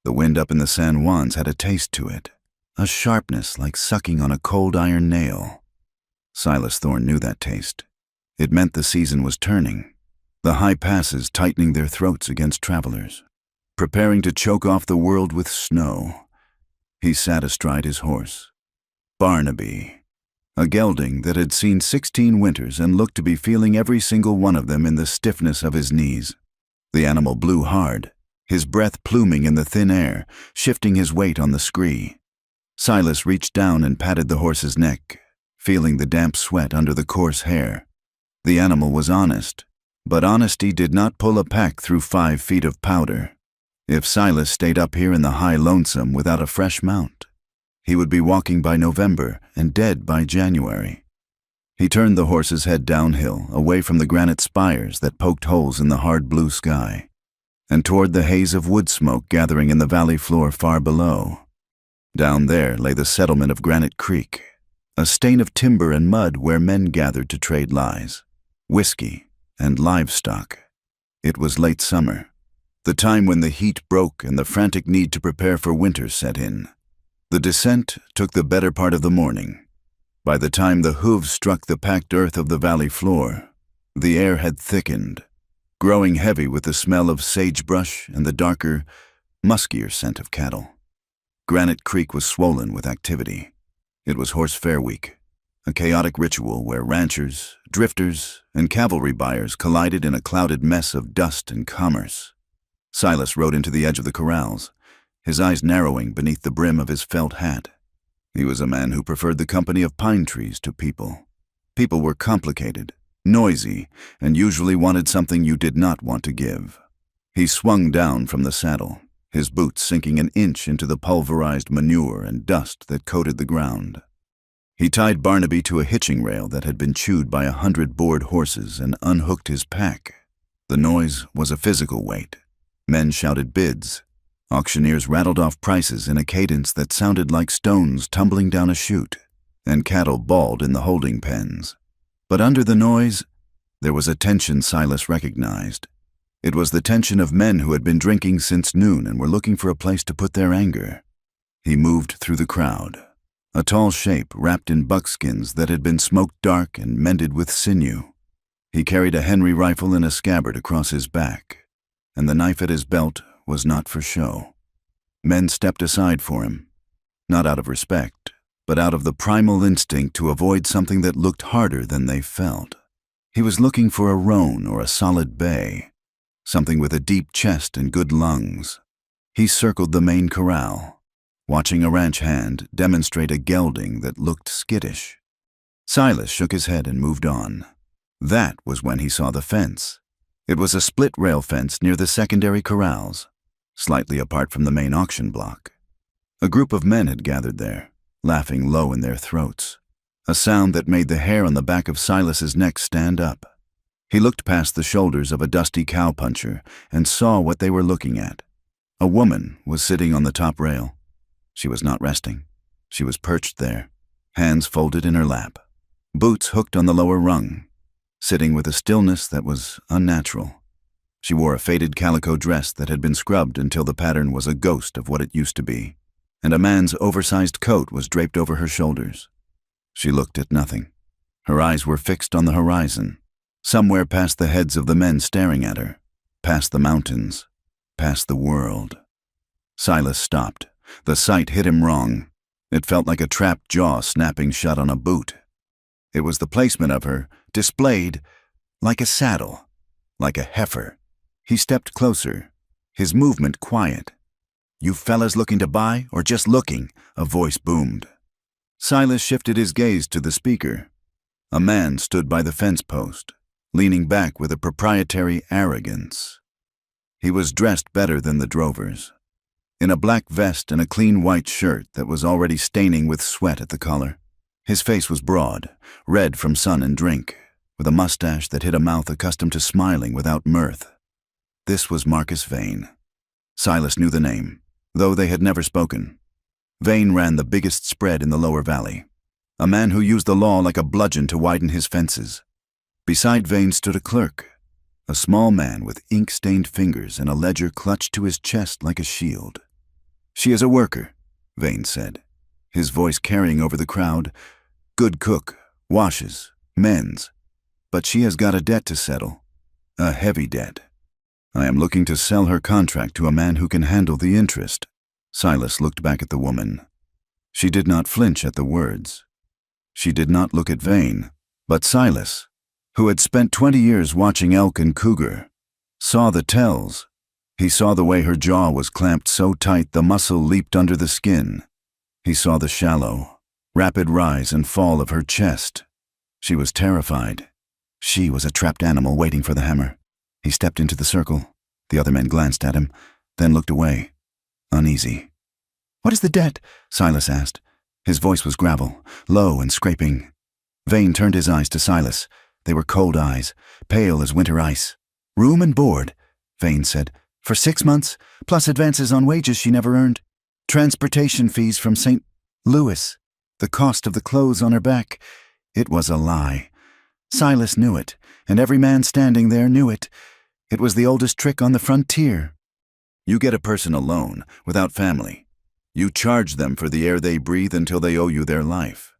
The wind up in the San Juans had a taste to it, a sharpness like sucking on a cold iron nail. Silas Thorne knew that taste. It meant the season was turning, the high passes tightening their throats against travelers, preparing to choke off the world with snow. He sat astride his horse. Barnaby, a gelding that had seen 16 winters and looked to be feeling every single one of them in the stiffness of his knees. The animal blew hard, his breath pluming in the thin air, shifting his weight on the scree. Silas reached down and patted the horse's neck, feeling the damp sweat under the coarse hair. The animal was honest, but honesty did not pull a pack through 5 feet of powder. If Silas stayed up here in the high lonesome without a fresh mount, he would be walking by November and dead by January. He turned the horse's head downhill, away from the granite spires that poked holes in the hard blue sky, and toward the haze of wood smoke gathering in the valley floor far below. Down there lay the settlement of Granite Creek, a stain of timber and mud where men gathered to trade lies, whiskey, and livestock. It was late summer, the time when the heat broke and the frantic need to prepare for winter set in. The descent took the better part of the morning. By the time the hooves struck the packed earth of the valley floor, the air had thickened, growing heavy with the smell of sagebrush and the darker, muskier scent of cattle. Granite Creek was swollen with activity. It was Horse Fair Week, a chaotic ritual where ranchers, drifters, and cavalry buyers collided in a clouded mess of dust and commerce. Silas rode into the edge of the corrals, his eyes narrowing beneath the brim of his felt hat. He was a man who preferred the company of pine trees to people. People were complicated, noisy, and usually wanted something you did not want to give. He swung down from the saddle, his boots sinking an inch into the pulverized manure and dust that coated the ground. He tied Barnaby to a hitching rail that had been chewed by 100 bored horses and unhooked his pack. The noise was a physical weight. Men shouted bids. Auctioneers rattled off prices in a cadence that sounded like stones tumbling down a chute, and cattle bawled in the holding pens. But under the noise, there was a tension Silas recognized. It was the tension of men who had been drinking since noon and were looking for a place to put their anger. He moved through the crowd, a tall shape wrapped in buckskins that had been smoked dark and mended with sinew. He carried a Henry rifle in a scabbard across his back, and the knife at his belt was not for show. Men stepped aside for him, not out of respect, but out of the primal instinct to avoid something that looked harder than they felt. He was looking for a roan or a solid bay, something with a deep chest and good lungs. He circled the main corral, watching a ranch hand demonstrate a gelding that looked skittish. Silas shook his head and moved on. That was when he saw the fence. It was a split-rail fence near the secondary corrals, slightly apart from the main auction block. A group of men had gathered there, laughing low in their throats, a sound that made the hair on the back of Silas's neck stand up. He looked past the shoulders of a dusty cowpuncher and saw what they were looking at. A woman was sitting on the top rail. She was not resting. She was perched there, hands folded in her lap, boots hooked on the lower rung, sitting with a stillness that was unnatural. She wore a faded calico dress that had been scrubbed until the pattern was a ghost of what it used to be, and a man's oversized coat was draped over her shoulders. She looked at nothing. Her eyes were fixed on the horizon, somewhere past the heads of the men staring at her, past the mountains, past the world. Silas stopped. The sight hit him wrong. It felt like a trapped jaw snapping shut on a boot. It was the placement of her, displayed like a saddle, like a heifer. He stepped closer, his movement quiet. "You fellas looking to buy or just looking?" a voice boomed. Silas shifted his gaze to the speaker. A man stood by the fence post, leaning back with a proprietary arrogance. He was dressed better than the drovers, in a black vest and a clean white shirt that was already staining with sweat at the collar. His face was broad, red from sun and drink, with a mustache that hid a mouth accustomed to smiling without mirth. This was Marcus Vane. Silas knew the name, though they had never spoken. Vane ran the biggest spread in the lower valley, a man who used the law like a bludgeon to widen his fences. Beside Vane stood a clerk, a small man with ink-stained fingers and a ledger clutched to his chest like a shield. She is a worker, Vane said, his voice carrying over the crowd. Good cook, washes, mends. But she has got a debt to settle. A heavy debt. I am looking to sell her contract to a man who can handle the interest. Silas looked back at the woman. She did not flinch at the words. She did not look at Vane, but Silas, who had spent 20 years watching elk and cougar, saw the tells. He saw the way her jaw was clamped so tight the muscle leaped under the skin. He saw the shallow, rapid rise and fall of her chest. She was terrified. She was a trapped animal waiting for the hammer. He stepped into the circle. The other men glanced at him, then looked away, uneasy. "What is the debt?" Silas asked. His voice was gravel, low and scraping. Vane turned his eyes to Silas. They were cold eyes, pale as winter ice. "Room and board," Vane said, "for 6 months, plus advances on wages she never earned. Transportation fees from St. Louis. The cost of the clothes on her back." It was a lie. Silas knew it, and every man standing there knew it. It was the oldest trick on the frontier. You get a person alone, without family. You charge them for the air they breathe until they owe you their life.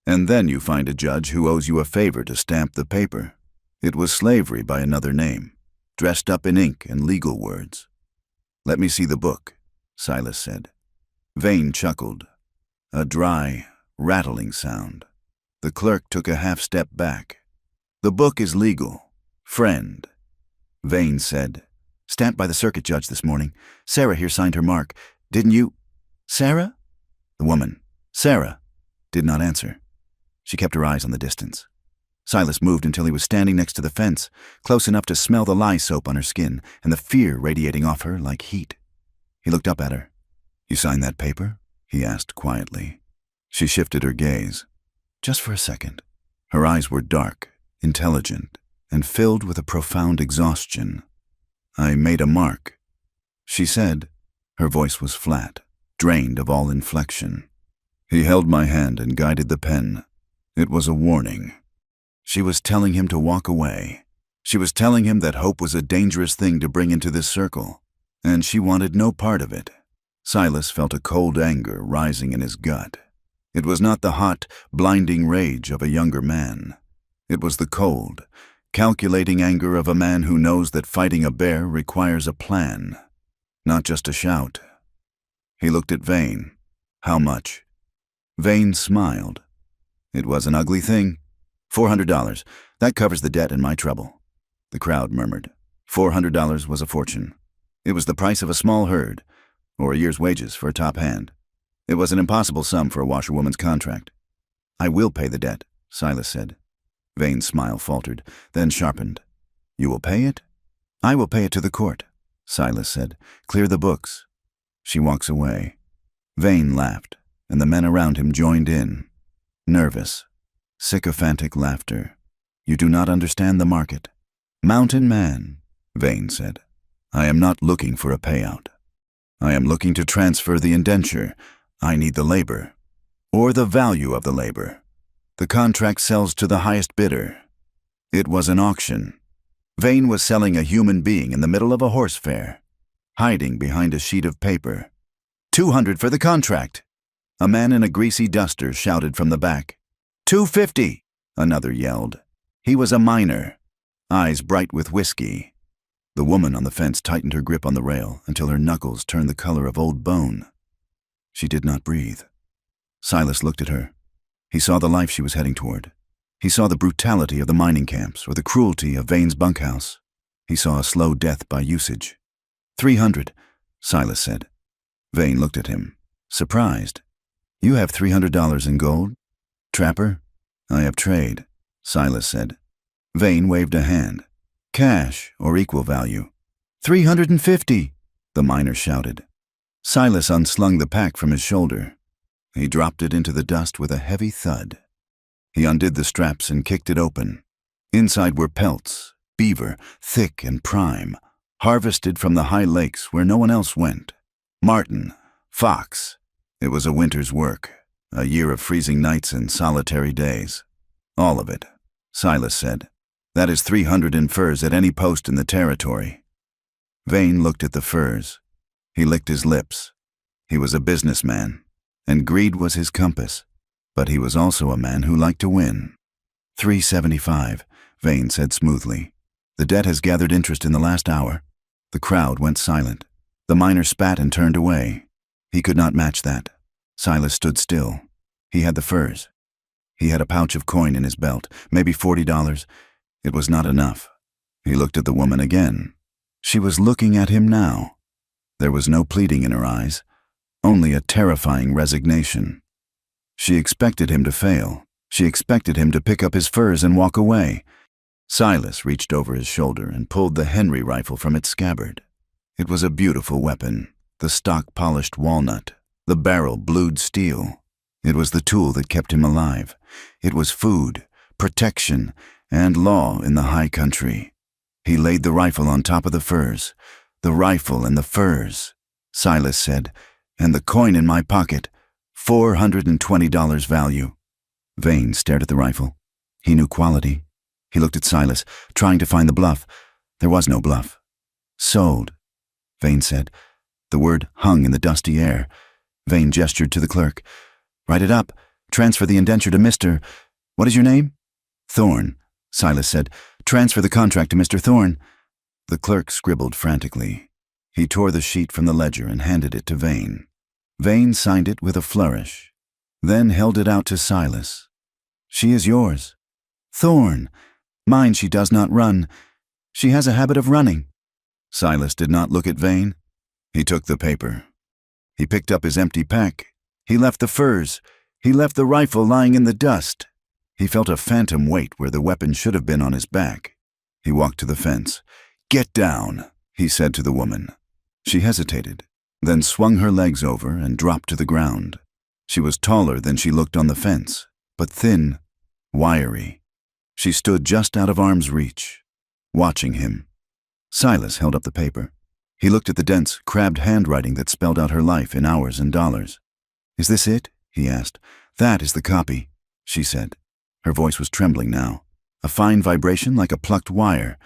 And then you find a judge who owes you a favor to stamp the paper. It was slavery by another name, dressed up in ink and legal words. "Let me see the book," Silas said. Vane chuckled. A dry, rattling sound. The clerk took a half-step back. "The book is legal. Friend." Vane said, "Stamped by the circuit judge this morning. Sarah here signed her mark. Didn't you—" "Sarah?" The woman, Sarah, did not answer. She kept her eyes on the distance. Silas moved until he was standing next to the fence, close enough to smell the lye soap on her skin and the fear radiating off her like heat. He looked up at her. "You signed that paper?" he asked quietly. She shifted her gaze. Just for a second. Her eyes were dark, intelligent, and filled with a profound exhaustion. "I made a mark," she said. Her voice was flat, drained of all inflection. He held my hand and guided the pen. It was a warning. She was telling him to walk away. She was telling him that hope was a dangerous thing to bring into this circle, and she wanted no part of it. Silas felt a cold anger rising in his gut. It was not the hot, blinding rage of a younger man. It was the cold, calculating anger of a man who knows that fighting a bear requires a plan, not just a shout. He looked at Vane. "How much?" Vane smiled. "It was an ugly thing. $400. That covers the debt and my trouble." The crowd murmured. $400 was a fortune. It was the price of a small herd, or a year's wages for a top hand. It was an impossible sum for a washerwoman's contract. "I will pay the debt," Silas said. Vane's smile faltered, then sharpened. "You will pay it?" "I will pay it to the court," Silas said. "Clear the books." She walks away. Vane laughed, and the men around him joined in. Nervous, sycophantic laughter. "You do not understand the market." "Mountain man," Vane said, "I am not looking for a payout. I am looking to transfer the indenture. I need the labor, or the value of the labor. The contract sells to the highest bidder." It was an auction. Vane was selling a human being in the middle of a horse fair, hiding behind a sheet of paper. $200 for the contract," a man in a greasy duster shouted from the back. $250, another yelled. He was a miner, eyes bright with whiskey. The woman on the fence tightened her grip on the rail until her knuckles turned the color of old bone. She did not breathe. Silas looked at her. He saw the life she was heading toward. He saw the brutality of the mining camps or the cruelty of Vane's bunkhouse. He saw a slow death by usage. $300, Silas said. Vane looked at him, surprised. "You have $300 in gold? Trapper?" "I have trade," Silas said. Vane waved a hand. "Cash or equal value." $350, the miner shouted. Silas unslung the pack from his shoulder. He dropped it into the dust with a heavy thud. He undid the straps and kicked it open. Inside were pelts, beaver, thick and prime, harvested from the high lakes where no one else went. Marten, fox. It was a winter's work, a year of freezing nights and solitary days. All of it, Silas said. That is 300 in furs at any post in the territory. Vane looked at the furs. He licked his lips. He was a businessman, and greed was his compass. But he was also a man who liked to win. $3.75, Vane said smoothly. The debt has gathered interest in the last hour. The crowd went silent. The miner spat and turned away. He could not match that. Silas stood still. He had the furs. He had a pouch of coin in his belt, maybe $40. It was not enough. He looked at the woman again. She was looking at him now. There was no pleading in her eyes, only a terrifying resignation. She expected him to fail. She expected him to pick up his furs and walk away. Silas reached over his shoulder and pulled the Henry rifle from its scabbard. It was a beautiful weapon, the stock polished walnut, the barrel blued steel. It was the tool that kept him alive. It was food, protection, and law in the high country. He laid the rifle on top of the furs. The rifle and the furs, Silas said, and the coin in my pocket, $420 value. Vane stared at the rifle. He knew quality. He looked at Silas, trying to find the bluff. There was no bluff. Sold, Vane said. The word hung in the dusty air. Vane gestured to the clerk. Write it up. Transfer the indenture to Mr. What is your name? Thorne, Silas said. Transfer the contract to Mr. Thorne. The clerk scribbled frantically. He tore the sheet from the ledger and handed it to Vane. Vane signed it with a flourish, then held it out to Silas. She is yours. Thorne. Mind she does not run. She has a habit of running. Silas did not look at Vane. He took the paper. He picked up his empty pack. He left the furs. He left the rifle lying in the dust. He felt a phantom weight where the weapon should have been on his back. He walked to the fence. Get down, he said to the woman. She hesitated, then swung her legs over and dropped to the ground. She was taller than she looked on the fence, but thin, wiry. She stood just out of arm's reach, watching him. Silas held up the paper. He looked at the dense, crabbed handwriting that spelled out her life in hours and dollars. Is this it? He asked. That is the copy, she said. Her voice was trembling now, a fine vibration like a plucked wire.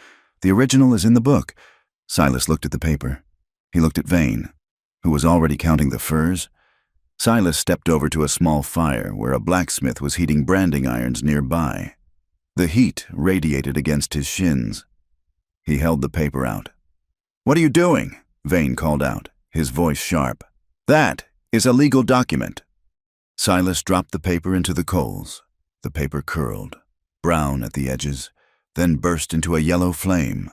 The original is in the book. Silas looked at the paper. He looked at Vane, who was already counting the furs. Silas stepped over to a small fire where a blacksmith was heating branding irons nearby. The heat radiated against his shins. He held the paper out. What are you doing? Vane called out, his voice sharp. That is a legal document. Silas dropped the paper into the coals. The paper curled, brown at the edges, then burst into a yellow flame.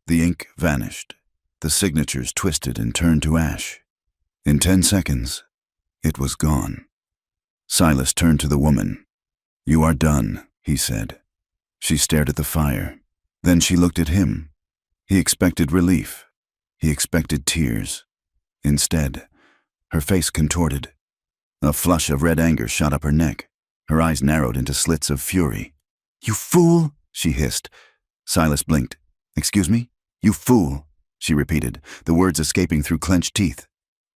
The ink vanished. The signatures twisted and turned to ash. In 10 seconds, it was gone. Silas turned to the woman. You are done, he said. She stared at the fire. Then she looked at him. He expected relief. He expected tears. Instead, her face contorted. A flush of red anger shot up her neck. Her eyes narrowed into slits of fury. You fool, she hissed. Silas blinked. Excuse me? You fool, she repeated, the words escaping through clenched teeth.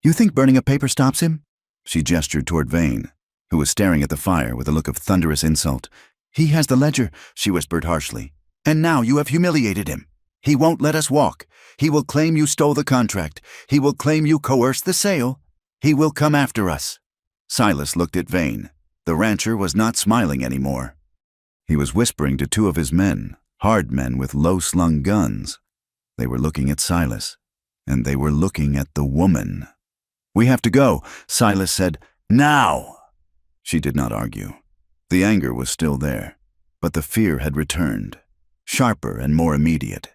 You think burning a paper stops him? She gestured toward Vane, who was staring at the fire with a look of thunderous insult. He has the ledger, she whispered harshly. And now you have humiliated him. He won't let us walk. He will claim you stole the contract. He will claim you coerced the sale. He will come after us. Silas looked at Vane. The rancher was not smiling anymore. He was whispering to 2 of his men, hard men with low-slung guns. They were looking at Silas, and they were looking at the woman. We have to go, Silas said. Now! She did not argue. The anger was still there, but the fear had returned, sharper and more immediate.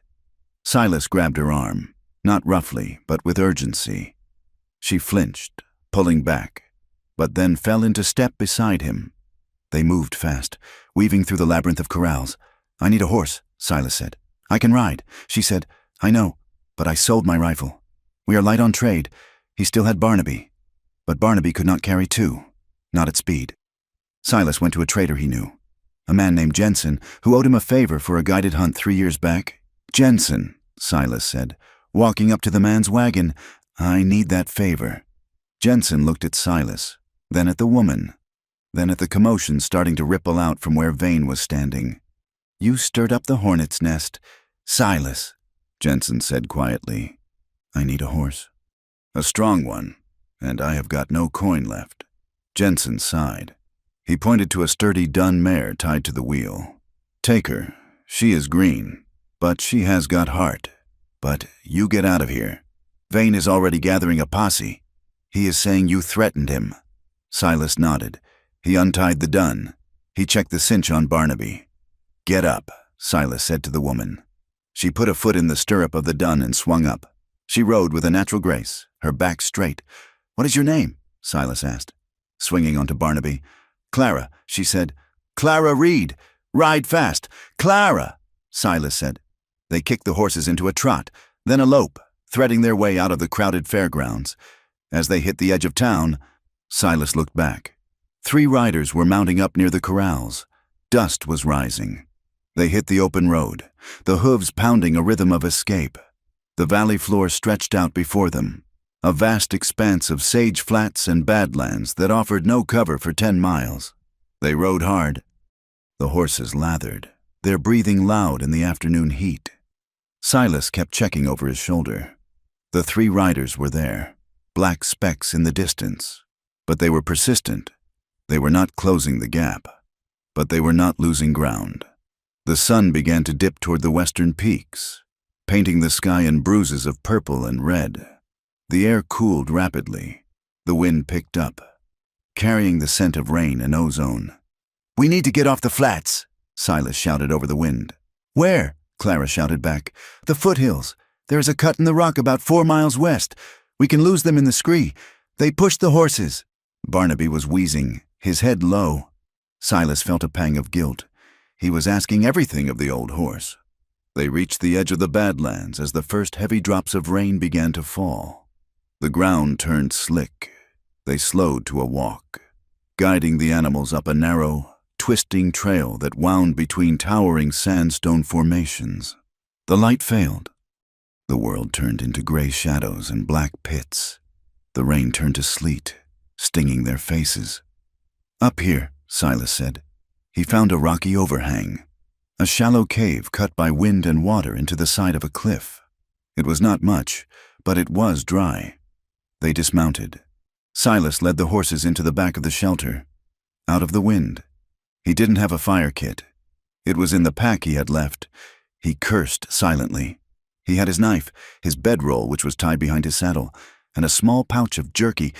Silas grabbed her arm, not roughly, but with urgency. She flinched, pulling back, but then fell into step beside him. They moved fast, weaving through the labyrinth of corrals. I need a horse, Silas said. I can ride, she said. I know, but I sold my rifle. We are light on trade. He still had Barnaby, but Barnaby could not carry 2, not at speed. Silas went to a trader he knew, a man named Jensen, who owed him a favor for a guided hunt 3 years back. Jensen, Silas said, walking up to the man's wagon. I need that favor. Jensen looked at Silas, then at the woman, then at the commotion starting to ripple out from where Vane was standing. You stirred up the hornet's nest. Silas, Jensen said quietly. I need a horse. A strong one, and I have got no coin left." Jensen sighed. He pointed to a sturdy dun mare tied to the wheel. "Take her. She is green, but she has got heart. But you get out of here. Vane is already gathering a posse. He is saying you threatened him." Silas nodded. He untied the dun. He checked the cinch on Barnaby. "Get up," Silas said to the woman. She put a foot in the stirrup of the dun and swung up. She rode with a natural grace, her back straight. "What is your name?" Silas asked, swinging onto Barnaby. "Clara," she said. "Clara Reed. Ride fast. Clara," Silas said. They kicked the horses into a trot, then a lope, threading their way out of the crowded fairgrounds. As they hit the edge of town, Silas looked back. 3 riders were mounting up near the corrals. Dust was rising. They hit the open road, the hooves pounding a rhythm of escape. The valley floor stretched out before them, a vast expanse of sage flats and badlands that offered no cover for 10 miles. They rode hard. The horses lathered, their breathing loud in the afternoon heat. Silas kept checking over his shoulder. The 3 riders were there, black specks in the distance. But they were persistent. They were not closing the gap, but they were not losing ground. The sun began to dip toward the western peaks, painting the sky in bruises of purple and red. The air cooled rapidly. The wind picked up, carrying the scent of rain and ozone. "We need to get off the flats," Silas shouted over the wind. "Where?" Clara shouted back. "The foothills. There is a cut in the rock about 4 miles west. We can lose them in the scree. They pushed the horses." Barnaby was wheezing, his head low. Silas felt a pang of guilt. He was asking everything of the old horse. They reached the edge of the badlands as the first heavy drops of rain began to fall. The ground turned slick. They slowed to a walk, guiding the animals up a narrow, twisting trail that wound between towering sandstone formations. The light failed. The world turned into gray shadows and black pits. The rain turned to sleet, stinging their faces. "Up here," Silas said. He found a rocky overhang, a shallow cave cut by wind and water into the side of a cliff. It was not much, but it was dry. They dismounted. Silas led the horses into the back of the shelter, out of the wind. He didn't have a fire kit. It was in the pack he had left. He cursed silently. He had his knife, his bedroll which was tied behind his saddle, and a small pouch of jerky.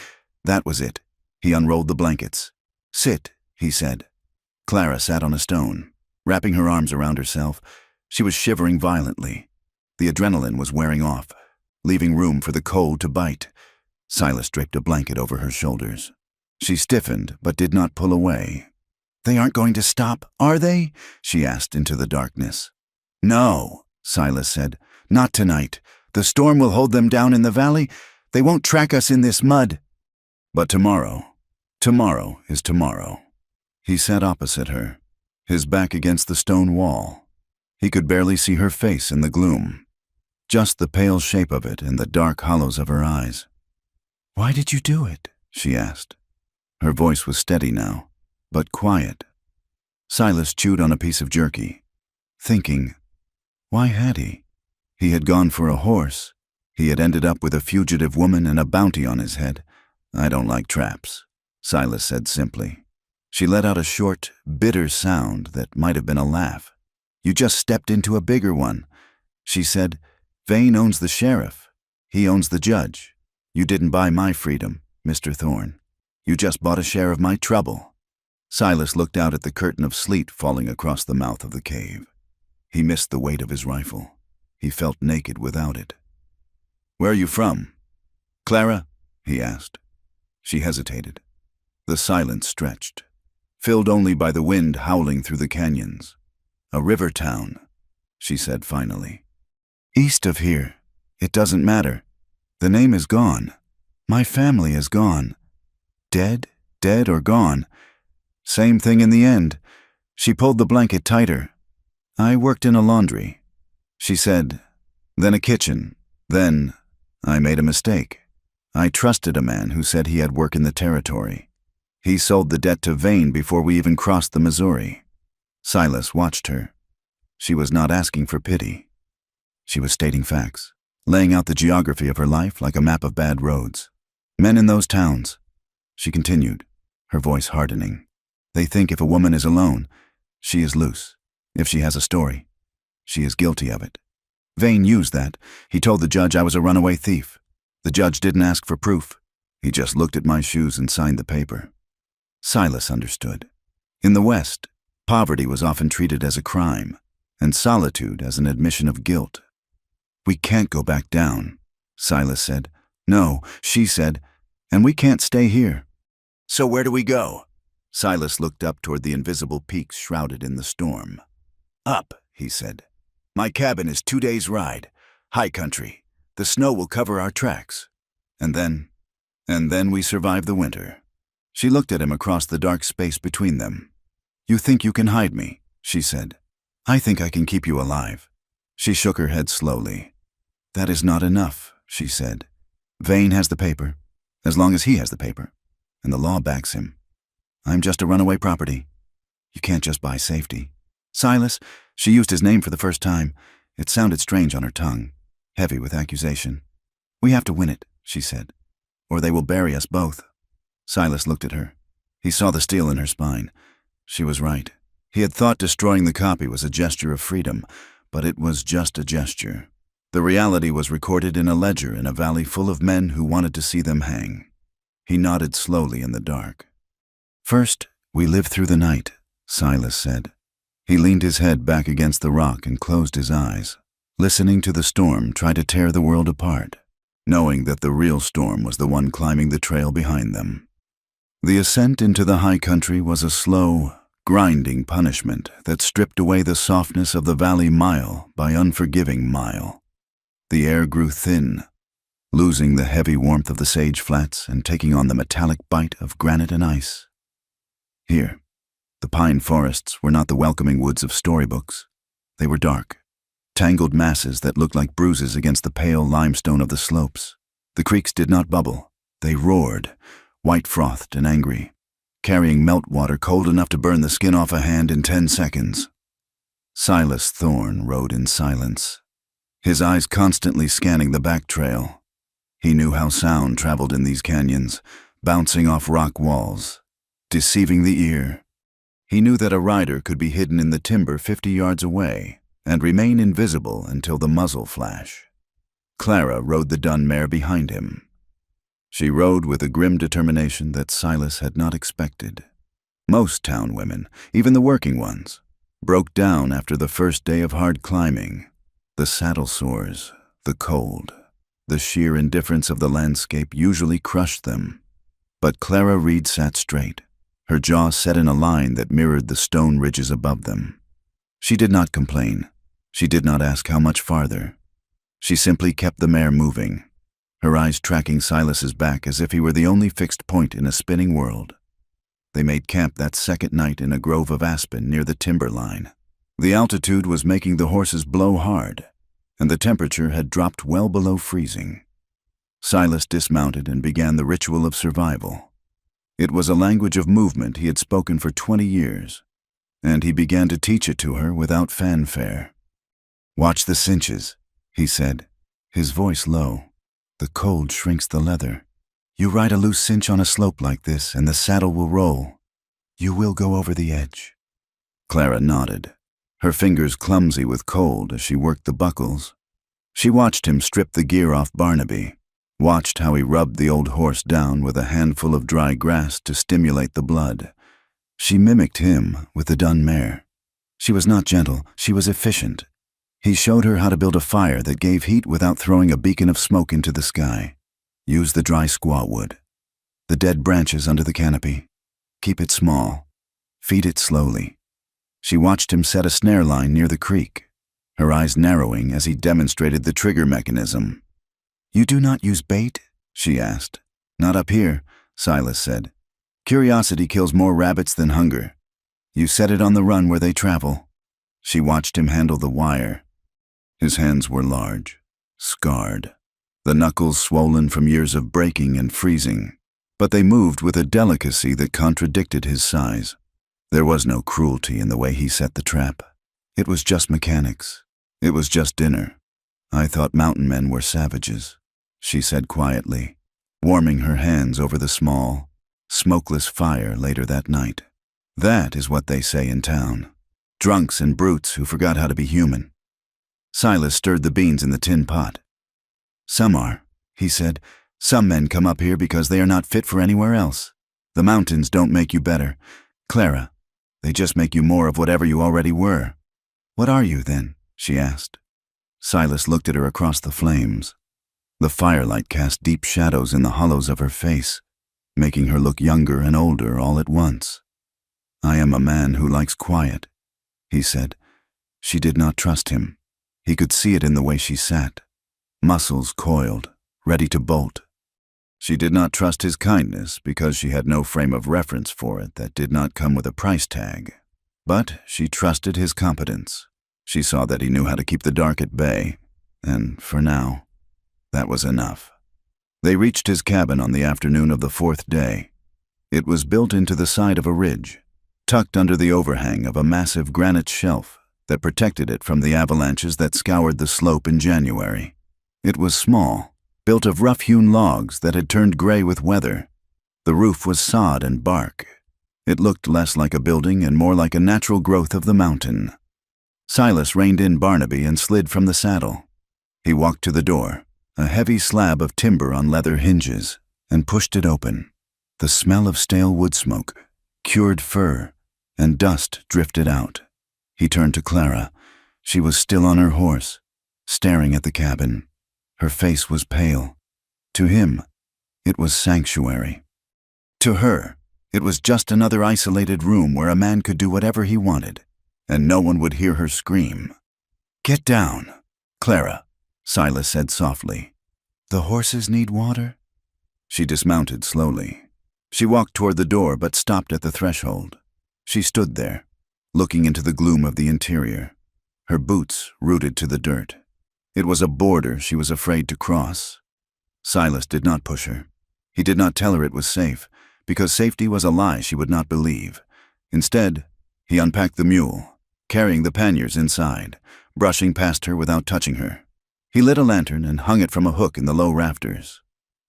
That was it. He unrolled the blankets. "Sit," he said. Clara sat on a stone, wrapping her arms around herself. She was shivering violently. The adrenaline was wearing off, leaving room for the cold to bite. Silas draped a blanket over her shoulders. She stiffened, but did not pull away. "They aren't going to stop, are they?" she asked into the darkness. "No," Silas said. "Not tonight. The storm will hold them down in the valley. They won't track us in this mud." "But tomorrow is tomorrow." He sat opposite her, his back against the stone wall. He could barely see her face in the gloom, just the pale shape of it and the dark hollows of her eyes. "Why did you do it?" she asked. Her voice was steady now, but quiet. Silas chewed on a piece of jerky, thinking, why had he? He had gone for a horse. He had ended up with a fugitive woman and a bounty on his head. "I don't like traps," Silas said simply. She let out a short, bitter sound that might have been a laugh. "You just stepped into a bigger one," she said. "Vane owns the sheriff. He owns the judge. You didn't buy my freedom, Mr. Thorne. You just bought a share of my trouble." Silas looked out at the curtain of sleet falling across the mouth of the cave. He missed the weight of his rifle. He felt naked without it. "Where are you from?" "Clara?" he asked. She hesitated. The silence stretched, filled only by the wind howling through the canyons. "A river town," she said finally. "East of here. It doesn't matter. The name is gone. My family is gone. Dead or gone. Same thing in the end." She pulled the blanket tighter. "I worked in a laundry," she said, "then a kitchen, then I made a mistake. I trusted a man who said he had work in the territory. He sold the debt to Vane before we even crossed the Missouri." Silas watched her. She was not asking for pity. She was stating facts, laying out the geography of her life like a map of bad roads. Men in those towns, she continued, her voice hardening. They think if a woman is alone, she is loose. If she has a story, she is guilty of it. Vane used that. He told the judge I was a runaway thief. The judge didn't ask for proof. He just looked at my shoes and signed the paper. Silas understood. In the West, poverty was often treated as a crime, and solitude as an admission of guilt. We can't go back down, Silas said. No, she said, and we can't stay here. So where do we go? Silas looked up toward the invisible peaks shrouded in the storm. Up, he said. My cabin is 2 days' ride. High country. The snow will cover our tracks. And then we survive the winter. She looked at him across the dark space between them. You think you can hide me, she said. I think I can keep you alive. She shook her head slowly. That is not enough, she said. Vane has the paper, as long as he has the paper, and the law backs him. I'm just a runaway property. You can't just buy safety. Silas, she used his name for the first time. It sounded strange on her tongue, heavy with accusation. We have to win it, she said, or they will bury us both. Silas looked at her. He saw the steel in her spine. She was right. He had thought destroying the copy was a gesture of freedom, but it was just a gesture. The reality was recorded in a ledger in a valley full of men who wanted to see them hang. He nodded slowly in the dark. First, we live through the night, Silas said. He leaned his head back against the rock and closed his eyes, listening to the storm try to tear the world apart, knowing that the real storm was the one climbing the trail behind them. The ascent into the high country was a slow, grinding punishment that stripped away the softness of the valley mile by unforgiving mile. The air grew thin, losing the heavy warmth of the sage flats and taking on the metallic bite of granite and ice. Here, the pine forests were not the welcoming woods of storybooks. They were dark, tangled masses that looked like bruises against the pale limestone of the slopes. The creeks did not bubble. They roared, white-frothed and angry, carrying meltwater cold enough to burn the skin off a hand in 10 seconds. Silas Thorne rode in silence, his eyes constantly scanning the back trail. He knew how sound traveled in these canyons, bouncing off rock walls, deceiving the ear. He knew that a rider could be hidden in the timber 50 yards away and remain invisible until the muzzle flash. Clara rode the dun mare behind him. She rode with a grim determination that Silas had not expected. Most town women, even the working ones, broke down after the first day of hard climbing. The saddle sores, the cold, the sheer indifference of the landscape usually crushed them. But Clara Reed sat straight, her jaw set in a line that mirrored the stone ridges above them. She did not complain. She did not ask how much farther. She simply kept the mare moving, her eyes tracking Silas's back as if he were the only fixed point in a spinning world. They made camp that second night in a grove of aspen near the timber line. The altitude was making the horses blow hard, and the temperature had dropped well below freezing. Silas dismounted and began the ritual of survival. It was a language of movement he had spoken for 20 years, and he began to teach it to her without fanfare. Watch the cinches, he said, his voice low. The cold shrinks the leather. You ride a loose cinch on a slope like this, and the saddle will roll. You will go over the edge. Clara nodded, her fingers clumsy with cold as she worked the buckles. She watched him strip the gear off Barnaby, watched how he rubbed the old horse down with a handful of dry grass to stimulate the blood. She mimicked him with the dun mare. She was not gentle, she was efficient. He showed her how to build a fire that gave heat without throwing a beacon of smoke into the sky. Use the dry squaw wood, the dead branches under the canopy. Keep it small. Feed it slowly. She watched him set a snare line near the creek, her eyes narrowing as he demonstrated the trigger mechanism. You do not use bait? She asked. Not up here, Silas said. Curiosity kills more rabbits than hunger. You set it on the run where they travel. She watched him handle the wire. His hands were large, scarred, the knuckles swollen from years of breaking and freezing, but they moved with a delicacy that contradicted his size. There was no cruelty in the way he set the trap. It was just mechanics. It was just dinner. I thought mountain men were savages, she said quietly. warming her hands over the small, smokeless fire later that night. That is what they say in town. Drunks and brutes who forgot how to be human. Silas stirred the beans in the tin pot. Some are, he said. Some men come up here because they are not fit for anywhere else. The mountains don't make you better, Clara. They just make you more of whatever you already were. What are you, then? She asked. Silas looked at her across the flames. The firelight cast deep shadows in the hollows of her face, making her look younger and older all at once. I am a man who likes quiet, he said. She did not trust him. He could see it in the way she sat, muscles coiled, ready to bolt. She did not trust his kindness because she had no frame of reference for it that did not come with a price tag. But she trusted his competence. She saw that he knew how to keep the dark at bay, and for now, that was enough. They reached his cabin on the afternoon of the 4th day. It was built into the side of a ridge, tucked under the overhang of a massive granite shelf that protected it from the avalanches that scoured the slope in January. It was small, built of rough-hewn logs that had turned gray with weather. The roof was sod and bark. It looked less like a building and more like a natural growth of the mountain. Silas reined in Barnaby and slid from the saddle. He walked to the door, a heavy slab of timber on leather hinges, and pushed it open. The smell of stale wood smoke, cured fur, and dust drifted out. He turned to Clara. She was still on her horse, staring at the cabin. Her face was pale. To him, it was sanctuary. To her, it was just another isolated room where a man could do whatever he wanted, and no one would hear her scream. Get down, Clara, Silas said softly. The horses need water? She dismounted slowly. She walked toward the door but stopped at the threshold. She stood there, looking into the gloom of the interior, her boots rooted to the dirt. It was a border she was afraid to cross. Silas did not push her. He did not tell her it was safe, because safety was a lie she would not believe. Instead, he unpacked the mule, carrying the panniers inside, brushing past her without touching her. He lit a lantern and hung it from a hook in the low rafters.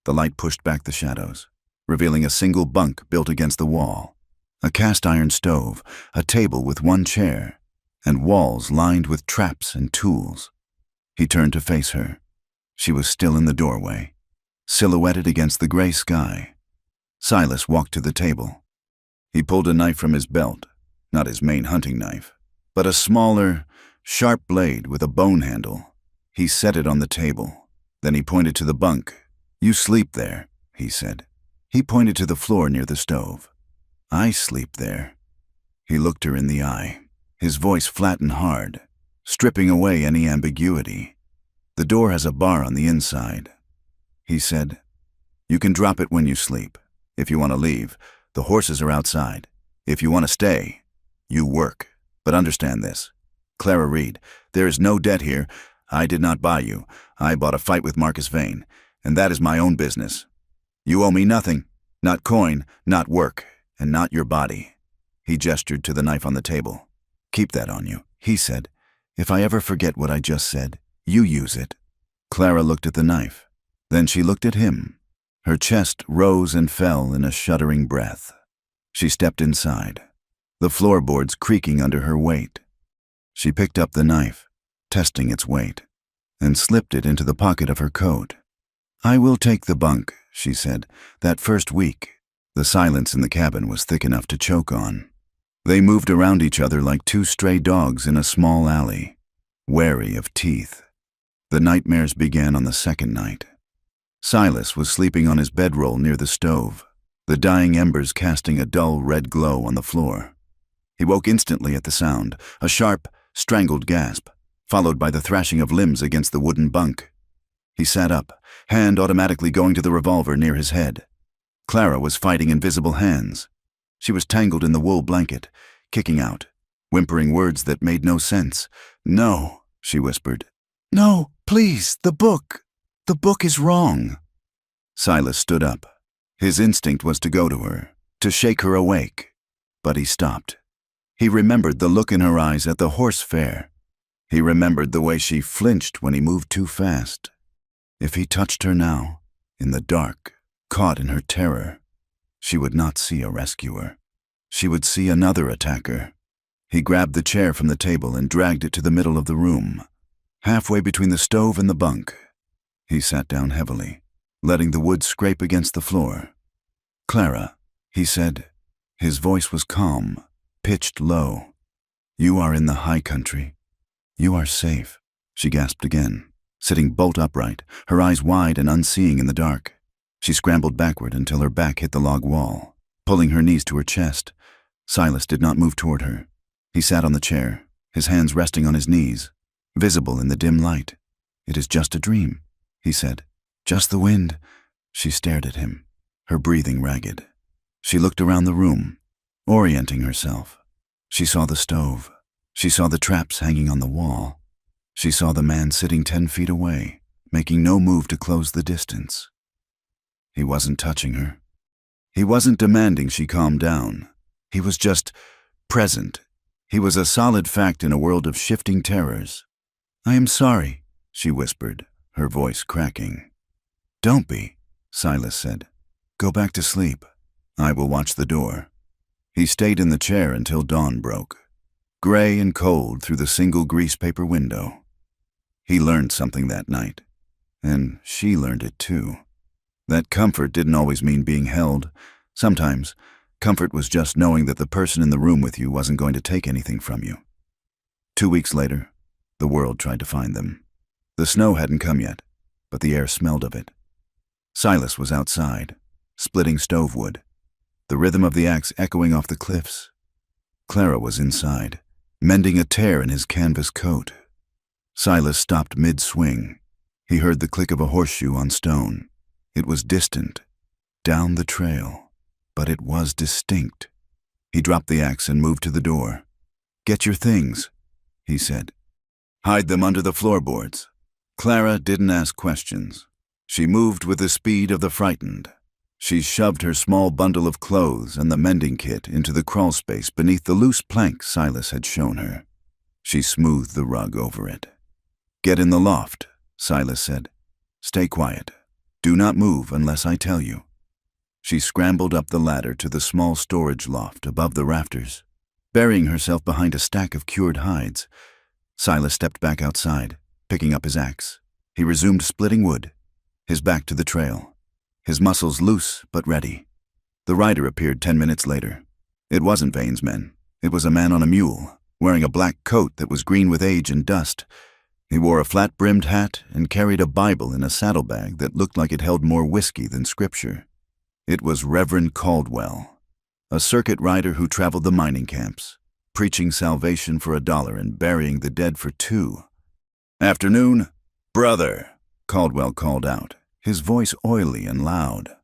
The light pushed back the shadows, revealing a single bunk built against the wall, a cast-iron stove, a table with one chair, and walls lined with traps and tools. He turned to face her. She was still in the doorway, silhouetted against the gray sky. Silas walked to the table. He pulled a knife from his belt, not his main hunting knife, but a smaller, sharp blade with a bone handle. He set it on the table. Then he pointed to the bunk. You sleep there, he said. He pointed to the floor near the stove. I sleep there. He looked her in the eye, his voice flat and hard, stripping away any ambiguity. The door has a bar on the inside. He said, you can drop it when you sleep. If you want to leave, the horses are outside. If you want to stay, you work. But understand this. Clara Reed, there is no debt here. I did not buy you. I bought a fight with Marcus Vane, and that is my own business. You owe me nothing. Not coin, not work, and not your body. He gestured to the knife on the table. Keep that on you, he said. If I ever forget what I just said, you use it. Clara looked at the knife. Then she looked at him. Her chest rose and fell in a shuddering breath. She stepped inside, the floorboards creaking under her weight. She picked up the knife, testing its weight, and slipped it into the pocket of her coat. I will take the bunk, she said. That first week, the silence in the cabin was thick enough to choke on. They moved around each other like two stray dogs in a small alley, wary of teeth. The nightmares began on the second night. Silas was sleeping on his bedroll near the stove, the dying embers casting a dull red glow on the floor. He woke instantly at the sound, a sharp, strangled gasp, followed by the thrashing of limbs against the wooden bunk. He sat up, hand automatically going to the revolver near his head. Clara was fighting invisible hands. She was tangled in the wool blanket, kicking out, whimpering words that made no sense. No, she whispered. No, please, the book. The book is wrong. Silas stood up. His instinct was to go to her, to shake her awake. But he stopped. He remembered the look in her eyes at the horse fair. He remembered the way she flinched when he moved too fast. If he touched her now, in the dark, caught in her terror. She would not see a rescuer. She would see another attacker. He grabbed the chair from the table and dragged it to the middle of the room, halfway between the stove and the bunk. He sat down heavily, letting the wood scrape against the floor. "Clara," he said. His voice was calm, pitched low. "You are in the high country. You are safe." She gasped again, sitting bolt upright, her eyes wide and unseeing in the dark. She scrambled backward until her back hit the log wall, pulling her knees to her chest. Silas did not move toward her. He sat on the chair, his hands resting on his knees, visible in the dim light. "It is just a dream," he said. "Just the wind." She stared at him, her breathing ragged. She looked around the room, orienting herself. She saw the stove. She saw the traps hanging on the wall. She saw the man sitting 10 feet away, making no move to close the distance. He wasn't touching her. He wasn't demanding she calm down. He was just present. He was a solid fact in a world of shifting terrors. "I am sorry," she whispered, her voice cracking. "Don't be," Silas said. "Go back to sleep. I will watch the door." He stayed in the chair until dawn broke, gray and cold through the single greasepaper window. He learned something that night, and she learned it too. That comfort didn't always mean being held. Sometimes, comfort was just knowing that the person in the room with you wasn't going to take anything from you. 2 weeks later, the world tried to find them. The snow hadn't come yet, but the air smelled of it. Silas was outside, splitting stove wood, the rhythm of the axe echoing off the cliffs. Clara was inside, mending a tear in his canvas coat. Silas stopped mid-swing. He heard the click of a horseshoe on stone. It was distant, down the trail, but it was distinct. He dropped the axe and moved to the door. "Get your things," he said. "Hide them under the floorboards." Clara didn't ask questions. She moved with the speed of the frightened. She shoved her small bundle of clothes and the mending kit into the crawl space beneath the loose plank Silas had shown her. She smoothed the rug over it. "Get in the loft," Silas said. "Stay quiet. Do not move unless I tell you." She scrambled up the ladder to the small storage loft above the rafters, burying herself behind a stack of cured hides. Silas stepped back outside, picking up his axe. He resumed splitting wood, his back to the trail, his muscles loose but ready. The rider appeared 10 minutes later. It wasn't Vane's men. It was a man on a mule, wearing a black coat that was green with age and dust. He wore a flat-brimmed hat and carried a Bible in a saddlebag that looked like it held more whiskey than scripture. It was Reverend Caldwell, a circuit rider who traveled the mining camps, preaching salvation for $1 and burying the dead for $2. "Afternoon, brother," Caldwell called out, his voice oily and loud.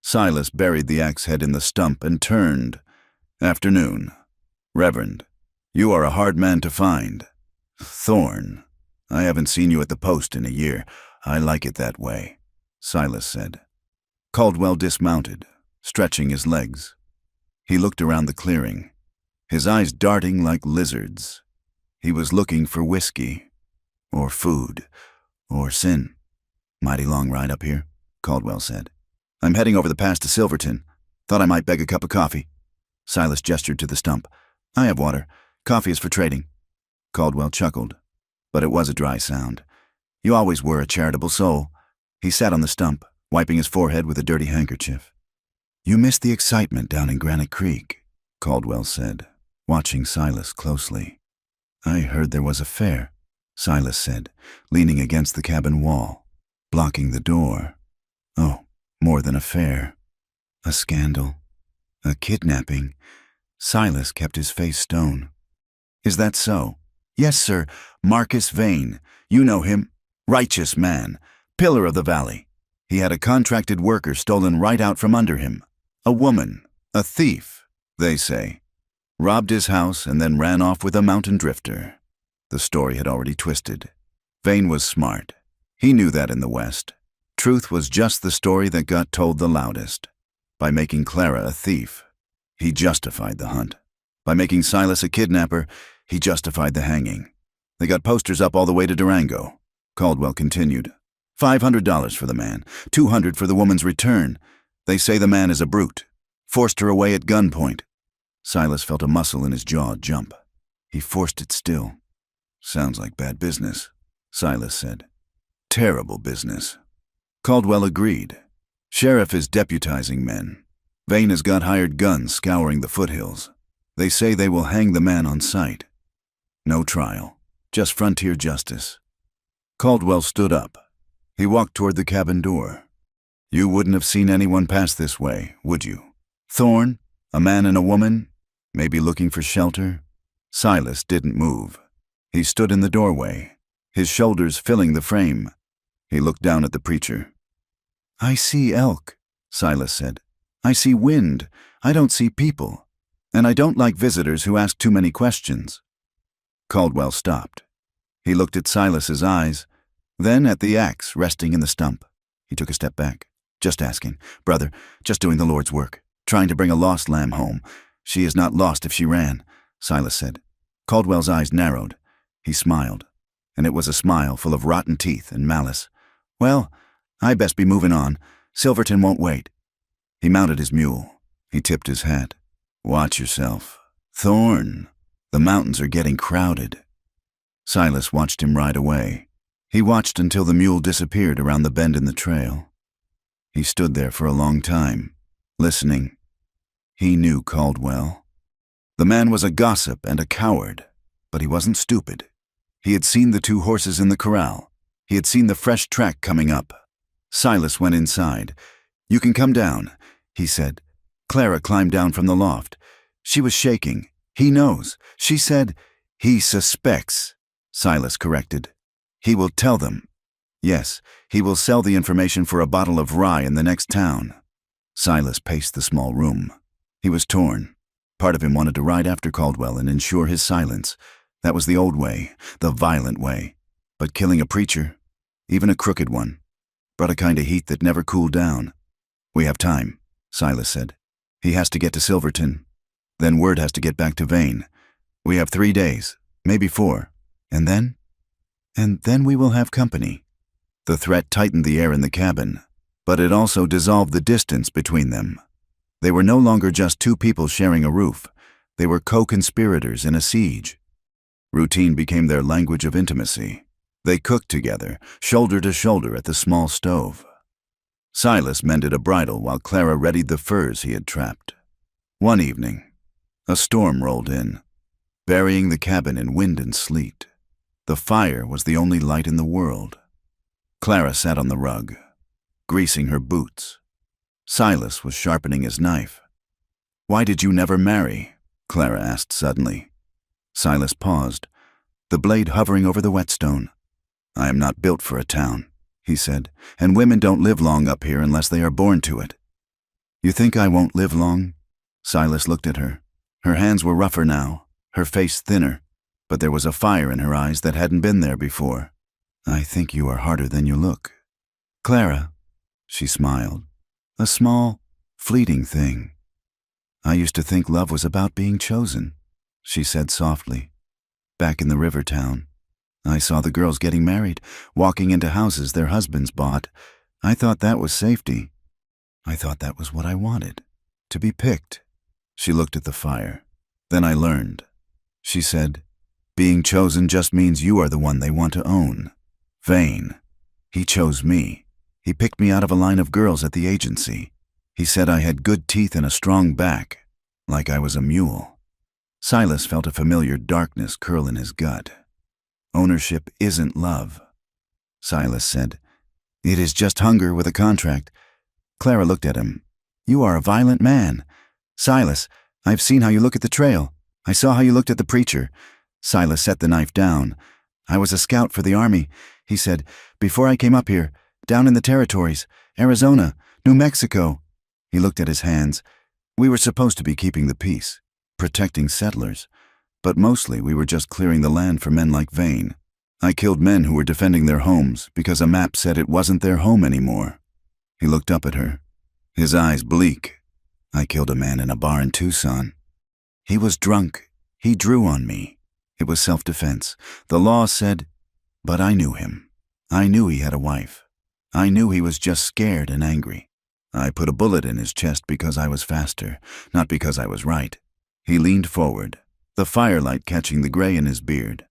Silas buried the axe head in the stump and turned. "Afternoon. Reverend, you are a hard man to find. Thorn, I haven't seen you at the post in a year. I like it that way," Silas said. Caldwell dismounted, stretching his legs. He looked around the clearing, his eyes darting like lizards. He was looking for whiskey, or food, or sin. "Mighty long ride up here," Caldwell said. "I'm heading over the pass to Silverton. Thought I might beg a cup of coffee." Silas gestured to the stump. "I have water. Coffee is for trading." Caldwell chuckled, but it was a dry sound. "You always were a charitable soul." He sat on the stump, wiping his forehead with a dirty handkerchief. "You missed the excitement down in Granite Creek," Caldwell said, watching Silas closely. "I heard there was a fair," Silas said, leaning against the cabin wall, blocking the door. "Oh, more than a fair. A scandal. A kidnapping." Silas kept his face stone. "Is that so?" "Yes, sir. Marcus Vane. You know him. Righteous man. Pillar of the valley. He had a contracted worker stolen right out from under him. A woman. A thief, they say. Robbed his house and then ran off with a mountain drifter." The story had already twisted. Vane was smart. He knew that in the West. Truth was just the story that got told the loudest. By making Clara a thief, he justified the hunt. By making Silas a kidnapper, he justified the hanging. "They got posters up all the way to Durango," Caldwell continued. $500 for the man, $200 for the woman's return. They say the man is a brute. Forced her away at gunpoint. Silas felt a muscle in his jaw jump. He forced it still. Sounds like bad business, Silas said. Terrible business. Caldwell agreed. Sheriff is deputizing men. Vane has got hired guns scouring the foothills. They say they will hang the man on sight. No trial, just frontier justice. Caldwell stood up. He walked toward the cabin door. You wouldn't have seen anyone pass this way, would you? Thorne, a man and a woman, maybe looking for shelter? Silas didn't move. He stood in the doorway, his shoulders filling the frame. He looked down at the preacher. I see elk, Silas said. I see wind. I don't see people. And I don't like visitors who ask too many questions. Caldwell stopped. He looked at Silas's eyes, then at the axe resting in the stump. He took a step back. Just asking. Brother, just doing the Lord's work. Trying to bring a lost lamb home. She is not lost if she ran, Silas said. Caldwell's eyes narrowed. He smiled, and it was a smile full of rotten teeth and malice. Well, I best be moving on. Silverton won't wait. He mounted his mule. He tipped his hat. Watch yourself. Thorne, the mountains are getting crowded. Silas watched him ride away. He watched until the mule disappeared around the bend in the trail. He stood there for a long time, listening. He knew Caldwell. The man was a gossip and a coward, but he wasn't stupid. He had seen the two horses in the corral. He had seen the fresh track coming up. Silas went inside. You can come down, he said. Clara climbed down from the loft. She was shaking. He knows. She said, he suspects, Silas corrected. He will tell them. Yes, he will sell the information for a bottle of rye in the next town. Silas paced the small room. He was torn. Part of him wanted to ride after Caldwell and ensure his silence. That was the old way, the violent way. But killing a preacher, even a crooked one, brought a kind of heat that never cooled down. We have time, Silas said. He has to get to Silverton. Then word has to get back to Vane. We have 3 days, maybe 4. And then? And then we will have company. The threat tightened the air in the cabin, but it also dissolved the distance between them. They were no longer just two people sharing a roof. They were co-conspirators in a siege. Routine became their language of intimacy. They cooked together, shoulder to shoulder at the small stove. Silas mended a bridle while Clara readied the furs he had trapped. One evening, a storm rolled in, burying the cabin in wind and sleet. The fire was the only light in the world. Clara sat on the rug, greasing her boots. Silas was sharpening his knife. Why did you never marry? Clara asked suddenly. Silas paused, the blade hovering over the whetstone. I am not built for a town, he said, and women don't live long up here unless they are born to it. You think I won't live long? Silas looked at her. Her hands were rougher now, her face thinner, but there was a fire in her eyes that hadn't been there before. I think you are harder than you look. Clara, she smiled. A small, fleeting thing. I used to think love was about being chosen, she said softly. Back in the river town, I saw the girls getting married, walking into houses their husbands bought. I thought that was safety. I thought that was what I wanted, to be picked. She looked at the fire. Then I learned. She said, being chosen just means you are the one they want to own. Vane. He chose me. He picked me out of a line of girls at the agency. He said I had good teeth and a strong back, like I was a mule. Silas felt a familiar darkness curl in his gut. Ownership isn't love, Silas said. It is just hunger with a contract. Clara looked at him. You are a violent man. Silas, I've seen how you look at the trail. I saw how you looked at the preacher. Silas set the knife down. I was a scout for the army, he said, before I came up here, down in the territories, Arizona, New Mexico. He looked at his hands. We were supposed to be keeping the peace, protecting settlers, but mostly we were just clearing the land for men like Vane. I killed men who were defending their homes because a map said it wasn't their home anymore. He looked up at her, his eyes bleak. I killed a man in a bar in Tucson. He was drunk. He drew on me. It was self-defense. The law said, but I knew him. I knew he had a wife. I knew he was just scared and angry. I put a bullet in his chest because I was faster, not because I was right. He leaned forward, the firelight catching the gray in his beard.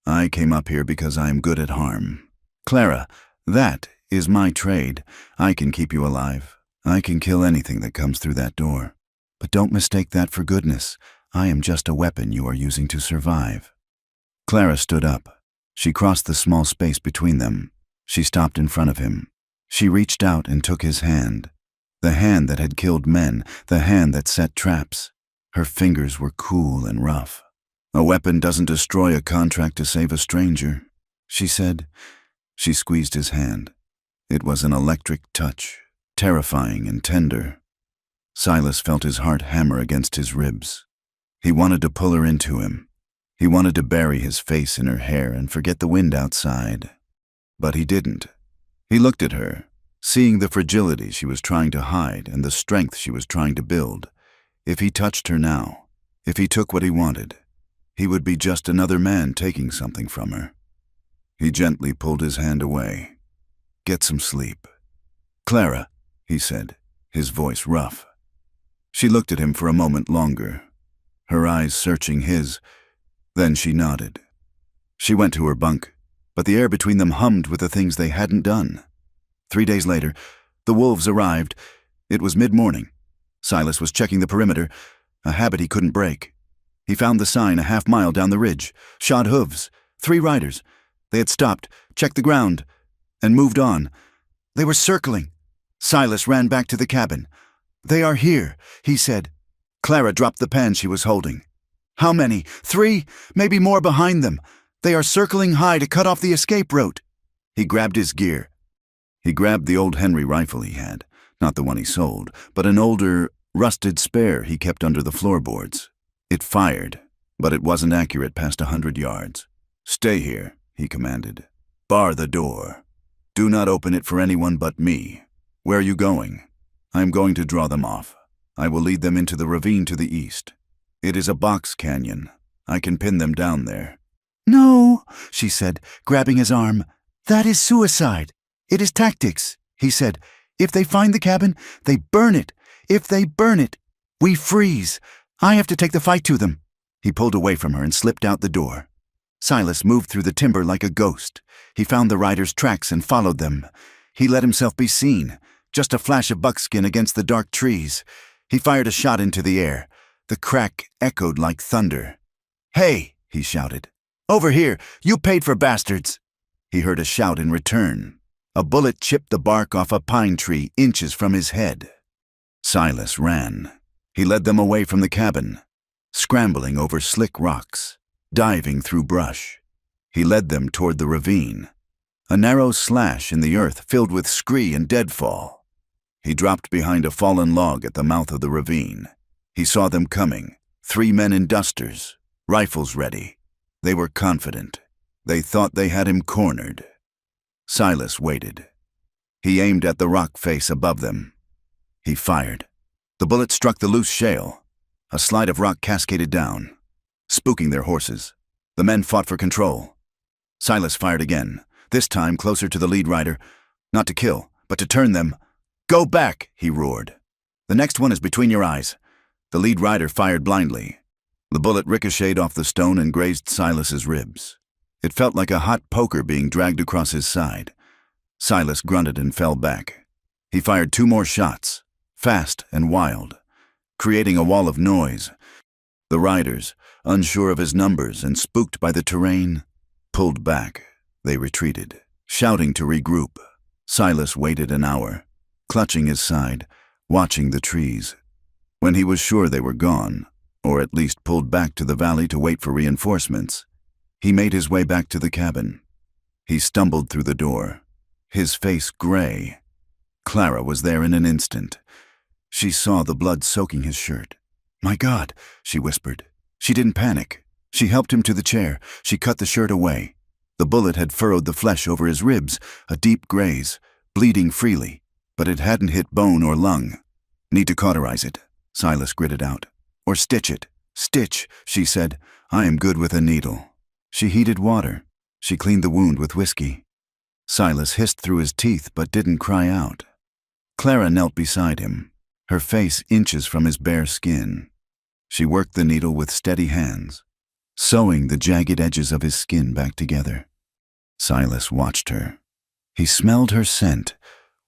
I came up here because I am good at harm. Clara, that is my trade. I can keep you alive. I can kill anything that comes through that door. But don't mistake that for goodness. I am just a weapon you are using to survive. Clara stood up. She crossed the small space between them. She stopped in front of him. She reached out and took his hand. The hand that had killed men, the hand that set traps. Her fingers were cool and rough. A weapon doesn't destroy a contract to save a stranger, she said. She squeezed his hand. It was an electric touch, terrifying and tender. Silas felt his heart hammer against his ribs. He wanted to pull her into him. He wanted to bury his face in her hair and forget the wind outside. But he didn't. He looked at her, seeing the fragility she was trying to hide and the strength she was trying to build. If he touched her now, if he took what he wanted, he would be just another man taking something from her. He gently pulled his hand away. Get some sleep. Clara, he said, his voice rough. She looked at him for a moment longer, her eyes searching his. Then she nodded. She went to her bunk, but the air between them hummed with the things they hadn't done. 3 days later, the wolves arrived. It was mid-morning. Silas was checking the perimeter, a habit he couldn't break. He found the sign a half-mile down the ridge. Shod hooves. 3 riders. They had stopped, checked the ground, and moved on. They were circling. Silas ran back to the cabin. They are here, he said. Clara dropped the pan she was holding. How many? 3? Maybe more behind them. They are circling high to cut off the escape route. He grabbed his gear. He grabbed the old Henry rifle he had, not the one he sold, but an older, rusted spare he kept under the floorboards. It fired, but it wasn't accurate past 100 yards. Stay here, he commanded. Bar the door. Do not open it for anyone but me. Where are you going? I am going to draw them off. I will lead them into the ravine to the east. It is a box canyon. I can pin them down there. No, she said, grabbing his arm. That is suicide. It is tactics, he said. If they find the cabin, they burn it. If they burn it, we freeze. I have to take the fight to them. He pulled away from her and slipped out the door. Silas moved through the timber like a ghost. He found the riders' tracks and followed them. He let himself be seen, just a flash of buckskin against the dark trees. He fired a shot into the air. The crack echoed like thunder. Hey, he shouted. Over here, you paid for bastards. He heard a shout in return. A bullet chipped the bark off a pine tree inches from his head. Silas ran. He led them away from the cabin, scrambling over slick rocks, diving through brush. He led them toward the ravine, a narrow slash in the earth filled with scree and deadfall. He dropped behind a fallen log at the mouth of the ravine. He saw them coming, 3 men in dusters, rifles ready. They were confident. They thought they had him cornered. Silas waited. He aimed at the rock face above them. He fired. The bullet struck the loose shale. A slide of rock cascaded down, spooking their horses. The men fought for control. Silas fired again, this time closer to the lead rider, not to kill, but to turn them. Go back, he roared. The next one is between your eyes. The lead rider fired blindly. The bullet ricocheted off the stone and grazed Silas's ribs. It felt like a hot poker being dragged across his side. Silas grunted and fell back. He fired 2 more shots, fast and wild, creating a wall of noise. The riders, unsure of his numbers and spooked by the terrain, pulled back. They retreated, shouting to regroup. Silas waited an hour, clutching his side, watching the trees. When he was sure they were gone, or at least pulled back to the valley to wait for reinforcements, he made his way back to the cabin. He stumbled through the door, his face gray. Clara was there in an instant. She saw the blood soaking his shirt. My God, she whispered. She didn't panic. She helped him to the chair. She cut the shirt away. The bullet had furrowed the flesh over his ribs, a deep graze, bleeding freely, but it hadn't hit bone or lung. Need to cauterize it, Silas gritted out. Or stitch it. Stitch, she said. I am good with a needle. She heated water. She cleaned the wound with whiskey. Silas hissed through his teeth but didn't cry out. Clara knelt beside him, her face inches from his bare skin. She worked the needle with steady hands, sewing the jagged edges of his skin back together. Silas watched her. He smelled her scent,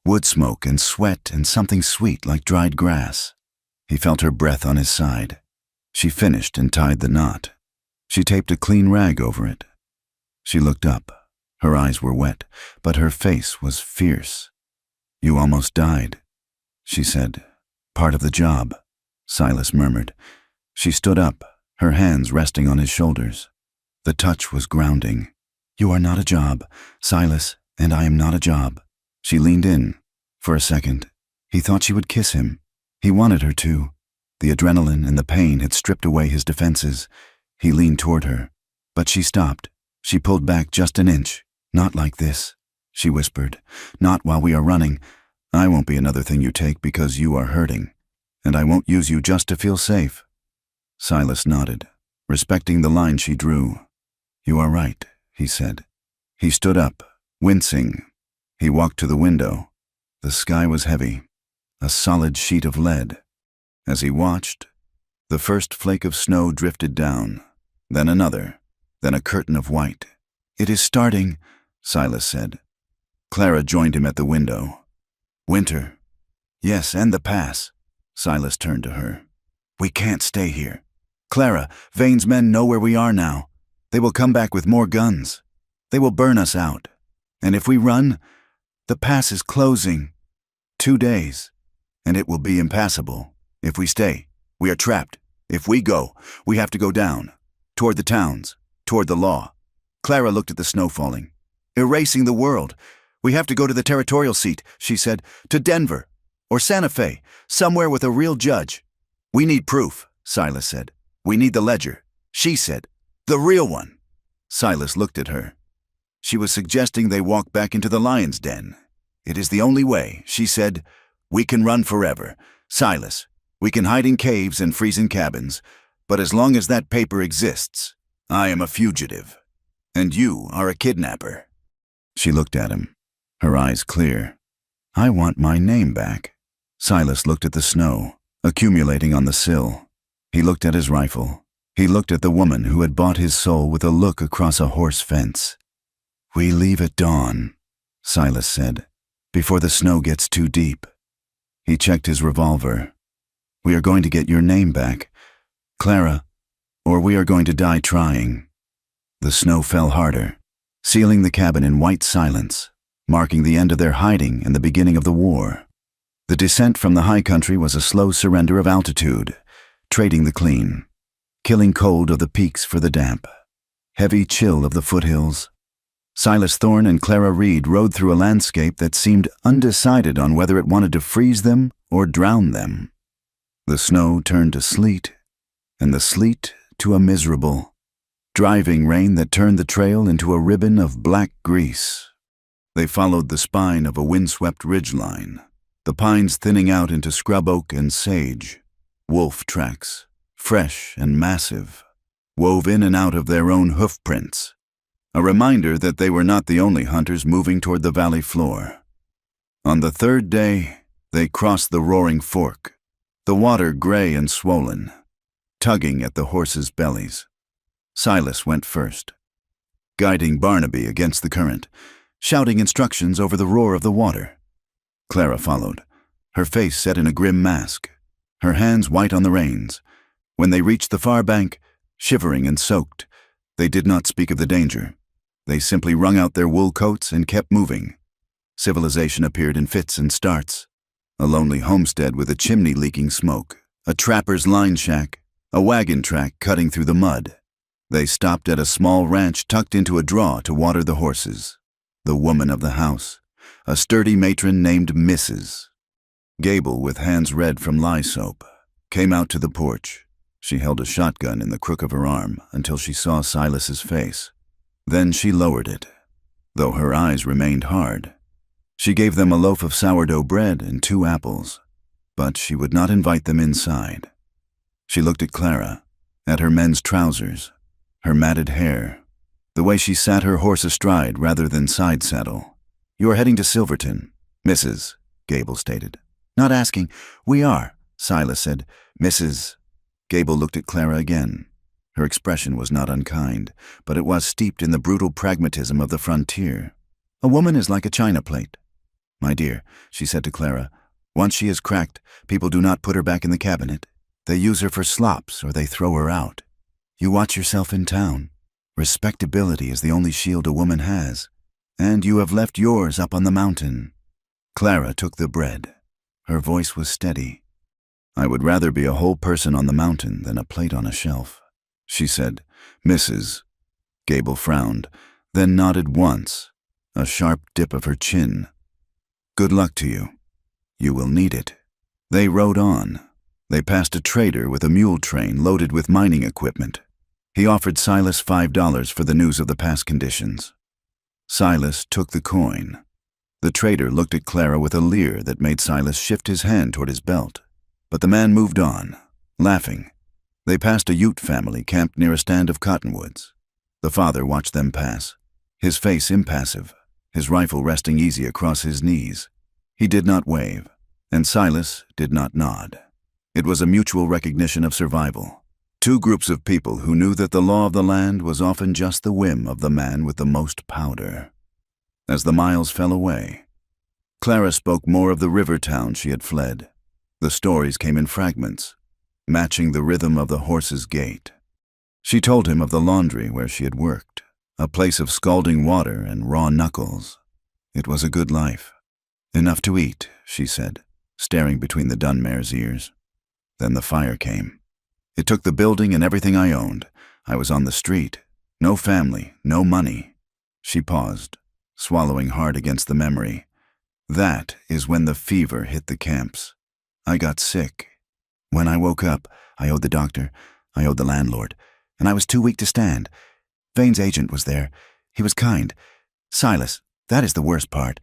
wood smoke and sweat and something sweet like dried grass. He felt her breath on his side. She finished and tied the knot. She taped a clean rag over it. She looked up. Her eyes were wet, but her face was fierce. "You almost died," she said. "Part of the job," Silas murmured. She stood up, her hands resting on his shoulders. The touch was grounding. "You are not a job, Silas, and I am not a job." She leaned in. For a second, he thought she would kiss him. He wanted her to. The adrenaline and the pain had stripped away his defenses. He leaned toward her, but she stopped. She pulled back just an inch. "Not like this," she whispered. "Not while we are running. I won't be another thing you take because you are hurting, and I won't use you just to feel safe." Silas nodded, respecting the line she drew. "You are right," he said. He stood up, wincing. He walked to the window. The sky was heavy, a solid sheet of lead. As he watched, the first flake of snow drifted down, then another, then a curtain of white. "It is starting," Silas said. Clara joined him at the window. "Winter." "Yes, and the pass." Silas turned to her. "We can't stay here. Clara, Vane's men know where we are now. They will come back with more guns. They will burn us out. And if we run, the pass is closing. 2 days, and it will be impassable. If we stay, we are trapped. If we go, we have to go down, toward the towns, toward the law." Clara looked at the snow falling. "Erasing the world. We have to go to the territorial seat," she said, "to Denver, or Santa Fe, somewhere with a real judge." "We need proof," Silas said. "We need the ledger." She said, "The real one." Silas looked at her. She was suggesting they walk back into the lion's den. "It is the only way," she said. "We can run forever. Silas, we can hide in caves and freeze in cabins, but as long as that paper exists, I am a fugitive, and you are a kidnapper." She looked at him, her eyes clear. "I want my name back." Silas looked at the snow, accumulating on the sill. He looked at his rifle. He looked at the woman who had bought his soul with a look across a horse fence. "We leave at dawn," Silas said, "before the snow gets too deep." He checked his revolver. "We are going to get your name back, Clara, or we are going to die trying." The snow fell harder, sealing the cabin in white silence, marking the end of their hiding and the beginning of the war. The descent from the high country was a slow surrender of altitude, trading the clean, killing cold of the peaks for the damp, heavy chill of the foothills. Silas Thorne and Clara Reed rode through a landscape that seemed undecided on whether it wanted to freeze them or drown them. The snow turned to sleet, and the sleet to a miserable, driving rain that turned the trail into a ribbon of black grease. They followed the spine of a windswept ridgeline, the pines thinning out into scrub oak and sage, wolf tracks, fresh and massive, wove in and out of their own hoof prints, a reminder that they were not the only hunters moving toward the valley floor. On the third day, they crossed the roaring fork, the water gray and swollen, tugging at the horses' bellies. Silas went first, guiding Barnaby against the current, shouting instructions over the roar of the water. Clara followed, her face set in a grim mask, her hands white on the reins. When they reached the far bank, shivering and soaked, they did not speak of the danger. They simply wrung out their wool coats and kept moving. Civilization appeared in fits and starts. A lonely homestead with a chimney leaking smoke, a trapper's line shack, a wagon track cutting through the mud. They stopped at a small ranch tucked into a draw to water the horses. The woman of the house, a sturdy matron named Mrs. Gable, with hands red from lye soap, came out to the porch. She held a shotgun in the crook of her arm until she saw Silas's face. Then she lowered it, though her eyes remained hard. She gave them a loaf of sourdough bread and 2 apples, but she would not invite them inside. She looked at Clara, at her men's trousers, her matted hair, the way she sat her horse astride rather than side saddle. "You are heading to Silverton, Mrs. Gable stated. Not asking. We are, Silas said. Mrs. Gable looked at Clara again. Her expression was not unkind, but it was steeped in the brutal pragmatism of the frontier. A woman is like a china plate. My dear, she said to Clara, once she is cracked, people do not put her back in the cabinet. They use her for slops or they throw her out. You watch yourself in town. Respectability is the only shield a woman has, and you have left yours up on the mountain. Clara took the bread. Her voice was steady. I would rather be a whole person on the mountain than a plate on a shelf, she said. Mrs. Gable frowned, then nodded once, a sharp dip of her chin. Good luck to you. You will need it. They rode on. They passed a trader with a mule train loaded with mining equipment. He offered Silas $5 for the news of the past conditions. Silas took the coin. The trader looked at Clara with a leer that made Silas shift his hand toward his belt. But the man moved on, laughing. They passed a Ute family camped near a stand of cottonwoods. The father watched them pass, his face impassive, his rifle resting easy across his knees. He did not wave, and Silas did not nod. It was a mutual recognition of survival. Two groups of people who knew that the law of the land was often just the whim of the man with the most powder. As the miles fell away, Clara spoke more of the river town she had fled. The stories came in fragments, matching the rhythm of the horse's gait. She told him of the laundry where she had worked, a place of scalding water and raw knuckles. It was a good life. Enough to eat, she said, staring between the dun mare's ears. Then the fire came. It took the building and everything I owned. I was on the street. No family, no money. She paused, swallowing hard against the memory. That is when the fever hit the camps. I got sick. When I woke up, I owed the doctor, I owed the landlord, and I was too weak to stand. Vane's agent was there. He was kind. Silas, that is the worst part.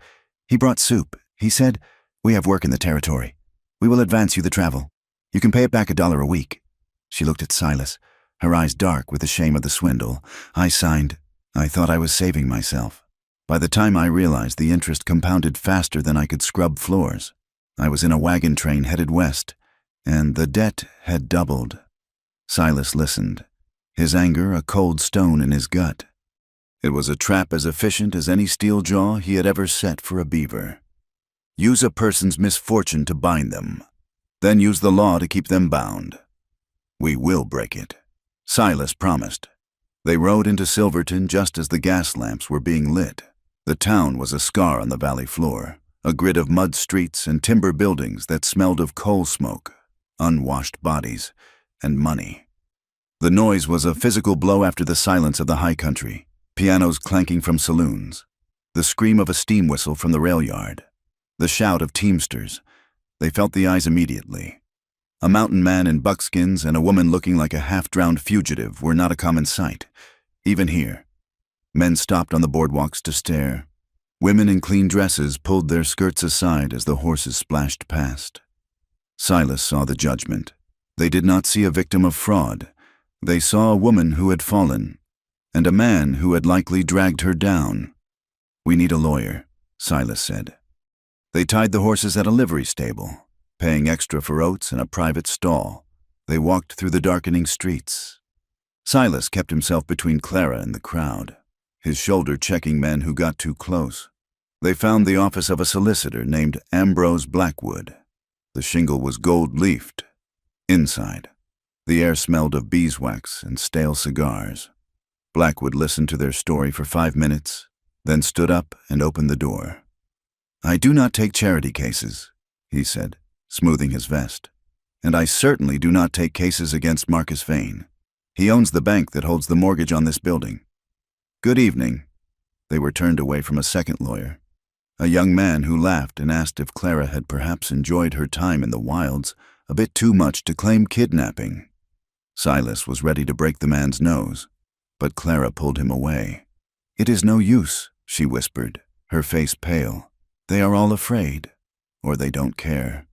He brought soup. He said, we have work in the territory. We will advance you the travel. You can pay it back $1 a week. She looked at Silas, her eyes dark with the shame of the swindle. I signed. I thought I was saving myself. By the time I realized, the interest compounded faster than I could scrub floors. I was in a wagon train headed west, and the debt had doubled. Silas listened, his anger a cold stone in his gut. It was a trap as efficient as any steel jaw he had ever set for a beaver. Use a person's misfortune to bind them, then use the law to keep them bound. We will break it, Silas promised. They rode into Silverton just as the gas lamps were being lit. The town was a scar on the valley floor, a grid of mud streets and timber buildings that smelled of coal smoke, unwashed bodies, and money. The noise was a physical blow after the silence of the high country, pianos clanking from saloons, the scream of a steam whistle from the rail yard, the shout of teamsters. They felt the eyes immediately. A mountain man in buckskins and a woman looking like a half-drowned fugitive were not a common sight, even here. Men stopped on the boardwalks to stare. Women in clean dresses pulled their skirts aside as the horses splashed past. Silas saw the judgment. They did not see a victim of fraud. They saw a woman who had fallen, and a man who had likely dragged her down. We need a lawyer, Silas said. They tied the horses at a livery stable, paying extra for oats and a private stall. They walked through the darkening streets. Silas kept himself between Clara and the crowd, his shoulder checking men who got too close. They found the office of a solicitor named Ambrose Blackwood. The shingle was gold-leafed. Inside, the air smelled of beeswax and stale cigars. Blackwood listened to their story for 5 minutes, then stood up and opened the door. I do not take charity cases, he said, smoothing his vest. And I certainly do not take cases against Marcus Vane. He owns the bank that holds the mortgage on this building. Good evening. They were turned away from a second lawyer, a young man who laughed and asked if Clara had perhaps enjoyed her time in the wilds a bit too much to claim kidnapping. Silas was ready to break the man's nose, but Clara pulled him away. It is no use, she whispered, her face pale. They are all afraid, or they don't care.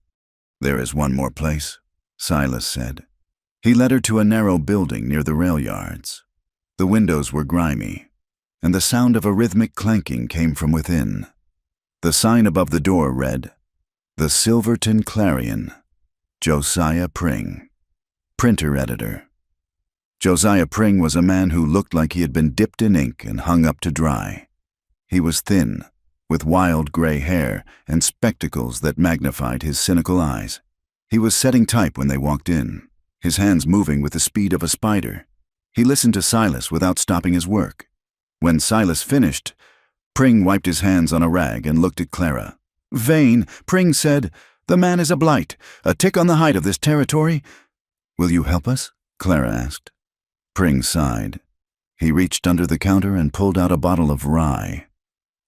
There is one more place, Silas said. He led her to a narrow building near the rail yards. The windows were grimy, and the sound of a rhythmic clanking came from within. The sign above the door read, The Silverton Clarion, Josiah Pring, printer-editor. Josiah Pring was a man who looked like he had been dipped in ink and hung up to dry. He was thin, with wild gray hair and spectacles that magnified his cynical eyes. He was setting type when they walked in, his hands moving with the speed of a spider. He listened to Silas without stopping his work. When Silas finished, Pring wiped his hands on a rag and looked at Clara. "Vane," Pring said, "the man is a blight, a tick on the height of this territory." "Will you help us?" Clara asked. Pring sighed. He reached under the counter and pulled out a bottle of rye.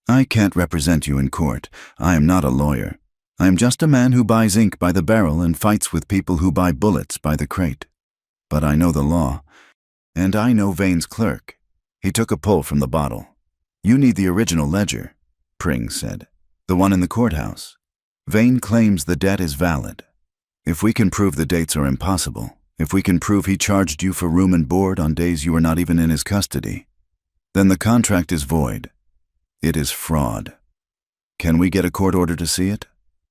"I can't represent you in court. I am not a lawyer. I am just a man who buys ink by the barrel and fights with people who buy bullets by the crate. But I know the law. And I know Vane's clerk." He took a pull from the bottle. "You need the original ledger," Pring said. "The one in the courthouse. Vane claims the debt is valid. If we can prove the dates are impossible, if we can prove he charged you for room and board on days you were not even in his custody, then the contract is void. It is fraud." "Can we get a court order to see it?"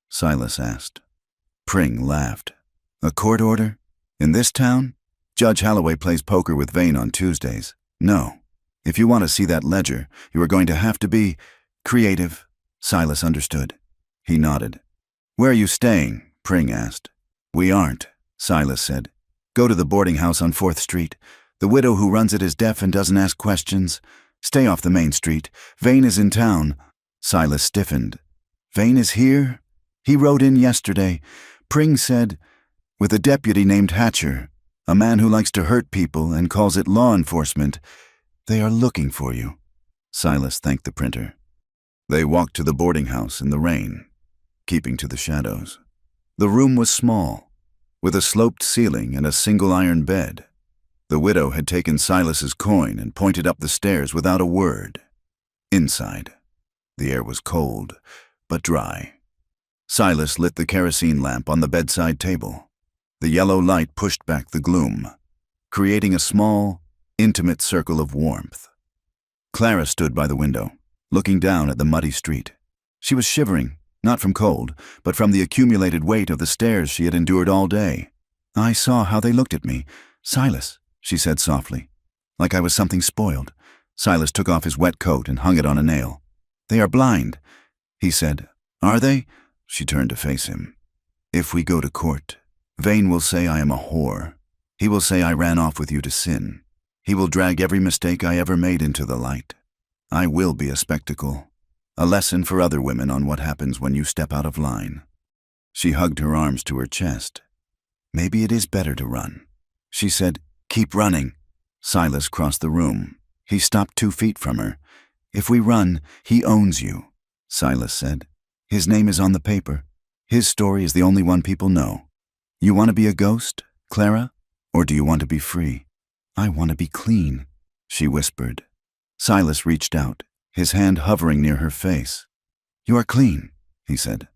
Silas asked. Pring laughed. "A court order? In this town? Judge Holloway plays poker with Vane on Tuesdays. No. If you want to see that ledger, you are going to have to be creative." Silas understood. He nodded. "Where are you staying?" Pring asked. "We aren't," Silas said. "Go to the boarding house on 4th Street. The widow who runs it is deaf and doesn't ask questions. Stay off the main street. Vane is in town." Silas stiffened. "Vane is here? He rode in yesterday," Pring said, "with a deputy named Hatcher, a man who likes to hurt people and calls it law enforcement. They are looking for you." Silas thanked the printer. They walked to the boarding house in the rain, keeping to the shadows. The room was small, with a sloped ceiling and a single iron bed. The widow had taken Silas's coin and pointed up the stairs without a word. Inside, the air was cold, but dry. Silas lit the kerosene lamp on the bedside table. The yellow light pushed back the gloom, creating a small, intimate circle of warmth. Clara stood by the window, looking down at the muddy street. She was shivering, not from cold, but from the accumulated weight of the stares she had endured all day. "I saw how they looked at me. Silas," she said softly, "like I was something spoiled." Silas took off his wet coat and hung it on a nail. "They are blind," he said. "Are they?" She turned to face him. "If we go to court, Vane will say I am a whore. He will say I ran off with you to sin. He will drag every mistake I ever made into the light. I will be a spectacle, a lesson for other women on what happens when you step out of line." She hugged her arms to her chest. "Maybe it is better to run." She said, "Keep running." Silas crossed the room. He stopped 2 feet from her. "If we run, he owns you," Silas said. "His name is on the paper. His story is the only one people know. You want to be a ghost, Clara? Or do you want to be free?" "I want to be clean," she whispered. Silas reached out, his hand hovering near her face. "You are clean," he said.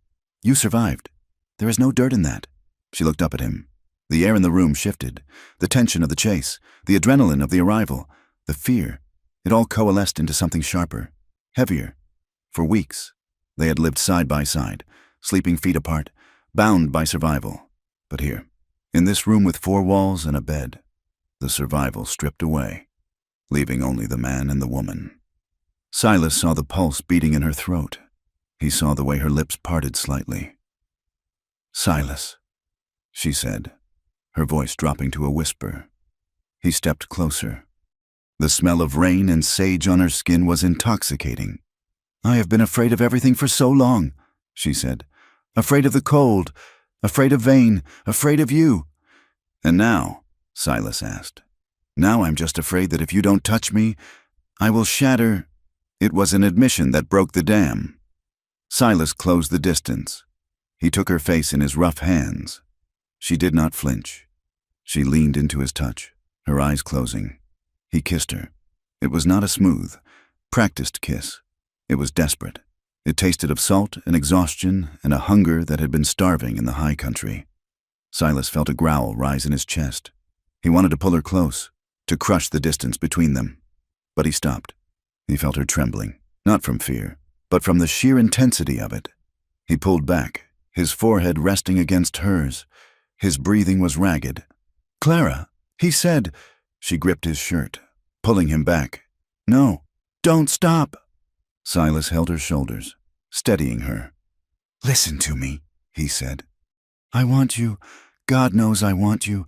"You survived. There is no dirt in that." She looked up at him. The air in the room shifted. The tension of the chase, the adrenaline of the arrival, the fear, it all coalesced into something sharper, heavier. For weeks, they had lived side by side, sleeping feet apart, bound by survival. But here, in this room with 4 walls and a bed, the survival stripped away, leaving only the man and the woman. Silas saw the pulse beating in her throat. He saw the way her lips parted slightly. "Silas," she said, her voice dropping to a whisper. He stepped closer. The smell of rain and sage on her skin was intoxicating. "I have been afraid of everything for so long," she said. "Afraid of the cold, afraid of Vane, afraid of you." "And now?" Silas asked. "Now I'm just afraid that if you don't touch me, I will shatter." It was an admission that broke the dam. Silas closed the distance. He took her face in his rough hands. She did not flinch. She leaned into his touch, her eyes closing. He kissed her. It was not a smooth, practiced kiss. It was desperate. It tasted of salt and exhaustion and a hunger that had been starving in the high country. Silas felt a growl rise in his chest. He wanted to pull her close, to crush the distance between them. But he stopped. He felt her trembling, not from fear, but from the sheer intensity of it. He pulled back, his forehead resting against hers. His breathing was ragged. "Clara," he said. She gripped his shirt, pulling him back. "No, don't stop." Silas held her shoulders, steadying her. "Listen to me," he said. "I want you. God knows I want you.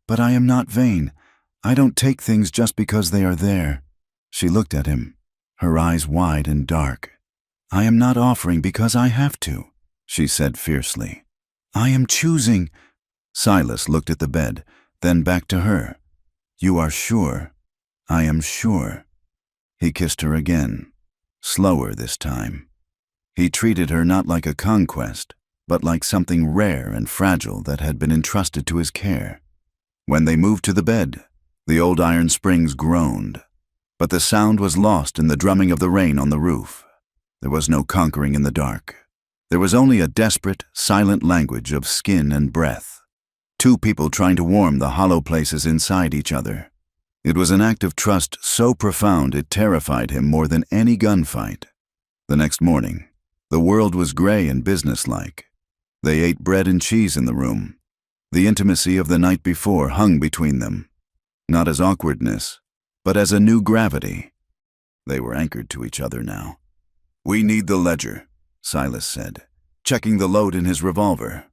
But I am not vain. I don't take things just because they are there." She looked at him, her eyes wide and dark. "I am not offering because I have to," she said fiercely. "I am choosing." Silas looked at the bed, then back to her. "You are sure?" "I am sure." He kissed her again, slower this time. He treated her not like a conquest, but like something rare and fragile that had been entrusted to his care. When they moved to the bed, the old iron springs groaned, but the sound was lost in the drumming of the rain on the roof. There was no conquering in the dark. There was only a desperate, silent language of skin and breath. Two people trying to warm the hollow places inside each other. It was an act of trust so profound it terrified him more than any gunfight. The next morning, the world was gray and businesslike. They ate bread and cheese in the room. The intimacy of the night before hung between them, not as awkwardness, but as a new gravity. They were anchored to each other now. "We need the ledger," Silas said, checking the load in his revolver.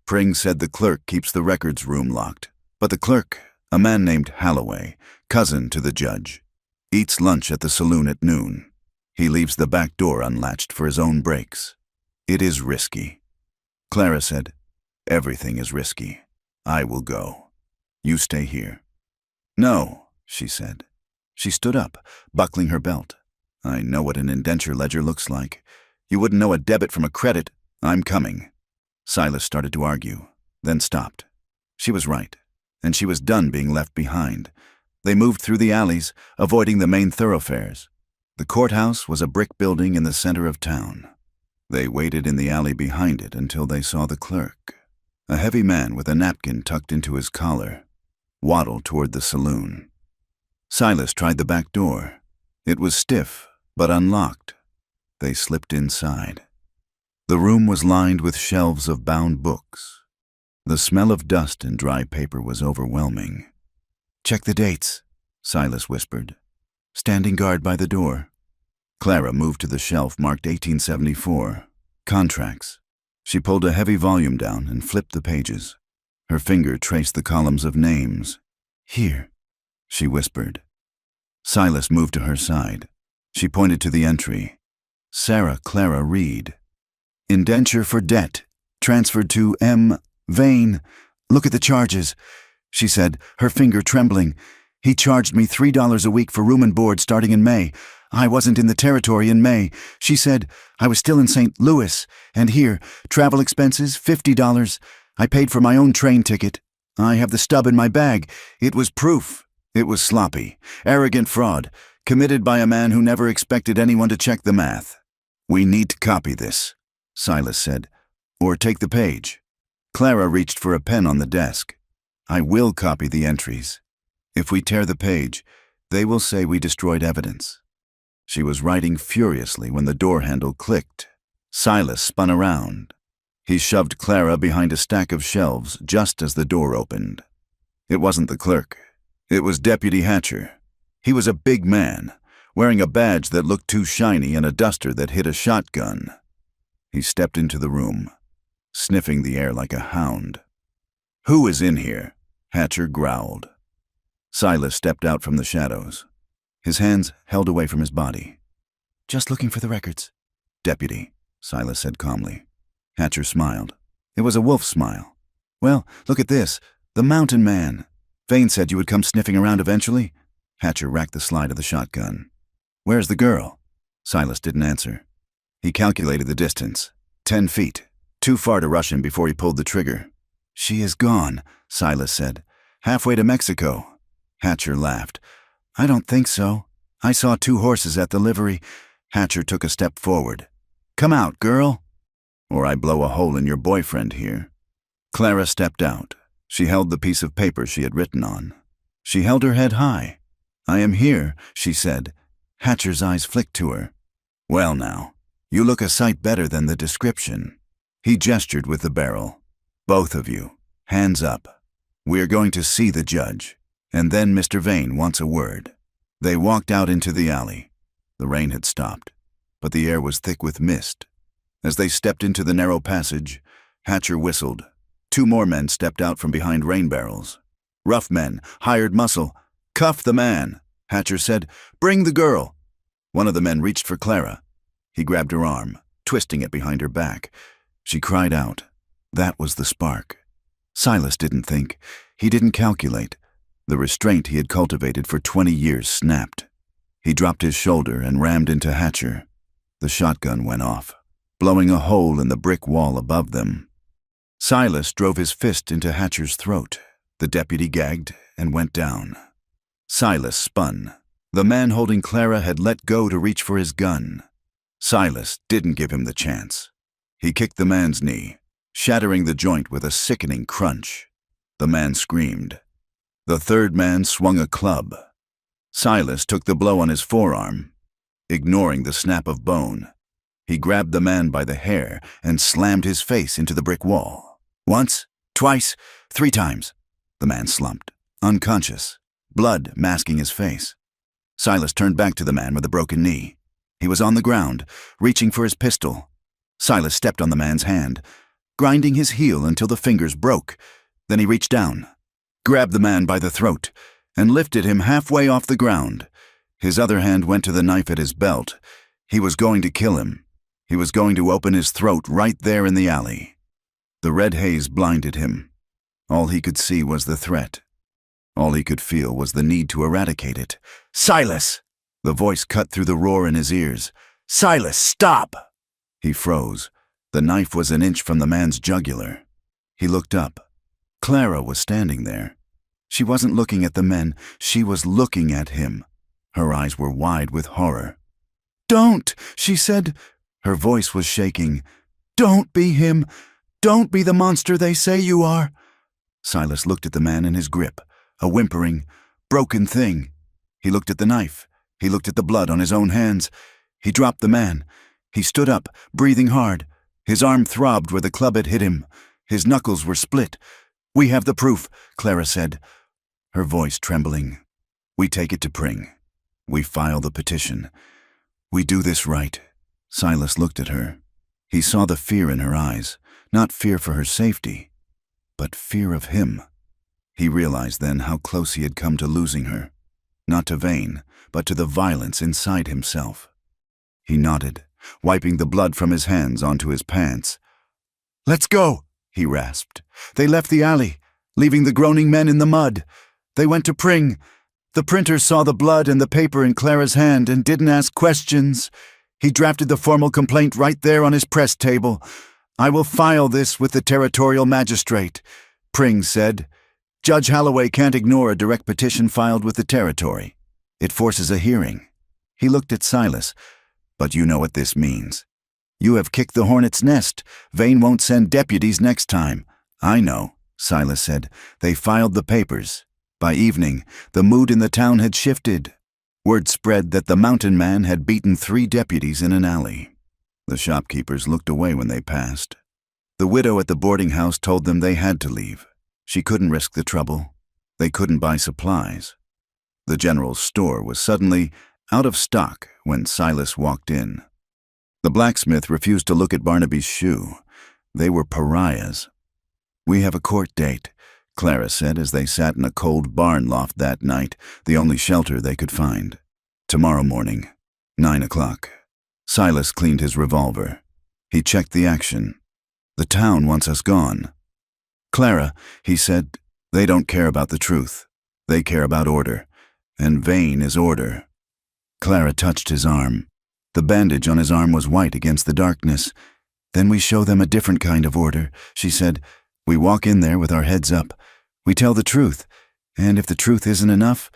Pring said the clerk keeps the records room locked, but the clerk, a man named Holloway, cousin to the judge, eats lunch at the saloon at noon. He leaves the back door unlatched for his own breaks. It is risky. Clara said, "Everything is risky. I will go. You stay here." "No," she said. She stood up, buckling her belt. "I know what an indenture ledger looks like. You wouldn't know a debit from a credit. I'm coming." Silas started to argue, then stopped. She was right, and she was done being left behind. They moved through the alleys, avoiding the main thoroughfares. The courthouse was a brick building in the center of town. They waited in the alley behind it until they saw the clerk, a heavy man with a napkin tucked into his collar, waddle toward the saloon. Silas tried the back door. It was stiff, but unlocked. They slipped inside. The room was lined with shelves of bound books. The smell of dust and dry paper was overwhelming. "Check the dates," Silas whispered, standing guard by the door. Clara moved to the shelf marked 1874, contracts. She pulled a heavy volume down and flipped the pages. Her finger traced the columns of names. "Here," she whispered. Silas moved to her side. She pointed to the entry. Sarah Clara Reed. "Indenture for debt. Transferred to M. Vane. Look at the charges," she said, her finger trembling. "He charged me $3 a week for room and board starting in May. I wasn't in the territory in May. She said I was still in St. Louis. And here, travel expenses, $50. I paid for my own train ticket. I have the stub in my bag. It was proof. It was sloppy, arrogant fraud, committed by a man who never expected anyone to check the math." "We need to copy this," Silas said, "or take the page." Clara reached for a pen on the desk. "I will copy the entries. If we tear the page, they will say we destroyed evidence." She was writing furiously when the door handle clicked. Silas spun around. He shoved Clara behind a stack of shelves just as the door opened. It wasn't the clerk. It was Deputy Hatcher. He was a big man, wearing a badge that looked too shiny and a duster that hid a shotgun. He stepped into the room, sniffing the air like a hound. "Who is in here?" Hatcher growled. Silas stepped out from the shadows, his hands held away from his body. "Just looking for the records." "Deputy," Silas said calmly. Hatcher smiled. It was a wolf smile. "Well, look at this. The Mountain Man. Vane said you would come sniffing around eventually." Hatcher racked the slide of the shotgun. "Where's the girl?" Silas didn't answer. He calculated the distance. 10 feet. Too far to rush him before he pulled the trigger. "She is gone," Silas said. "Halfway to Mexico." Hatcher laughed. "I don't think so. I saw 2 horses at the livery." Hatcher took a step forward. "Come out, girl, or I blow a hole in your boyfriend here." Clara stepped out. She held the piece of paper she had written on. She held her head high. "I am here," she said. Hatcher's eyes flicked to her. "Well now, you look a sight better than the description." He gestured with the barrel. "Both of you, hands up. We are going to see the judge, and then Mr. Vane wants a word." They walked out into the alley. The rain had stopped, but the air was thick with mist. As they stepped into the narrow passage, Hatcher whistled. 2 more men stepped out from behind rain barrels. "Rough men, hired muscle. Cuff the man," Hatcher said. "Bring the girl." One of the men reached for Clara. He grabbed her arm, twisting it behind her back. She cried out. That was the spark. Silas didn't think. He didn't calculate. The restraint he had cultivated for 20 years snapped. He dropped his shoulder and rammed into Hatcher. The shotgun went off, blowing a hole in the brick wall above them. Silas drove his fist into Hatcher's throat. The deputy gagged and went down. Silas spun. The man holding Clara had let go to reach for his gun. Silas didn't give him the chance. He kicked the man's knee, shattering the joint with a sickening crunch. The man screamed. The third man swung a club. Silas took the blow on his forearm, ignoring the snap of bone. He grabbed the man by the hair and slammed his face into the brick wall. Once, twice, 3 times. The man slumped, unconscious, blood masking his face. Silas turned back to the man with a broken knee. He was on the ground, reaching for his pistol. Silas stepped on the man's hand, grinding his heel until the fingers broke. Then he reached down, grabbed the man by the throat, and lifted him halfway off the ground. His other hand went to the knife at his belt. He was going to kill him. He was going to open his throat right there in the alley. The red haze blinded him. All he could see was the threat. All he could feel was the need to eradicate it. "Silas!" The voice cut through the roar in his ears. "Silas, stop!" He froze. The knife was an inch from the man's jugular. He looked up. Clara was standing there. She wasn't looking at the men. She was looking at him. Her eyes were wide with horror. "Don't!" she said. Her voice was shaking. "Don't be him. Don't be the monster they say you are." Silas looked at the man in his grip, a whimpering, broken thing. He looked at the knife. He looked at the blood on his own hands. He dropped the man. He stood up, breathing hard. His arm throbbed where the club had hit him. His knuckles were split. "We have the proof," Clara said, her voice trembling. "We take it to Pring. We file the petition. We do this right." Silas looked at her. He saw the fear in her eyes, not fear for her safety, but fear of him. He realized then how close he had come to losing her, not to Vane, but to the violence inside himself. He nodded, wiping the blood from his hands onto his pants. "Let's go," he rasped. "They left the alley, leaving the groaning men in the mud. They went to Pring. The printer saw the blood and the paper in Clara's hand and didn't ask questions. He drafted the formal complaint right there on his press table. I will file this with the territorial magistrate," Pring said. "Judge Holloway can't ignore a direct petition filed with the territory. It forces a hearing." He looked at Silas. "But you know what this means. You have kicked the hornet's nest. Vane won't send deputies next time." "I know," Silas said. "They filed the papers. By evening, the mood in the town had shifted. Word spread that the mountain man had beaten 3 deputies in an alley. The shopkeepers looked away when they passed. The widow at the boarding house told them they had to leave. She couldn't risk the trouble. They couldn't buy supplies. The general store was suddenly out of stock when Silas walked in. The blacksmith refused to look at Barnaby's shoe. They were pariahs. "We have a court date," Clara said as they sat in a cold barn loft that night, the only shelter they could find. "Tomorrow morning, 9 o'clock. Silas cleaned his revolver. He checked the action. "The town wants us gone." "Clara," he said, "they don't care about the truth. They care about order. And Vane is order." Clara touched his arm. The bandage on his arm was white against the darkness. "Then we show them a different kind of order," she said. "We walk in there with our heads up. We tell the truth. And if the truth isn't enough,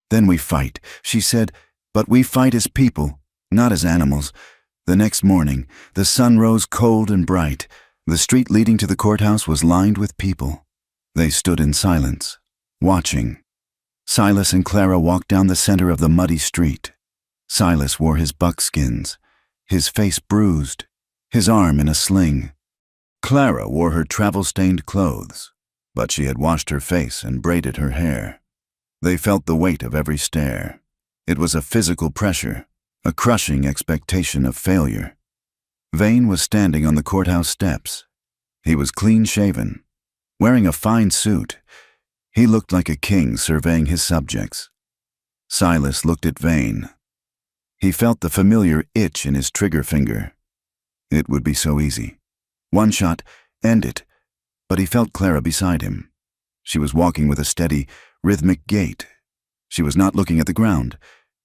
then we fight," she said. "But we fight as people, not as animals." The next morning, the sun rose cold and bright. The street leading to the courthouse was lined with people. They stood in silence, watching. Silas and Clara walked down the center of the muddy street. Silas wore his buckskins, his face bruised, his arm in a sling. Clara wore her travel-stained clothes, but she had washed her face and braided her hair. They felt the weight of every stare. It was a physical pressure, a crushing expectation of failure. Vane was standing on the courthouse steps. He was clean-shaven, wearing a fine suit. He looked like a king surveying his subjects. Silas looked at Vane. He felt the familiar itch in his trigger finger. It would be so easy. One shot, end it. But he felt Clara beside him. She was walking with a steady, rhythmic gait. She was not looking at the ground.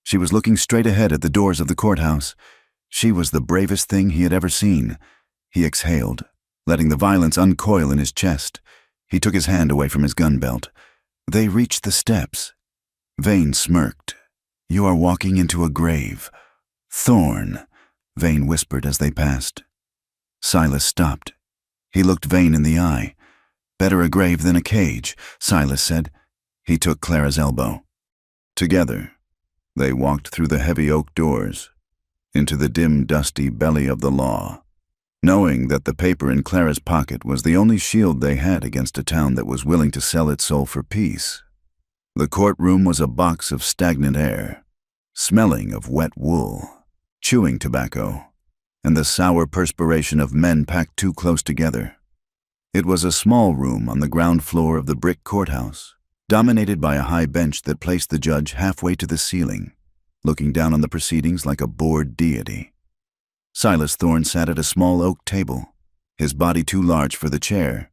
She was looking straight ahead at the doors of the courthouse. She was the bravest thing he had ever seen. He exhaled, letting the violence uncoil in his chest. He took his hand away from his gun belt. They reached the steps. Vane smirked. "You are walking into a grave. Thorn," Vane whispered as they passed. Silas stopped. He looked Vane in the eye. "Better a grave than a cage," Silas said. He took Clara's elbow. Together, they walked through the heavy oak doors, into the dim, dusty belly of the law, knowing that the paper in Clara's pocket was the only shield they had against a town that was willing to sell its soul for peace. The courtroom was a box of stagnant air, smelling of wet wool, chewing tobacco, and the sour perspiration of men packed too close together. It was a small room on the ground floor of the brick courthouse, dominated by a high bench that placed the judge halfway to the ceiling, looking down on the proceedings like a bored deity. Silas Thorne sat at a small oak table, his body too large for the chair,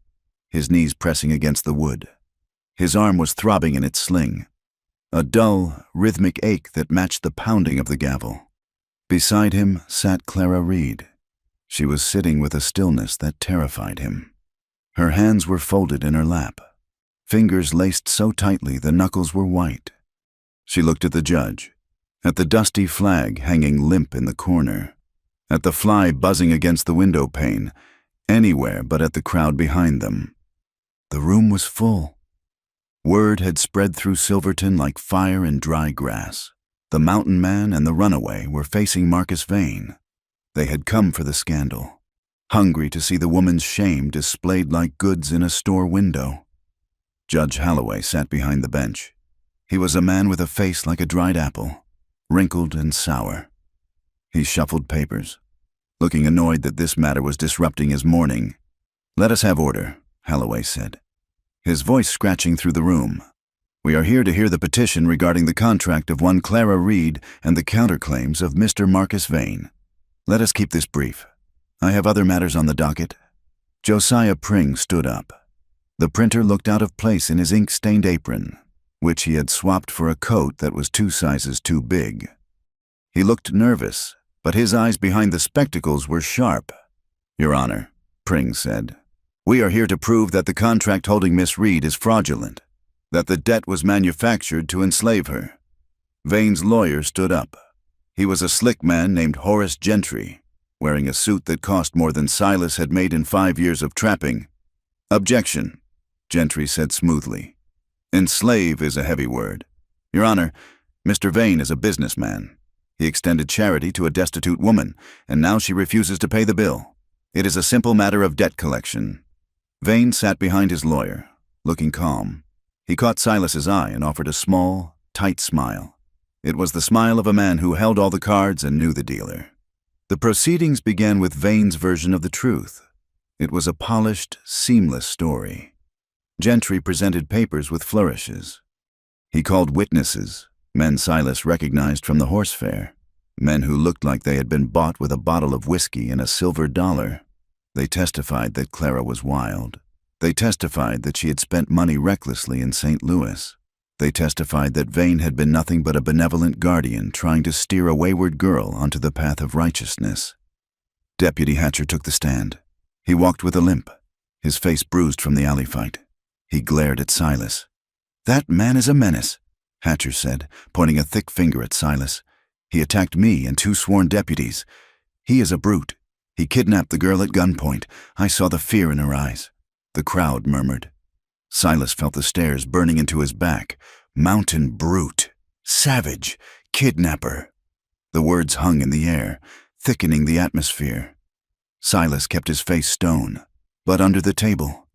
his knees pressing against the wood. His arm was throbbing in its sling, a dull, rhythmic ache that matched the pounding of the gavel. Beside him sat Clara Reed. She was sitting with a stillness that terrified him. Her hands were folded in her lap, fingers laced so tightly the knuckles were white. She looked at the judge, at the dusty flag hanging limp in the corner, at the fly buzzing against the window pane, anywhere but at the crowd behind them. The room was full. Word had spread through Silverton like fire in dry grass. The mountain man and the runaway were facing Marcus Vane. They had come for the scandal, hungry to see the woman's shame displayed like goods in a store window. Judge Holloway sat behind the bench. He was a man with a face like a dried apple, wrinkled and sour. He shuffled papers, looking annoyed that this matter was disrupting his morning. "Let us have order," Holloway said, his voice scratching through the room. "We are here to hear the petition regarding the contract of one Clara Reed and the counterclaims of Mr. Marcus Vane. Let us keep this brief. I have other matters on the docket." Josiah Pring stood up. The printer looked out of place in his ink-stained apron, which he had swapped for a coat that was 2 sizes too big. He looked nervous, but his eyes behind the spectacles were sharp. "Your Honor," Pring said, "we are here to prove that the contract holding Miss Reed is fraudulent, that the debt was manufactured to enslave her." Vane's lawyer stood up. He was a slick man named Horace Gentry, wearing a suit that cost more than Silas had made in 5 years of trapping. "Objection," Gentry said smoothly. "Enslave is a heavy word. Your Honor, Mr. Vane is a businessman. He extended charity to a destitute woman, and now she refuses to pay the bill. It is a simple matter of debt collection." Vane sat behind his lawyer, looking calm. He caught Silas's eye and offered a small, tight smile. It was the smile of a man who held all the cards and knew the dealer. The proceedings began with Vane's version of the truth. It was a polished, seamless story. Gentry presented papers with flourishes. He called witnesses, men Silas recognized from the horse fair, men who looked like they had been bought with a bottle of whiskey and a silver dollar. They testified that Clara was wild. They testified that she had spent money recklessly in St. Louis. They testified that Vane had been nothing but a benevolent guardian trying to steer a wayward girl onto the path of righteousness. Deputy Hatcher took the stand. He walked with a limp, his face bruised from the alley fight. He glared at Silas. "That man is a menace," Hatcher said, pointing a thick finger at Silas. "He attacked me and 2 sworn deputies. He is a brute. He kidnapped the girl at gunpoint. I saw the fear in her eyes." The crowd murmured. Silas felt the stares burning into his back. Mountain brute, savage, kidnapper. The words hung in the air, thickening the atmosphere. Silas kept his face stone. but under the table.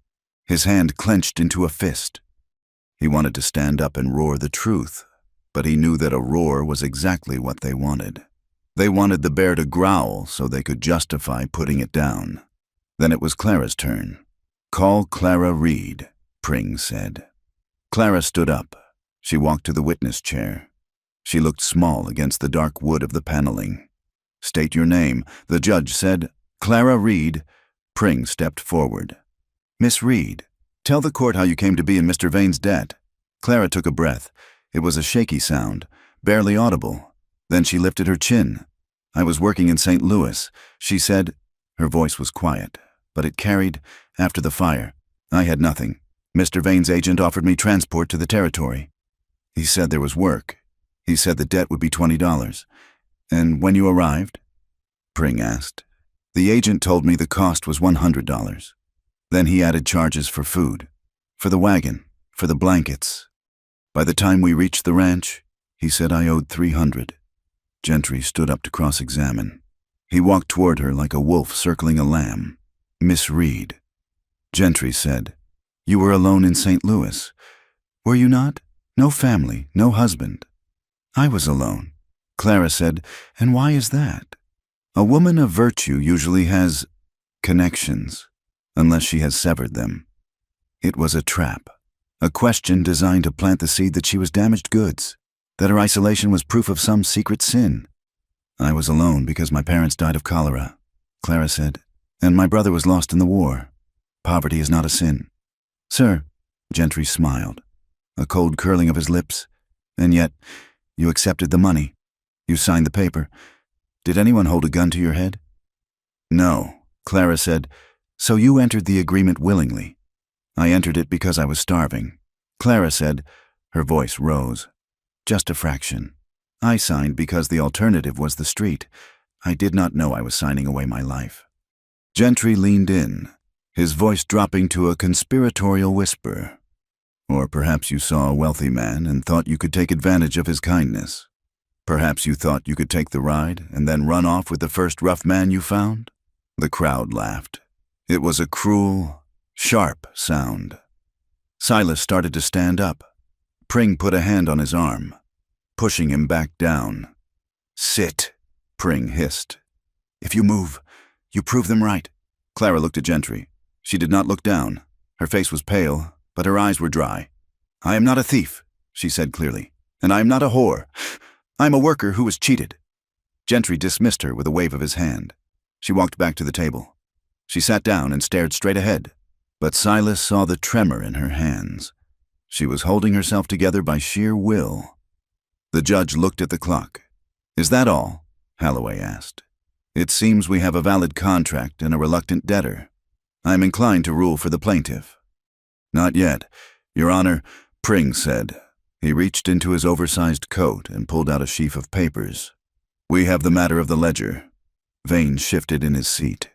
His hand clenched into a fist. He wanted to stand up and roar the truth, but he knew that a roar was exactly what they wanted. They wanted the bear to growl so they could justify putting it down. Then it was Clara's turn. "Call Clara Reed," Pring said. Clara stood up. She walked to the witness chair. She looked small against the dark wood of the paneling. "State your name," the judge said. "Clara Reed." Pring stepped forward. "Miss Reed, tell the court how you came to be in Mr. Vane's debt." Clara took a breath. It was a shaky sound, barely audible. Then she lifted her chin. "I was working in St. Louis," she said. Her voice was quiet, but it carried, after the fire. "I had nothing. Mr. Vane's agent offered me transport to the territory. He said there was work. He said the debt would be $20. And when you arrived?" Pring asked. "The agent told me the cost was $100. Then he added charges for food, for the wagon, for the blankets. By the time we reached the ranch, he said I owed $300. Gentry stood up to cross-examine. He walked toward her like a wolf circling a lamb. "Miss Reed," Gentry said, "you were alone in St. Louis. Were you not? No family, no husband." "I was alone," Clara said. "And why is that? A woman of virtue usually has connections, unless she has severed them." It was a trap, a question designed to plant the seed that she was damaged goods, that her isolation was proof of some secret sin. "I was alone because my parents died of cholera," Clara said, "and my brother was lost in the war. Poverty is not a sin." "Sir," Gentry smiled, a cold curling of his lips. "And yet, you accepted the money. You signed the paper. Did anyone hold a gun to your head?" "No," Clara said. "So you entered the agreement willingly." "I entered it because I was starving," Clara said. Her voice rose. "Just a fraction. I signed because the alternative was the street. I did not know I was signing away my life." Gentry leaned in, his voice dropping to a conspiratorial whisper. "Or perhaps you saw a wealthy man and thought you could take advantage of his kindness. Perhaps you thought you could take the ride and then run off with the first rough man you found?" The crowd laughed. It was a cruel, sharp sound. Silas started to stand up. Pring put a hand on his arm, pushing him back down. "Sit," Pring hissed. "If you move, you prove them right." Clara looked at Gentry. She did not look down. Her face was pale, but her eyes were dry. "I am not a thief," she said clearly, "and I am not a whore. I am a worker who was cheated." Gentry dismissed her with a wave of his hand. She walked back to the table. She sat down and stared straight ahead, but Silas saw the tremor in her hands. She was holding herself together by sheer will. The judge looked at the clock. "Is that all?" Holloway asked. "It seems we have a valid contract and a reluctant debtor. I am inclined to rule for the plaintiff." "Not yet, Your Honor," Pring said. He reached into his oversized coat and pulled out a sheaf of papers. "We have the matter of the ledger." Vane shifted in his seat.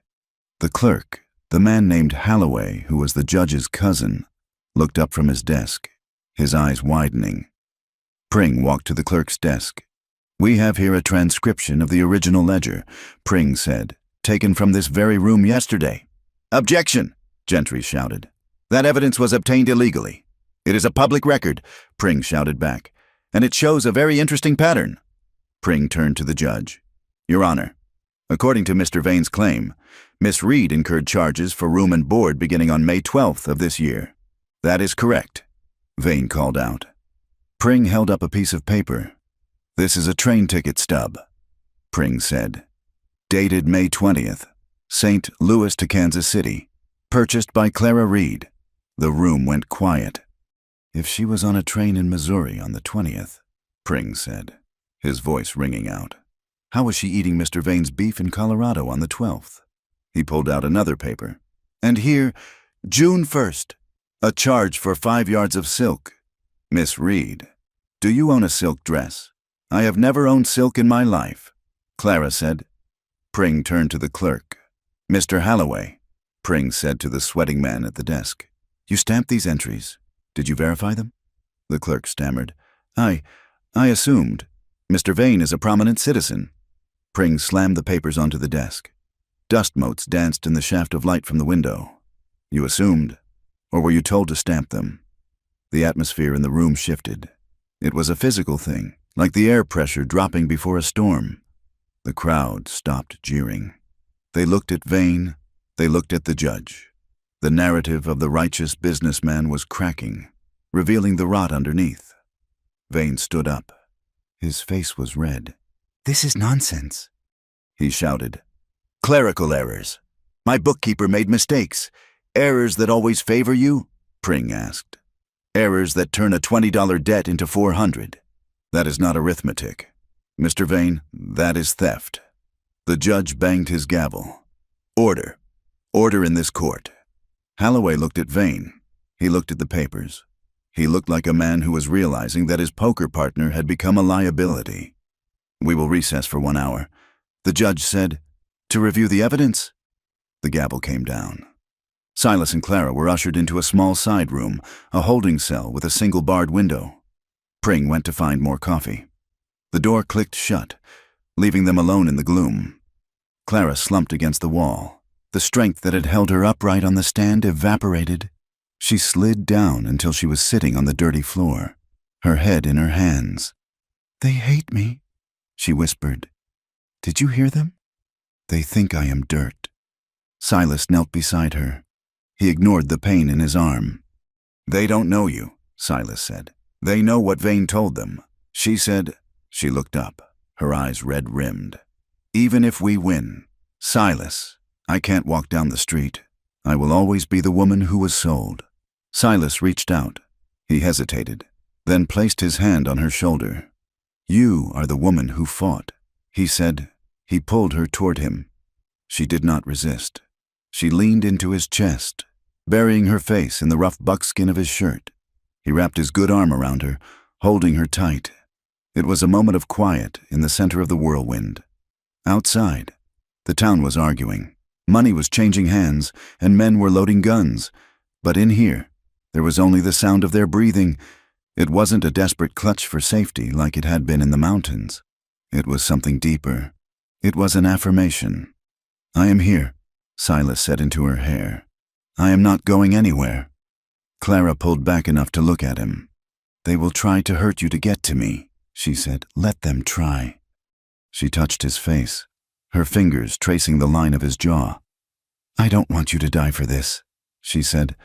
The clerk, the man named Holloway, who was the judge's cousin, looked up from his desk, his eyes widening. Pring walked to the clerk's desk. "We have here a transcription of the original ledger," Pring said, "taken from this very room yesterday." "Objection!" Gentry shouted. "That evidence was obtained illegally." "It is a public record," Pring shouted back, "and it shows a very interesting pattern." Pring turned to the judge. "Your Honor, according to Mr. Vane's claim, Miss Reed incurred charges for room and board beginning on May 12th of this year." "That is correct," Vane called out. Pring held up a piece of paper. "This is a train ticket stub," Pring said. "Dated May 20th, St. Louis to Kansas City. Purchased by Clara Reed." The room went quiet. "If she was on a train in Missouri on the 20th, Pring said, his voice ringing out, "how was she eating Mr. Vane's beef in Colorado on the 12th? He pulled out another paper. "And here, June 1st, a charge for 5 yards of silk. Miss Reed, do you own a silk dress?" "I have never owned silk in my life," Clara said. Pring turned to the clerk. "Mr. Holloway," Pring said to the sweating man at the desk, "you stamped these entries. Did you verify them?" The clerk stammered. I assumed. Mr. Vane is a prominent citizen." Pring slammed the papers onto the desk. Dust motes danced in the shaft of light from the window. You assumed, or were you told to stamp them? The atmosphere in the room shifted. It was a physical thing, like the air pressure dropping before a storm. The crowd stopped jeering. They looked at Vane. They looked at the judge. The narrative of the righteous businessman was cracking, revealing the rot underneath. Vane stood up. His face was red. "This is nonsense," he shouted. "Clerical errors. My bookkeeper made mistakes. Errors that always favor you?" Pring asked. "Errors that turn a $20 debt into $400. That is not arithmetic. Mr. Vane, that is theft." The judge banged his gavel. "Order. Order in this court." Holloway looked at Vane. He looked at the papers. He looked like a man who was realizing that his poker partner had become a liability. "We will recess for 1 hour." The judge said, "To review the evidence." The gavel came down. Silas and Clara were ushered into a small side room, a holding cell with a single barred window. Pring went to find more coffee. The door clicked shut, leaving them alone in the gloom. Clara slumped against the wall. The strength that had held her upright on the stand evaporated. She slid down until she was sitting on the dirty floor, her head in her hands. "They hate me," she whispered. "Did you hear them? They think I am dirt." Silas knelt beside her. He ignored the pain in his arm. "They don't know you," Silas said. "They know what Vane told them." She said. She looked up, her eyes red-rimmed. "Even if we win, Silas, I can't walk down the street. I will always be the woman who was sold." Silas reached out. He hesitated, then placed his hand on her shoulder. "You are the woman who fought," he said. He pulled her toward him. She did not resist. She leaned into his chest, burying her face in the rough buckskin of his shirt. He wrapped his good arm around her, holding her tight. It was a moment of quiet in the center of the whirlwind. Outside, the town was arguing. Money was changing hands, and men were loading guns. But in here, there was only the sound of their breathing. It wasn't a desperate clutch for safety like it had been in the mountains. It was something deeper. It was an affirmation. "I am here," Silas said into her hair. "I am not going anywhere." Clara pulled back enough to look at him. "They will try to hurt you to get to me," she said. "Let them try." She touched his face, her fingers tracing the line of his jaw. "I don't want you to die for this," she said.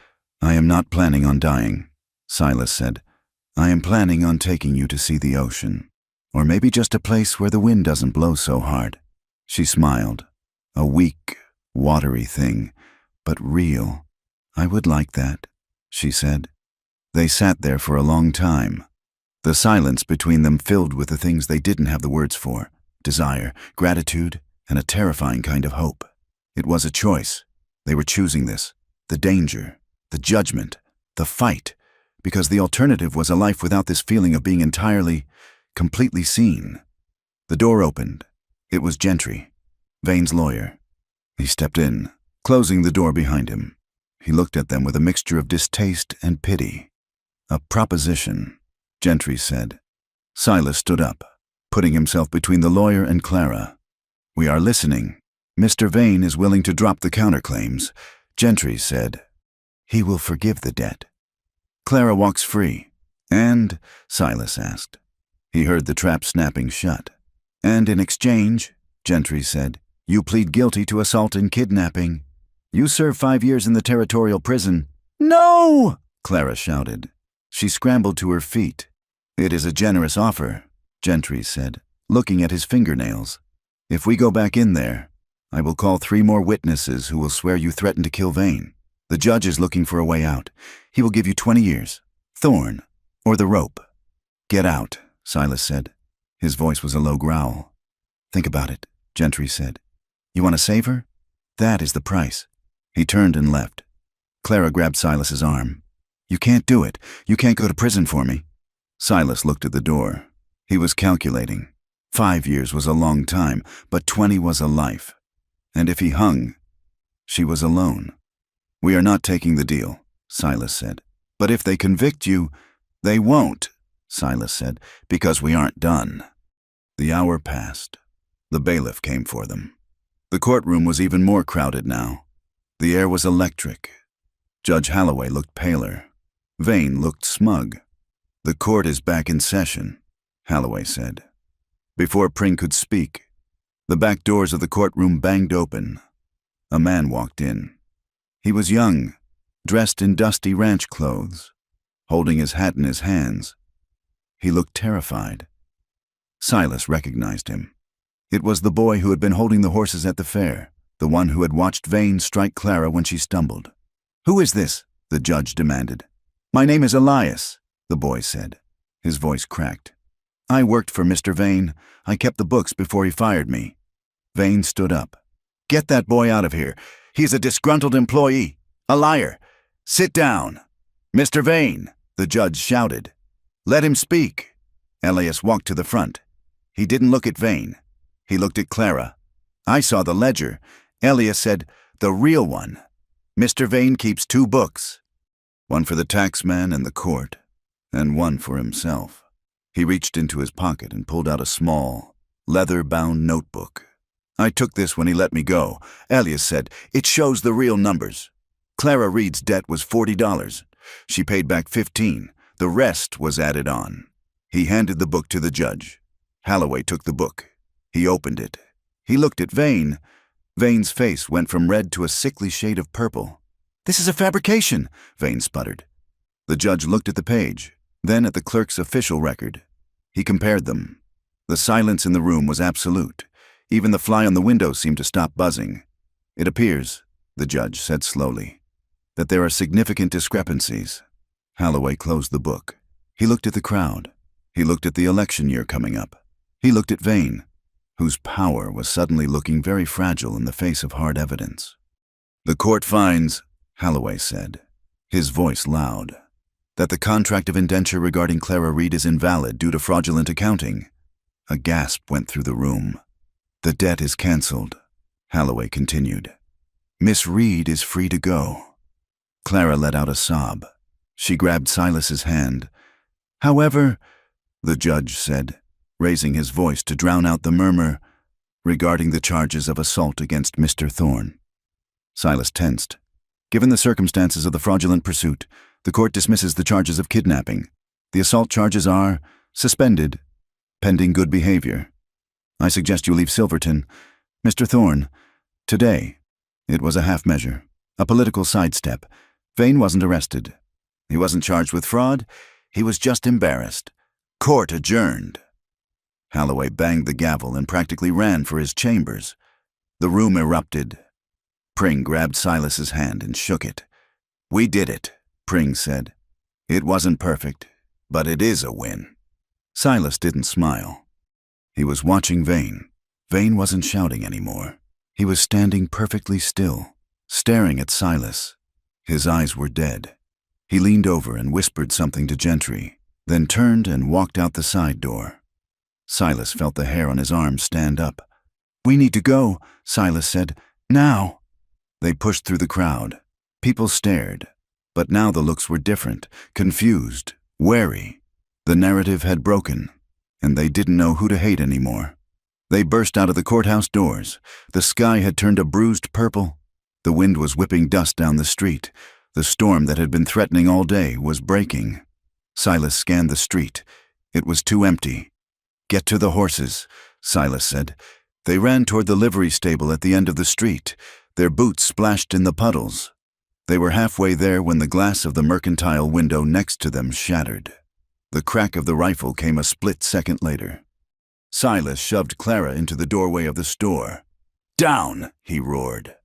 "I am not planning on dying," Silas said. "I am planning on taking you to see the ocean, or maybe just a place where the wind doesn't blow so hard." She smiled. "A weak, watery thing, but real. I would like that," she said. They sat there for a long time, the silence between them filled with the things they didn't have the words for: desire, gratitude, and a terrifying kind of hope. It was a choice. They were choosing this, the danger, the judgment, the fight, because the alternative was a life without this feeling of being entirely, completely seen. The door opened. It was Gentry, Vane's lawyer. He stepped in, closing the door behind him. He looked at them with a mixture of distaste and pity. "A proposition," Gentry said. Silas stood up, putting himself between the lawyer and Clara. "We are listening. Mr. Vane is willing to drop the counterclaims," Gentry said. "He will forgive the debt. Clara walks free." "And?" Silas asked. He heard the trap snapping shut. "And in exchange," Gentry said, "you plead guilty to assault and kidnapping. You serve 5 years in the territorial prison." "No!" Clara shouted. She scrambled to her feet. "It is a generous offer," Gentry said, looking at his fingernails. "If we go back in there, I will call 3 more witnesses who will swear you threatened to kill Vane. The judge is looking for a way out. He will give you 20 years. Thorn, or the rope." "Get out," Silas said. His voice was a low growl. "Think about it," Gentry said. "You want to save her? That is the price." He turned and left. Clara grabbed Silas's arm. "You can't do it. You can't go to prison for me." Silas looked at the door. He was calculating. 5 years was a long time, but 20 was a life. And if he hung, she was alone. "We are not taking the deal," Silas said. "But if they convict you—" "They won't," Silas said, "because we aren't done." The hour passed. The bailiff came for them. The courtroom was even more crowded now. The air was electric. Judge Holloway looked paler. Vane looked smug. "The court is back in session," Holloway said. Before Pring could speak, the back doors of the courtroom banged open. A man walked in. He was young, dressed in dusty ranch clothes, holding his hat in his hands. He looked terrified. Silas recognized him. It was the boy who had been holding the horses at the fair, the one who had watched Vane strike Clara when she stumbled. "Who is this?" the judge demanded. "My name is Elias," the boy said. His voice cracked. "I worked for Mr. Vane. I kept the books before he fired me." Vane stood up. "Get that boy out of here. He's a disgruntled employee. A liar. Sit down." "Mr. Vane," the judge shouted. "Let him speak." Elias walked to the front. He didn't look at Vane. He looked at Clara. "I saw the ledger." Elias said, "The real one. Mr. Vane keeps 2 books. One for the taxman and the court, and one for himself." He reached into his pocket and pulled out a small, leather-bound notebook. "I took this when he let me go," Elias said. "It shows the real numbers. Clara Reed's debt was $40. She paid back $15. The rest was added on." He handed the book to the judge. Holloway took the book. He opened it. He looked at Vane. Vane's face went from red to a sickly shade of purple. "This is a fabrication," Vane sputtered. The judge looked at the page, then at the clerk's official record. He compared them. The silence in the room was absolute. Even the fly on the window seemed to stop buzzing. "It appears," the judge said slowly, "that there are significant discrepancies." Holloway closed the book. He looked at the crowd. He looked at the election year coming up. He looked at Vane, whose power was suddenly looking very fragile in the face of hard evidence. "The court finds," Holloway said, his voice loud, "that the contract of indenture regarding Clara Reed is invalid due to fraudulent accounting." A gasp went through the room. "The debt is canceled," Holloway continued. "Miss Reed is free to go." Clara let out a sob. She grabbed Silas's hand. "However," the judge said, raising his voice to drown out the murmur, "regarding the charges of assault against Mr. Thorne." Silas tensed. "Given the circumstances of the fraudulent pursuit, the court dismisses the charges of kidnapping. The assault charges are suspended, pending good behavior. I suggest you leave Silverton. Mr. Thorne, today, it was a half measure, a political sidestep. Vane wasn't arrested. He wasn't charged with fraud. He was just embarrassed. Court adjourned." Holloway banged the gavel and practically ran for his chambers. The room erupted. Pring grabbed Silas's hand and shook it. "We did it," Pring said. "It wasn't perfect, but it is a win." Silas didn't smile. He was watching Vane. Vane wasn't shouting anymore. He was standing perfectly still, staring at Silas. His eyes were dead. He leaned over and whispered something to Gentry, then turned and walked out the side door. Silas felt the hair on his arm stand up. "We need to go," Silas said. "Now." They pushed through the crowd. People stared, but now the looks were different, confused, wary. The narrative had broken, and they didn't know who to hate anymore. They burst out of the courthouse doors. The sky had turned a bruised purple. The wind was whipping dust down the street. The storm that had been threatening all day was breaking. Silas scanned the street. It was too empty. "Get to the horses," Silas said. They ran toward the livery stable at the end of the street. Their boots splashed in the puddles. They were halfway there when the glass of the mercantile window next to them shattered. The crack of the rifle came a split second later. Silas shoved Clara into the doorway of the store. "Down!" he roared.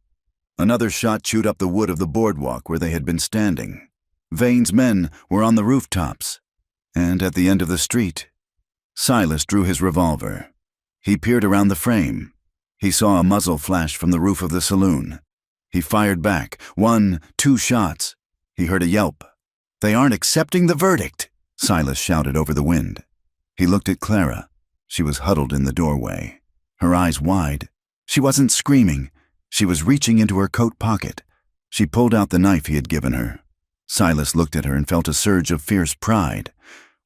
Another shot chewed up the wood of the boardwalk where they had been standing. Vane's men were on the rooftops, and at the end of the street. Silas drew his revolver. He peered around the frame. He saw a muzzle flash from the roof of the saloon. He fired back, 1, 2 shots. He heard a yelp. "They aren't accepting the verdict," Silas shouted over the wind. He looked at Clara. She was huddled in the doorway, her eyes wide. She wasn't screaming. She was reaching into her coat pocket. She pulled out the knife he had given her. Silas looked at her and felt a surge of fierce pride.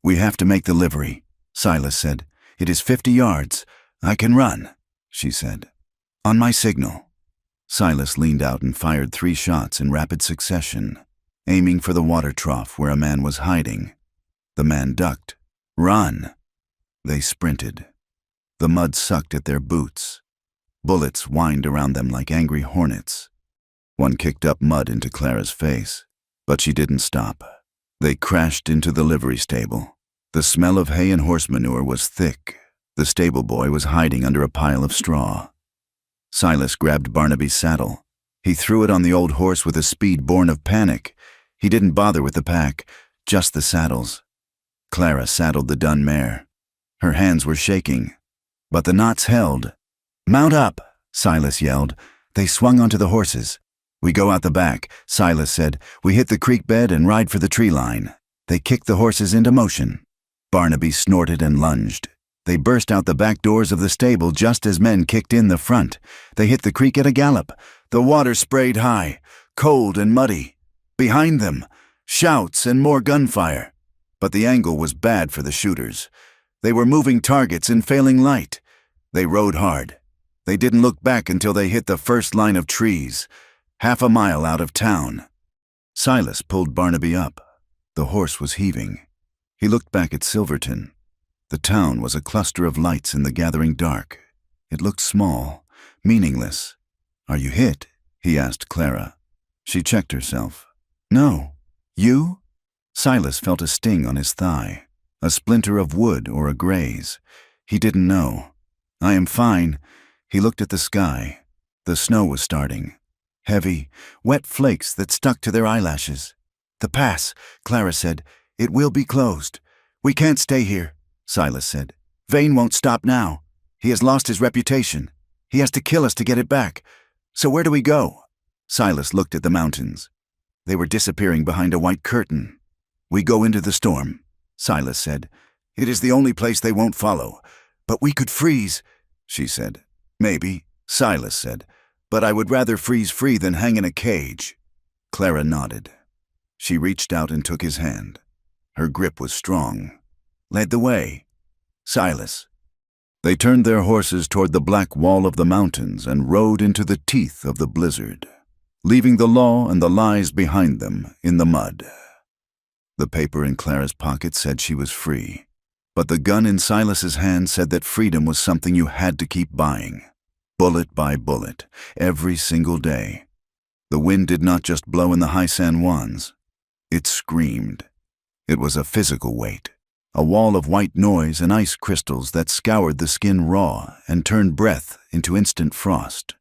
"We have to make the livery," Silas said. "It is 50 yards. I can run," she said. "On my signal." Silas leaned out and fired 3 shots in rapid succession. aiming for the water trough where a man was hiding. The man ducked. "Run!" They sprinted. The mud sucked at their boots. Bullets whined around them like angry hornets. One kicked up mud into Clara's face, but she didn't stop. They crashed into the livery stable. The smell of hay and horse manure was thick. The stable boy was hiding under a pile of straw. Silas grabbed Barnaby's saddle. He threw it on the old horse with a speed born of panic. He didn't bother with the pack, just the saddles. Clara saddled the dun mare. Her hands were shaking, but the knots held. "Mount up!" Silas yelled. They swung onto the horses. "We go out the back," Silas said. "We hit the creek bed and ride for the tree line." They kicked the horses into motion. Barnaby snorted and lunged. They burst out the back doors of the stable just as men kicked in the front. They hit the creek at a gallop. The water sprayed high, cold and muddy. Behind them, shouts and more gunfire. But the angle was bad for the shooters. They were moving targets in failing light. They rode hard. They didn't look back until they hit the first line of trees, half a mile out of town. Silas pulled Barnaby up. The horse was heaving. He looked back at Silverton. The town was a cluster of lights in the gathering dark. It looked small, meaningless. "Are you hit?" he asked Clara. She checked herself. "No. You?" Silas felt a sting on his thigh, a splinter of wood or a graze. He didn't know. "I am fine." He looked at the sky. The snow was starting. Heavy, wet flakes that stuck to their eyelashes. "The pass," Clara said. "It will be closed." "We can't stay here," Silas said. "Vane won't stop now. He has lost his reputation. He has to kill us to get it back. So where do we go?" Silas looked at the mountains. They were disappearing behind a white curtain. "We go into the storm," Silas said. "It is the only place they won't follow. But we could freeze," she said. "Maybe," Silas said. "But I would rather freeze free than hang in a cage." Clara nodded. She reached out and took his hand. Her grip was strong. "Led the way." "Silas." They turned their horses toward the black wall of the mountains and rode into the teeth of the blizzard, leaving the law and the lies behind them in the mud. The paper in Clara's pocket said she was free, but the gun in Silas's hand said that freedom was something you had to keep buying, bullet by bullet, every single day. The wind did not just blow in the high San Juans. It screamed. It was a physical weight, a wall of white noise and ice crystals that scoured the skin raw and turned breath into instant frost.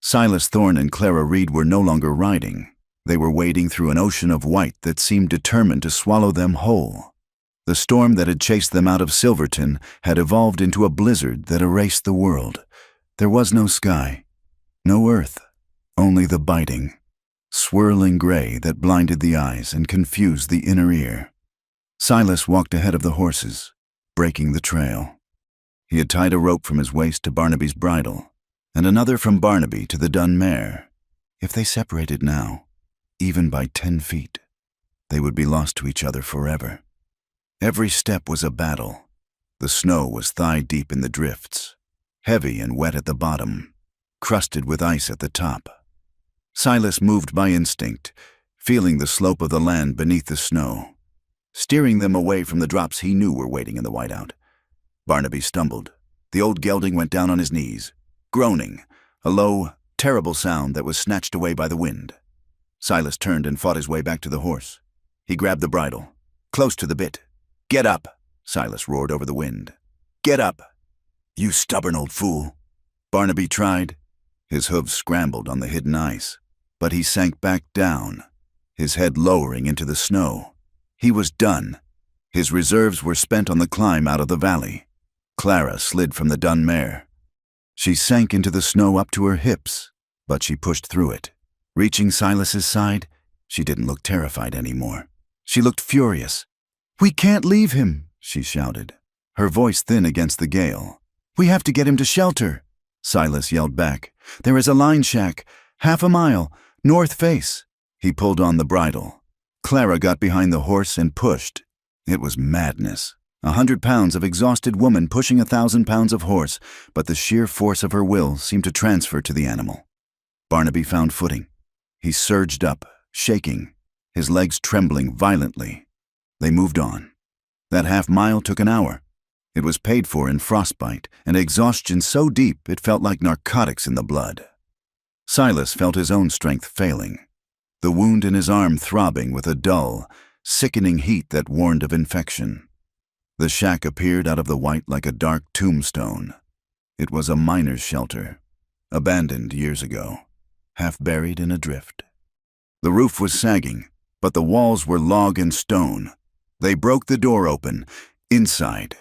Silas Thorne and Clara Reed were no longer riding. They were wading through an ocean of white that seemed determined to swallow them whole. The storm that had chased them out of Silverton had evolved into a blizzard that erased the world. There was no sky, no earth, only the biting, swirling gray that blinded the eyes and confused the inner ear. Silas walked ahead of the horses, breaking the trail. He had tied a rope from his waist to Barnaby's bridle, and another from Barnaby to the dun mare. If they separated now, even by 10 feet, they would be lost to each other forever. Every step was a battle. The snow was thigh-deep in the drifts, heavy and wet at the bottom, crusted with ice at the top. Silas moved by instinct, feeling the slope of the land beneath the snow, steering them away from the drops he knew were waiting in the whiteout. Barnaby stumbled. The old gelding went down on his knees, groaning, a low, terrible sound that was snatched away by the wind. Silas turned and fought his way back to the horse. He grabbed the bridle, close to the bit. "Get up," Silas roared over the wind. "Get up." "You stubborn old fool." Barnaby tried. His hooves scrambled on the hidden ice, but he sank back down, his head lowering into the snow. He was done. His reserves were spent on the climb out of the valley. Clara slid from the dun mare. She sank into the snow up to her hips, but she pushed through it. Reaching Silas's side, she didn't look terrified anymore. She looked furious. "We can't leave him," she shouted, her voice thin against the gale. "We have to get him to shelter." Silas yelled back. "There is a line shack, half a mile, north face." He pulled on the bridle. Clara got behind the horse and pushed. It was madness. 100 pounds of exhausted woman pushing 1,000 pounds of horse, but the sheer force of her will seemed to transfer to the animal. Barnaby found footing. He surged up, shaking. his legs trembling violently. They moved on. That half-mile took an hour. It was paid for in frostbite and exhaustion so deep it felt like narcotics in the blood. Silas felt his own strength failing, the wound in his arm throbbing with a dull, sickening heat that warned of infection. The shack appeared out of the white like a dark tombstone. It was a miner's shelter, abandoned years ago, half buried in a drift. The roof was sagging, but the walls were log and stone. They broke the door open. Inside,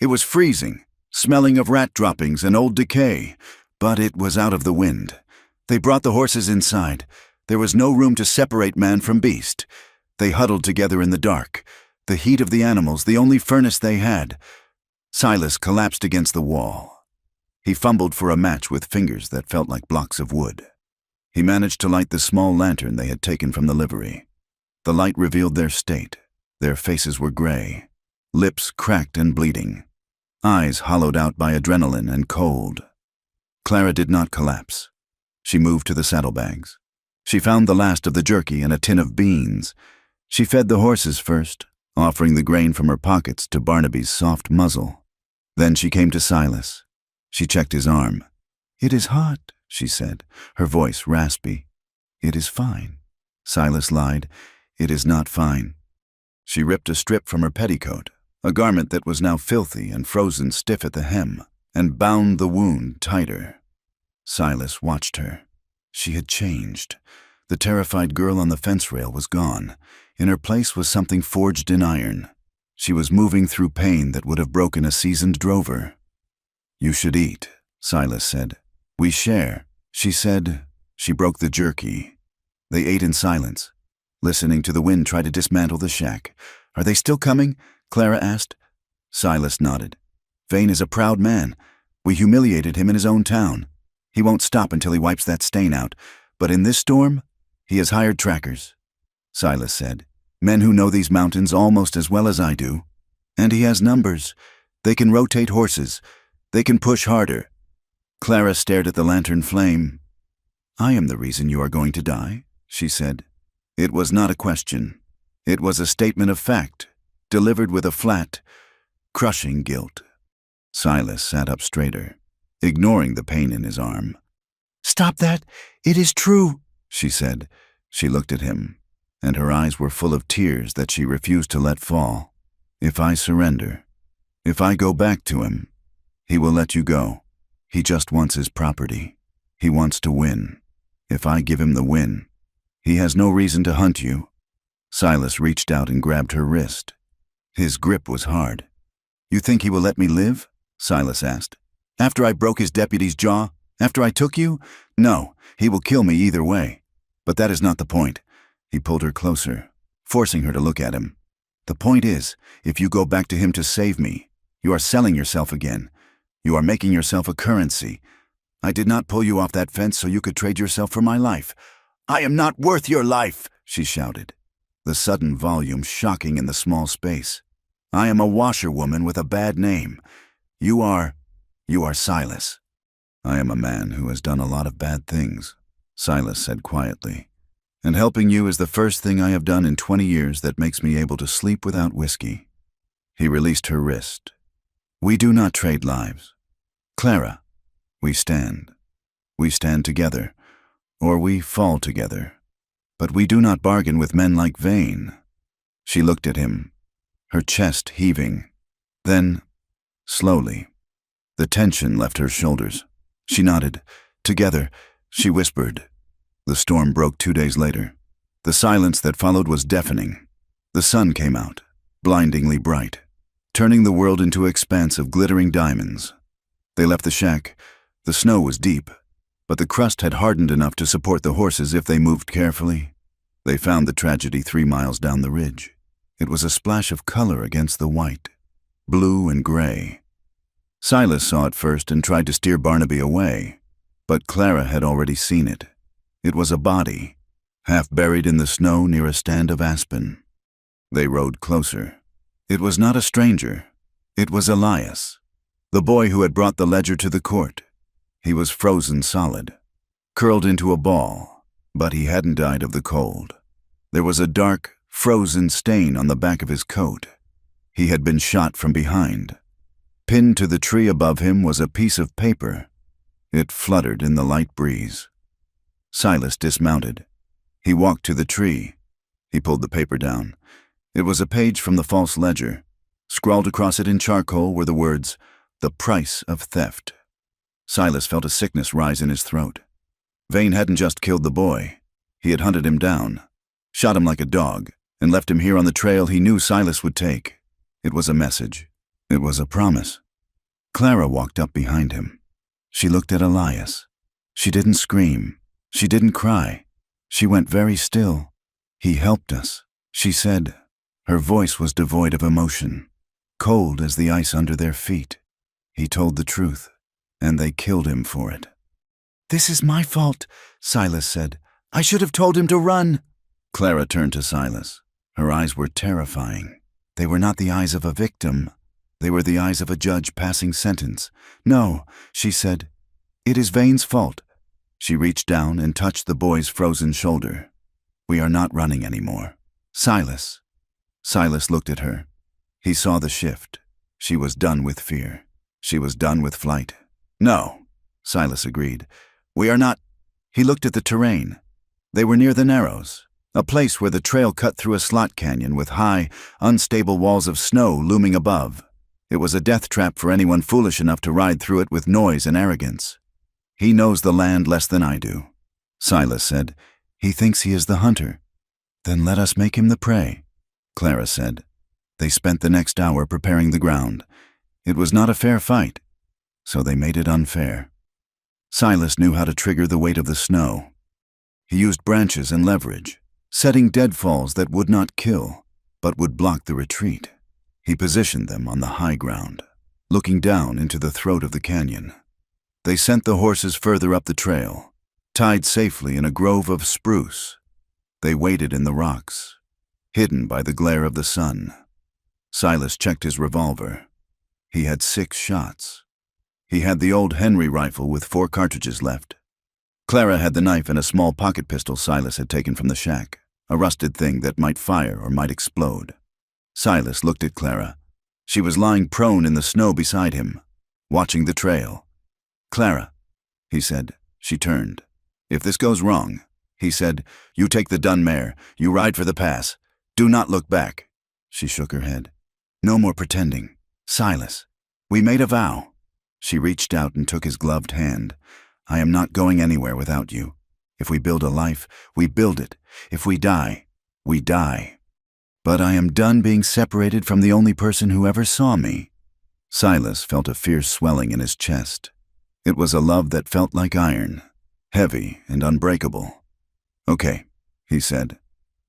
it was freezing, smelling of rat droppings and old decay, but it was out of the wind. They brought the horses inside. There was no room to separate man from beast. They huddled together in the dark, the heat of the animals the only furnace they had. Silas collapsed against the wall. He fumbled for a match with fingers that felt like blocks of wood. He managed to light the small lantern they had taken from the livery. The light revealed their state. Their faces were gray, lips cracked and bleeding, eyes hollowed out by adrenaline and cold. Clara did not collapse. She moved to the saddlebags. She found the last of the jerky and a tin of beans. She fed the horses first, offering the grain from her pockets to Barnaby's soft muzzle. Then she came to Silas. She checked his arm. "It is hot," she said, her voice raspy. "It is fine." Silas lied. "It is not fine." She ripped a strip from her petticoat, a garment that was now filthy and frozen stiff at the hem, and bound the wound tighter. Silas watched her. She had changed. The terrified girl on the fence rail was gone. In her place was something forged in iron. She was moving through pain that would have broken a seasoned drover. "You should eat," Silas said. "We share," she said. She broke the jerky. They ate in silence, listening to the wind try to dismantle the shack. "Are they still coming?" Clara asked. Silas nodded. "Vane is a proud man. We humiliated him in his own town. He won't stop until he wipes that stain out. But in this storm, he has hired trackers," Silas said. "Men who know these mountains almost as well as I do. And he has numbers. They can rotate horses. They can push harder." Clara stared at the lantern flame. "I am the reason you are going to die," she said. It was not a question. It was a statement of fact, delivered with a flat, crushing guilt. Silas sat up straighter, ignoring the pain in his arm. "Stop that! It is true," she said. She looked at him, and her eyes were full of tears that she refused to let fall. "If I surrender, if I go back to him, he will let you go. He just wants his property. He wants to win. If I give him the win, he has no reason to hunt you." Silas reached out and grabbed her wrist. His grip was hard. "You think he will let me live?" Silas asked. "After I broke his deputy's jaw? After I took you? No, he will kill me either way. But that is not the point." He pulled her closer, forcing her to look at him. "The point is, if you go back to him to save me, you are selling yourself again. You are making yourself a currency. I did not pull you off that fence so you could trade yourself for my life." "I am not worth your life," she shouted, the sudden volume shocking in the small space. "I am a washerwoman with a bad name. You are Silas." "I am a man who has done a lot of bad things," Silas said quietly. "And helping you is the first thing I have done in 20 years that makes me able to sleep without whiskey." He released her wrist. "We do not trade lives. Clara, we stand. We stand together, or we fall together. But we do not bargain with men like Vane." She looked at him, her chest heaving. Then, slowly, the tension left her shoulders. She nodded. "Together," she whispered. The storm broke 2 days later. The silence that followed was deafening. The sun came out, blindingly bright, turning the world into an expanse of glittering diamonds. They left the shack. The snow was deep, but the crust had hardened enough to support the horses if they moved carefully. They found the tragedy 3 miles down the ridge. It was a splash of color against the white, blue and gray. Silas saw it first and tried to steer Barnaby away, but Clara had already seen it. It was a body, half buried in the snow near a stand of aspen. They rode closer. It was not a stranger. It was Elias, the boy who had brought the ledger to the court. He was frozen solid, curled into a ball, but he hadn't died of the cold. There was a dark, frozen stain on the back of his coat. He had been shot from behind. Pinned to the tree above him was a piece of paper. It fluttered in the light breeze. Silas dismounted. He walked to the tree. He pulled the paper down. It was a page from the false ledger. Scrawled across it in charcoal were the words, "The price of theft." Silas felt a sickness rise in his throat. Vane hadn't just killed the boy. He had hunted him down, shot him like a dog, and left him here on the trail he knew Silas would take. It was a message. It was a promise. Clara walked up behind him. She looked at Elias. She didn't scream. She didn't cry. She went very still. "He helped us," she said. Her voice was devoid of emotion, cold as the ice under their feet. "He told the truth, and they killed him for it." "This is my fault," Silas said. "I should have told him to run." Clara turned to Silas. Her eyes were terrifying. They were not the eyes of a victim. They were the eyes of a judge passing sentence. "No," she said. "It is Vane's fault." She reached down and touched the boy's frozen shoulder. "We are not running anymore. Silas." Silas looked at her. He saw the shift. She was done with fear. She was done with flight. "No," Silas agreed. "We are not." He looked at the terrain. They were near the Narrows, a place where the trail cut through a slot canyon with high, unstable walls of snow looming above. It was a death trap for anyone foolish enough to ride through it with noise and arrogance. "He knows the land less than I do," Silas said. "He thinks he is the hunter." "Then let us make him the prey," Clara said. They spent the next hour preparing the ground. It was not a fair fight, so they made it unfair. Silas knew how to trigger the weight of the snow. He used branches and leverage, setting deadfalls that would not kill, but would block the retreat. He positioned them on the high ground, looking down into the throat of the canyon. They sent the horses further up the trail, tied safely in a grove of spruce. They waited in the rocks, hidden by the glare of the sun. Silas checked his revolver. He had 6 shots. He had the old Henry rifle with 4 cartridges left. Clara had the knife and a small pocket pistol Silas had taken from the shack, a rusted thing that might fire or might explode. Silas looked at Clara. She was lying prone in the snow beside him, watching the trail. "Clara," he said. She turned. "If this goes wrong," he said, "you take the dun mare. You ride for the pass. Do not look back." She shook her head. "No more pretending. Silas, we made a vow." She reached out and took his gloved hand. "I am not going anywhere without you. If we build a life, we build it. If we die, we die. But I am done being separated from the only person who ever saw me." Silas felt a fierce swelling in his chest. It was a love that felt like iron, heavy and unbreakable. "Okay," he said.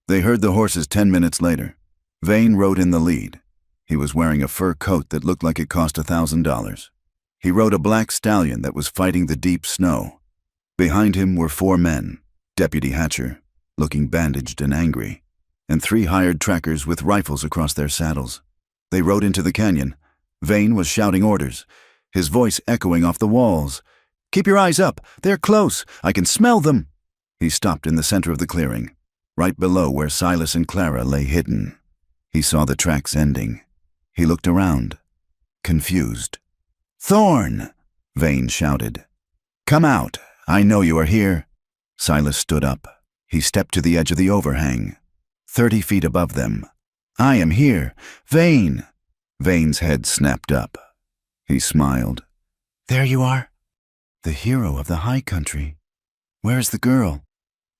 They heard the horses 10 minutes later. Vane rode in the lead. He was wearing a fur coat that looked like it cost $1,000. He rode a black stallion that was fighting the deep snow. Behind him were 4 men, Deputy Hatcher, looking bandaged and angry, and 3 hired trackers with rifles across their saddles. They rode into the canyon. Vane was shouting orders, his voice echoing off the walls. "Keep your eyes up. They're close. I can smell them." He stopped in the center of the clearing, right below where Silas and Clara lay hidden. He saw the tracks ending. He looked around, confused. "Thorn!" Vane shouted. "Come out. I know you are here." Silas stood up. He stepped to the edge of the overhang, 30 feet above them. "I am here. Vane!" Vane's head snapped up. He smiled. "There you are. The hero of the high country. Where's the girl?"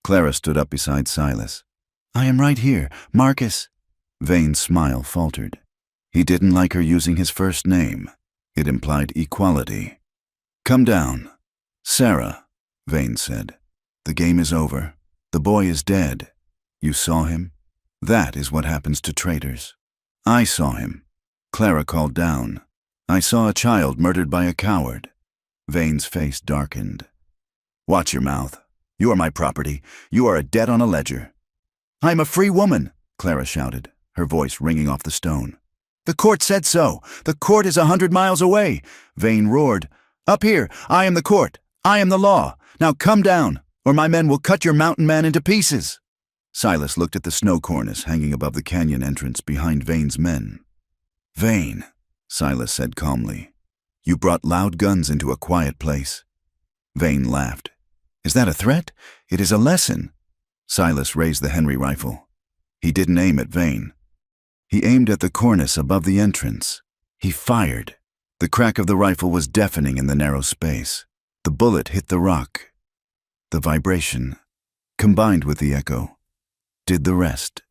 Clara stood up beside Silas. "I am right here. Marcus." Vane's smile faltered. He didn't like her using his first name. It implied equality. "Come down." "Sarah," Vane said. "The game is over. The boy is dead. You saw him? That is what happens to traitors." "I saw him." Clara called down. "I saw a child murdered by a coward." Vane's face darkened. "Watch your mouth. You are my property. You are a debt on a ledger." "I am a free woman," Clara shouted, her voice ringing off the stone. "The court said so. The court is 100 miles away." Vane roared. "Up here. I am the court. I am the law. Now come down, or my men will cut your mountain man into pieces." Silas looked at the snow cornice hanging above the canyon entrance behind Vane's men. "Vane," Silas said calmly, "you brought loud guns into a quiet place." Vane laughed. "Is that a threat? It is a lesson." Silas raised the Henry rifle. He didn't aim at Vane. He aimed at the cornice above the entrance. He fired. The crack of the rifle was deafening in the narrow space. The bullet hit the rock. The vibration, combined with the echo, did the rest.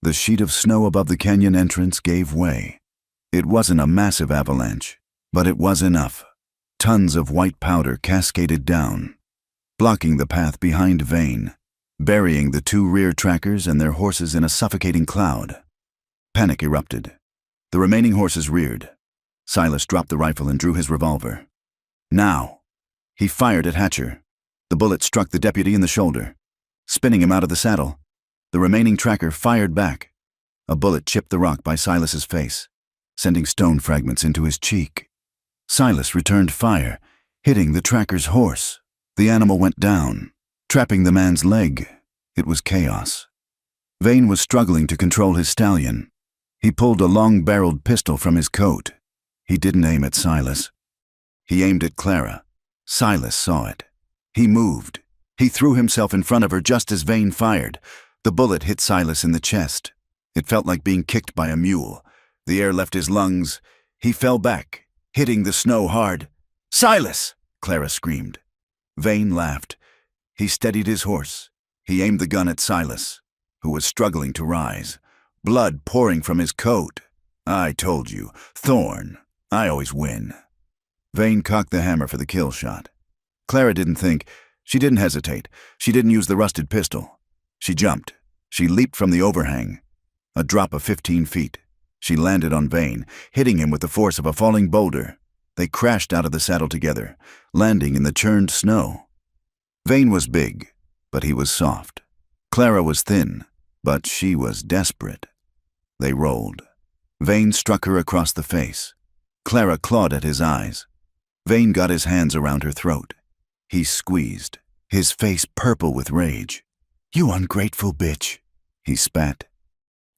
The sheet of snow above the canyon entrance gave way. It wasn't a massive avalanche, but it was enough. Tons of white powder cascaded down, blocking the path behind Vane, burying the two rear trackers and their horses in a suffocating cloud. Panic erupted. The remaining horses reared. Silas dropped the rifle and drew his revolver. Now! He fired at Hatcher. The bullet struck the deputy in the shoulder, spinning him out of the saddle. The remaining tracker fired back. A bullet chipped the rock by Silas's face, sending stone fragments into his cheek. Silas returned fire, hitting the tracker's horse. The animal went down, trapping the man's leg. It was chaos. Vane was struggling to control his stallion. He pulled a long-barreled pistol from his coat. He didn't aim at Silas. He aimed at Clara. Silas saw it. He moved. He threw himself in front of her just as Vane fired. The bullet hit Silas in the chest. It felt like being kicked by a mule. The air left his lungs. He fell back, hitting the snow hard. "Silas!" Clara screamed. Vane laughed. He steadied his horse. He aimed the gun at Silas, who was struggling to rise, blood pouring from his coat. "I told you, Thorn. I always win." Vane cocked the hammer for the kill shot. Clara didn't think. She didn't hesitate. She didn't use the rusted pistol. She jumped. She leaped from the overhang. A drop of 15 feet. She landed on Vane, hitting him with the force of a falling boulder. They crashed out of the saddle together, landing in the churned snow. Vane was big, but he was soft. Clara was thin, but she was desperate. They rolled. Vane struck her across the face. Clara clawed at his eyes. Vane got his hands around her throat. He squeezed, his face purple with rage. "You ungrateful bitch," he spat.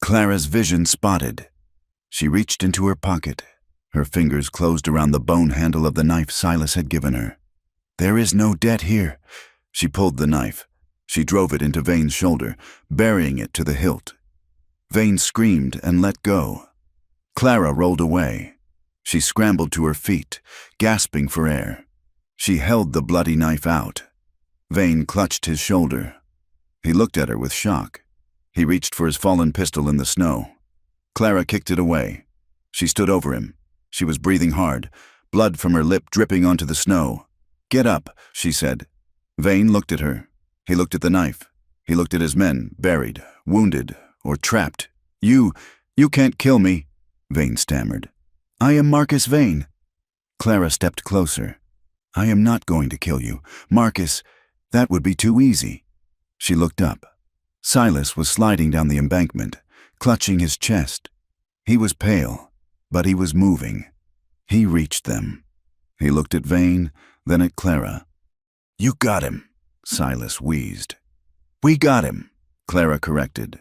Clara's vision spotted. She reached into her pocket. Her fingers closed around the bone handle of the knife Silas had given her. "There is no debt here." She pulled the knife. She drove it into Vane's shoulder, burying it to the hilt. Vane screamed and let go. Clara rolled away. She scrambled to her feet, gasping for air. She held the bloody knife out. Vane clutched his shoulder. He looked at her with shock. He reached for his fallen pistol in the snow. Clara kicked it away. She stood over him. She was breathing hard, blood from her lip dripping onto the snow. "Get up," she said. Vane looked at her. He looked at the knife. He looked at his men, buried, wounded, or trapped. You can't kill me," Vane stammered. "I am Marcus Vane." Clara stepped closer. "I am not going to kill you. Marcus, that would be too easy." She looked up. Silas was sliding down the embankment, clutching his chest. He was pale, but he was moving. He reached them. He looked at Vane, then at Clara. "You got him," Silas wheezed. "We got him," Clara corrected.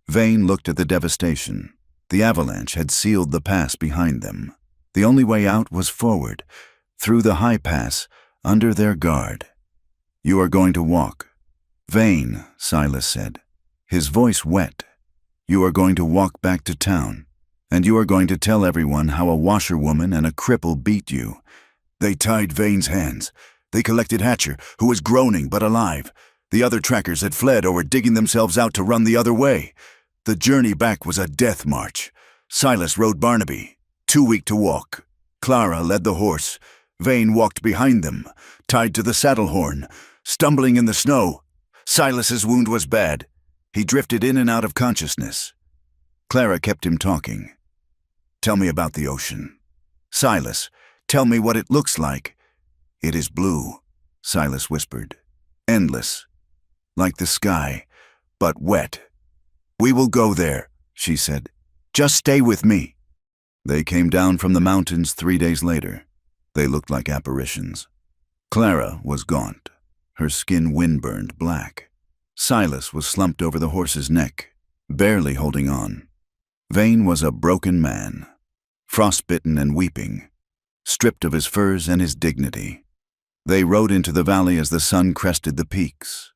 Vane looked at the devastation. The avalanche had sealed the pass behind them. The only way out was forward, through the high pass, under their guard. "You are going to walk." "Vane," Silas said, his voice wet. "You are going to walk back to town, and you are going to tell everyone how a washerwoman and a cripple beat you." They tied Vane's hands. They collected Hatcher, who was groaning but alive. The other trackers had fled or were digging themselves out to run the other way. The journey back was a death march. Silas rode Barnaby, too weak to walk. Clara led the horse. Vane walked behind them, tied to the saddle horn, stumbling in the snow. Silas's wound was bad. He drifted in and out of consciousness. Clara kept him talking. "Tell me about the ocean. Silas, tell me what it looks like." "It is blue," Silas whispered. "Endless. Like the sky, but wet." "We will go there," she said. "Just stay with me." They came down from the mountains 3 days later. They looked like apparitions. Clara was gaunt, her skin wind-burned black. Silas was slumped over the horse's neck, barely holding on. Vane was a broken man, frostbitten and weeping, stripped of his furs and his dignity. They rode into the valley as the sun crested the peaks.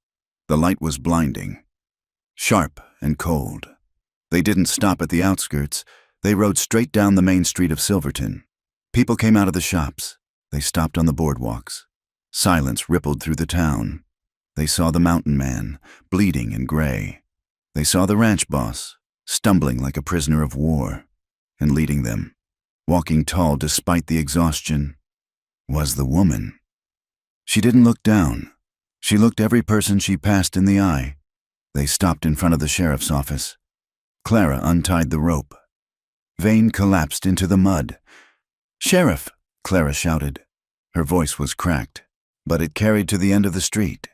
The light was blinding, sharp and cold. They didn't stop at the outskirts. They rode straight down the main street of Silverton. People came out of the shops. They stopped on the boardwalks. Silence rippled through the town. They saw the mountain man, bleeding and gray. They saw the ranch boss, stumbling like a prisoner of war. And leading them, walking tall despite the exhaustion, was the woman. She didn't look down. She looked every person she passed in the eye. They stopped in front of the sheriff's office. Clara untied the rope. Vane collapsed into the mud. "Sheriff!" Clara shouted. Her voice was cracked, but it carried to the end of the street.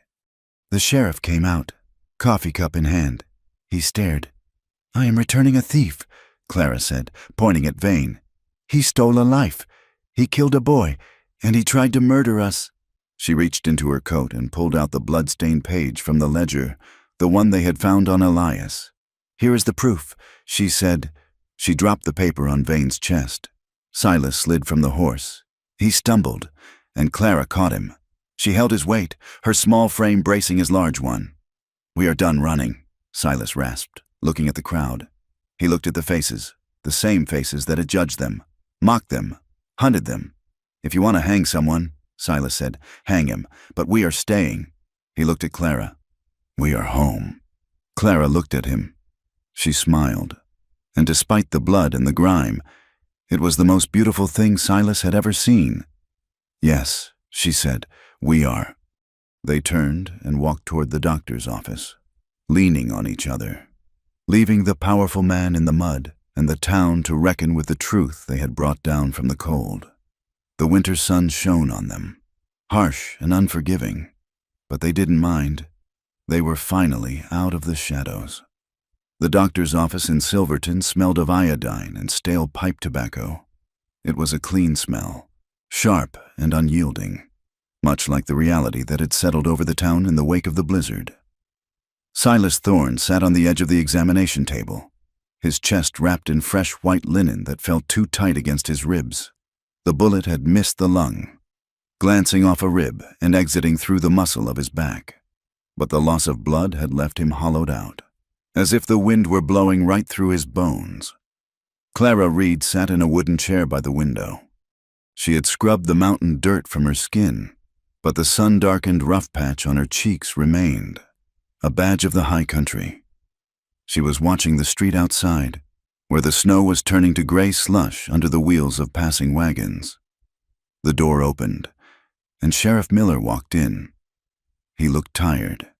The sheriff came out, coffee cup in hand. He stared. "I am returning a thief," Clara said, pointing at Vane. "He stole a life. He killed a boy, and he tried to murder us." She reached into her coat and pulled out the blood-stained page from the ledger, the one they had found on Elias. "Here is the proof," she said. She dropped the paper on Vane's chest. Silas slid from the horse. He stumbled, and Clara caught him. She held his weight, her small frame bracing his large one. "We are done running," Silas rasped, looking at the crowd. He looked at the faces, the same faces that had judged them, mocked them, hunted them. "If you want to hang someone," Silas said, "hang him, but we are staying." He looked at Clara. "We are home." Clara looked at him. She smiled, and despite the blood and the grime, it was the most beautiful thing Silas had ever seen. "Yes," she said, "we are." They turned and walked toward the doctor's office, leaning on each other, leaving the powerful man in the mud and the town to reckon with the truth they had brought down from the cold. The winter sun shone on them, harsh and unforgiving, but they didn't mind. They were finally out of the shadows. The doctor's office in Silverton smelled of iodine and stale pipe tobacco. It was a clean smell, sharp and unyielding, much like the reality that had settled over the town in the wake of the blizzard. Silas Thorne sat on the edge of the examination table, his chest wrapped in fresh white linen that felt too tight against his ribs. The bullet had missed the lung, glancing off a rib and exiting through the muscle of his back. But the loss of blood had left him hollowed out, as if the wind were blowing right through his bones. Clara Reed sat in a wooden chair by the window. She had scrubbed the mountain dirt from her skin, but the sun-darkened rough patch on her cheeks remained, a badge of the high country. She was watching the street outside, where the snow was turning to gray slush under the wheels of passing wagons. The door opened, and Sheriff Miller walked in. He looked tired.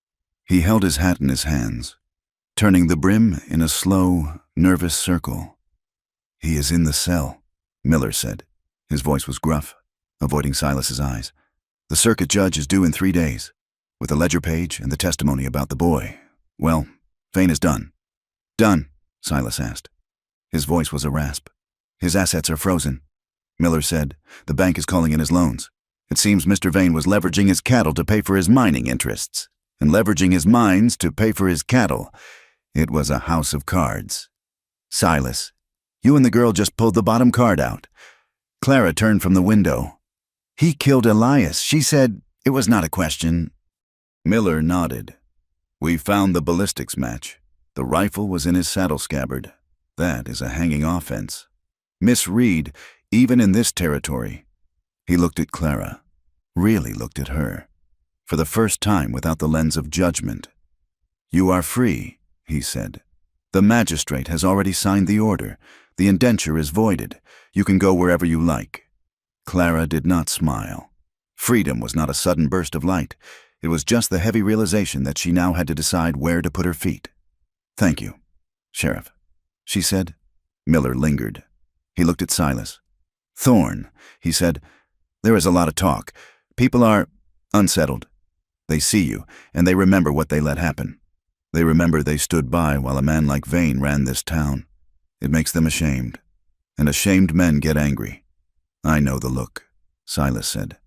He held his hat in his hands, turning the brim in a slow, nervous circle. "He is in the cell," Miller said. His voice was gruff, avoiding Silas's eyes. "The circuit judge is due in 3 days, with the ledger page and the testimony about the boy. Well, Vane is done." "Done?" Silas asked. His voice was a rasp. "His assets are frozen," Miller said. "The bank is calling in his loans. It seems Mr. Vane was leveraging his cattle to pay for his mining interests, and leveraging his mines to pay for his cattle. It was a house of cards." "Silas, you and the girl just pulled the bottom card out." Clara turned from the window. "He killed Elias. She said it was not a question." Miller nodded. "We found the ballistics match. The rifle was in his saddle scabbard. That is a hanging offense. Miss Reed, even in this territory." He looked at Clara, really looked at her, for the first time without the lens of judgment. "You are free," he said. "The magistrate has already signed the order. The indenture is voided. You can go wherever you like." Clara did not smile. Freedom was not a sudden burst of light. It was just the heavy realization that she now had to decide where to put her feet. "Thank you, Sheriff," she said. Miller lingered. He looked at Silas. "Thorne," he said, "there is a lot of talk. People are unsettled. They see you, and they remember what they let happen. They remember they stood by while a man like Vane ran this town. It makes them ashamed, and ashamed men get angry." "I know the look," Silas said.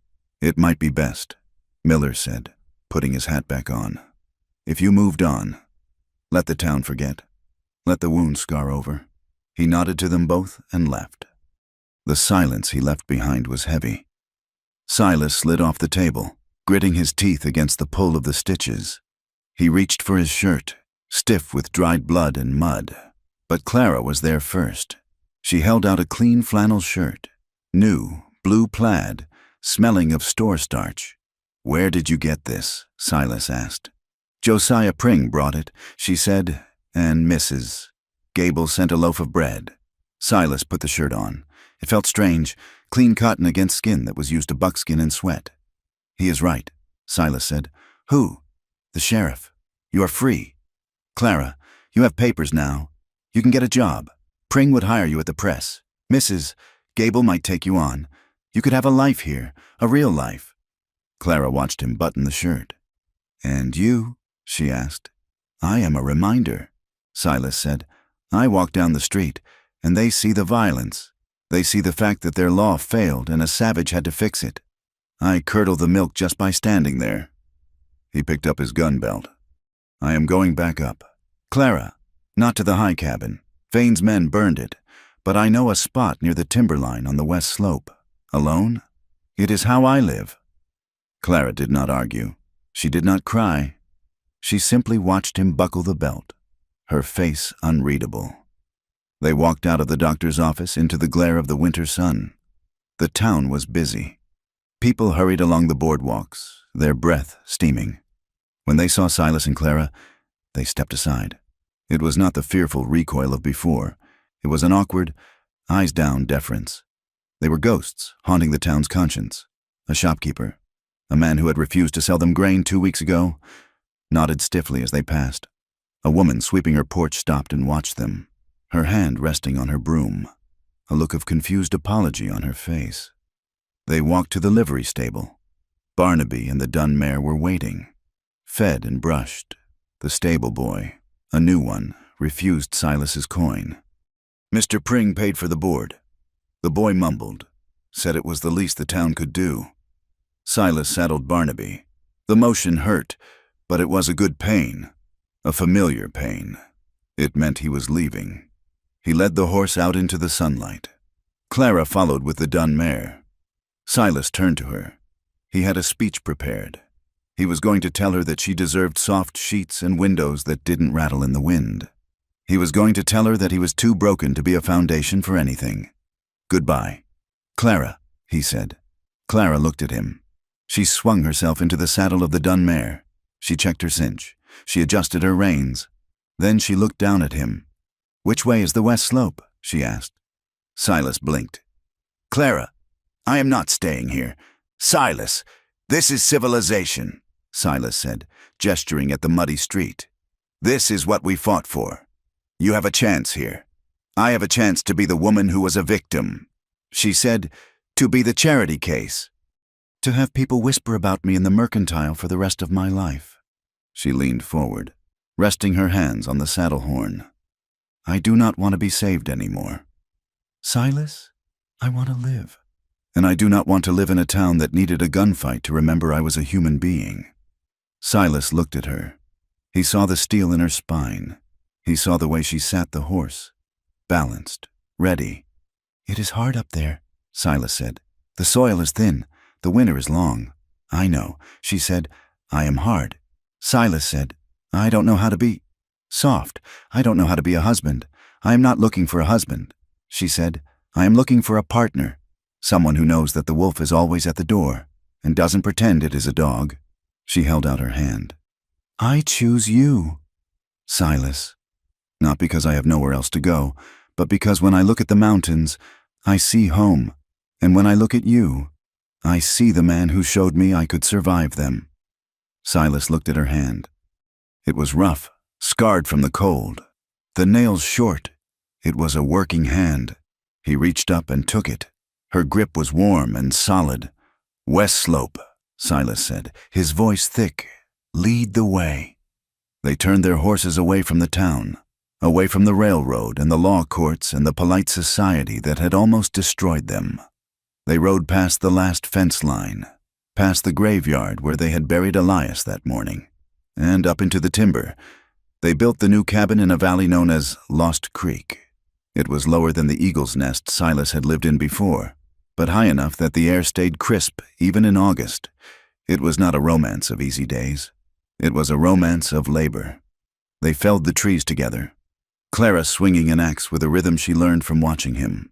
"It might be best," Miller said, putting his hat back on. If you moved on, let the town forget. Let the wound scar over. He nodded to them both and left. The silence he left behind was heavy. Silas slid off the table, gritting his teeth against the pull of the stitches. He reached for his shirt, stiff with dried blood and mud. But Clara was there first. She held out a clean flannel shirt, new, blue plaid, smelling of store starch. "Where did you get this?" Silas asked. "Josiah Pring brought it," she said, "and Mrs. Gable sent a loaf of bread." Silas put the shirt on. It felt strange, clean cotton against skin that was used to buckskin and sweat. "He is right," Silas said. "Who?" "The sheriff. You are free. Clara, you have papers now. You can get a job. Pring would hire you at the press. Mrs. Gable might take you on. You could have a life here, a real life." Clara watched him button the shirt. "And you?" she asked. "I am a reminder," Silas said. "I walk down the street, and they see the violence. They see the fact that their law failed and a savage had to fix it. I curdle the milk just by standing there." He picked up his gun belt. "I am going back up. Clara, not to the high cabin. Vane's men burned it, but I know a spot near the timberline on the west slope. Alone? It is how I live." Clara did not argue. She did not cry. She simply watched him buckle the belt, her face unreadable. They walked out of the doctor's office into the glare of the winter sun. The town was busy. People hurried along the boardwalks, their breath steaming. When they saw Silas and Clara, they stepped aside. It was not the fearful recoil of before. It was an awkward, eyes-down deference. They were ghosts haunting the town's conscience. A shopkeeper, a man who had refused to sell them grain 2 weeks ago, nodded stiffly as they passed. A woman sweeping her porch stopped and watched them, her hand resting on her broom, a look of confused apology on her face. They walked to the livery stable. Barnaby and the dun mare were waiting. Fed and brushed, the stable boy, a new one, refused Silas's coin. "Mr. Pring paid for the board." The boy mumbled, said it was the least the town could do. Silas saddled Barnaby. The motion hurt, but it was a good pain, a familiar pain. It meant he was leaving. He led the horse out into the sunlight. Clara followed with the dun mare. Silas turned to her. He had a speech prepared. He was going to tell her that she deserved soft sheets and windows that didn't rattle in the wind. He was going to tell her that he was too broken to be a foundation for anything. "Goodbye." "Clara," he said. Clara looked at him. She swung herself into the saddle of the dun mare. She checked her cinch. She adjusted her reins. Then she looked down at him. "Which way is the west slope?" she asked. Silas blinked. "Clara, I am not staying here. Silas, this is civilization," Silas said, gesturing at the muddy street. "This is what we fought for. You have a chance here. I have a chance to be the woman who was a victim." She said, "To be the charity case. To have people whisper about me in the mercantile for the rest of my life." She leaned forward, resting her hands on the saddle horn. "I do not want to be saved anymore. Silas, I want to live. And I do not want to live in a town that needed a gunfight to remember I was a human being." Silas looked at her. He saw the steel in her spine. He saw the way she sat the horse, balanced, ready. "It is hard up there," Silas said. "The soil is thin. The winter is long." "I know," she said. "I am hard." Silas said, "I don't know how to be soft. I don't know how to be a husband. I am not looking for a husband." She said, "I am looking for a partner. Someone who knows that the wolf is always at the door and doesn't pretend it is a dog." She held out her hand. "I choose you, Silas. Not because I have nowhere else to go, but because when I look at the mountains, I see home. And when I look at you, I see the man who showed me I could survive them." Silas looked at her hand. It was rough, scarred from the cold. The nails short. It was a working hand. He reached up and took it. Her grip was warm and solid. "West slope," Silas said, his voice thick. "Lead the way." They turned their horses away from the town, away from the railroad and the law courts and the polite society that had almost destroyed them. They rode past the last fence line, past the graveyard where they had buried Elias that morning. and up into the timber. They built the new cabin in a valley known as Lost Creek. It was lower than the eagle's nest Silas had lived in before, but high enough that the air stayed crisp even in August. It was not a romance of easy days. It was a romance of labor. They felled the trees together, Clara swinging an axe with a rhythm she learned from watching him.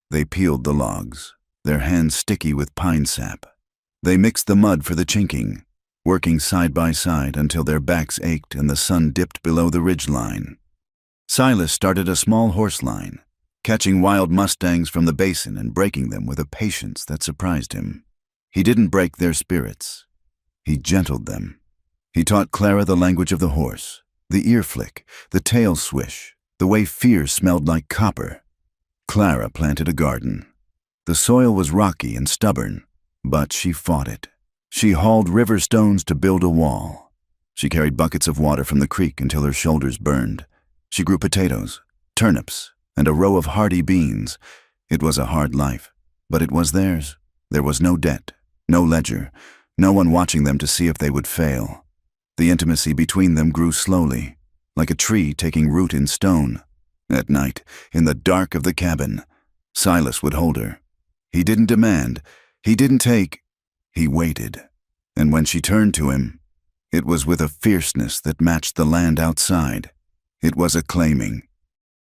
They peeled the logs, their hands sticky with pine sap. They mixed the mud for the chinking, working side by side until their backs ached and the sun dipped below the ridge line. Silas started a small horse line, catching wild mustangs from the basin and breaking them with a patience that surprised him. He didn't break their spirits. He gentled them. He taught Clara the language of the horse, the ear flick, the tail swish, the way fear smelled like copper. Clara planted a garden. The soil was rocky and stubborn, but she fought it. She hauled river stones to build a wall. She carried buckets of water from the creek until her shoulders burned. She grew potatoes, turnips, and a row of hardy beans. It was a hard life, but it was theirs. There was no debt, no ledger, no one watching them to see if they would fail. The intimacy between them grew slowly, like a tree taking root in stone. At night, in the dark of the cabin, Silas would hold her. He didn't demand, he didn't take, he waited. And when she turned to him, it was with a fierceness that matched the land outside. It was a claiming.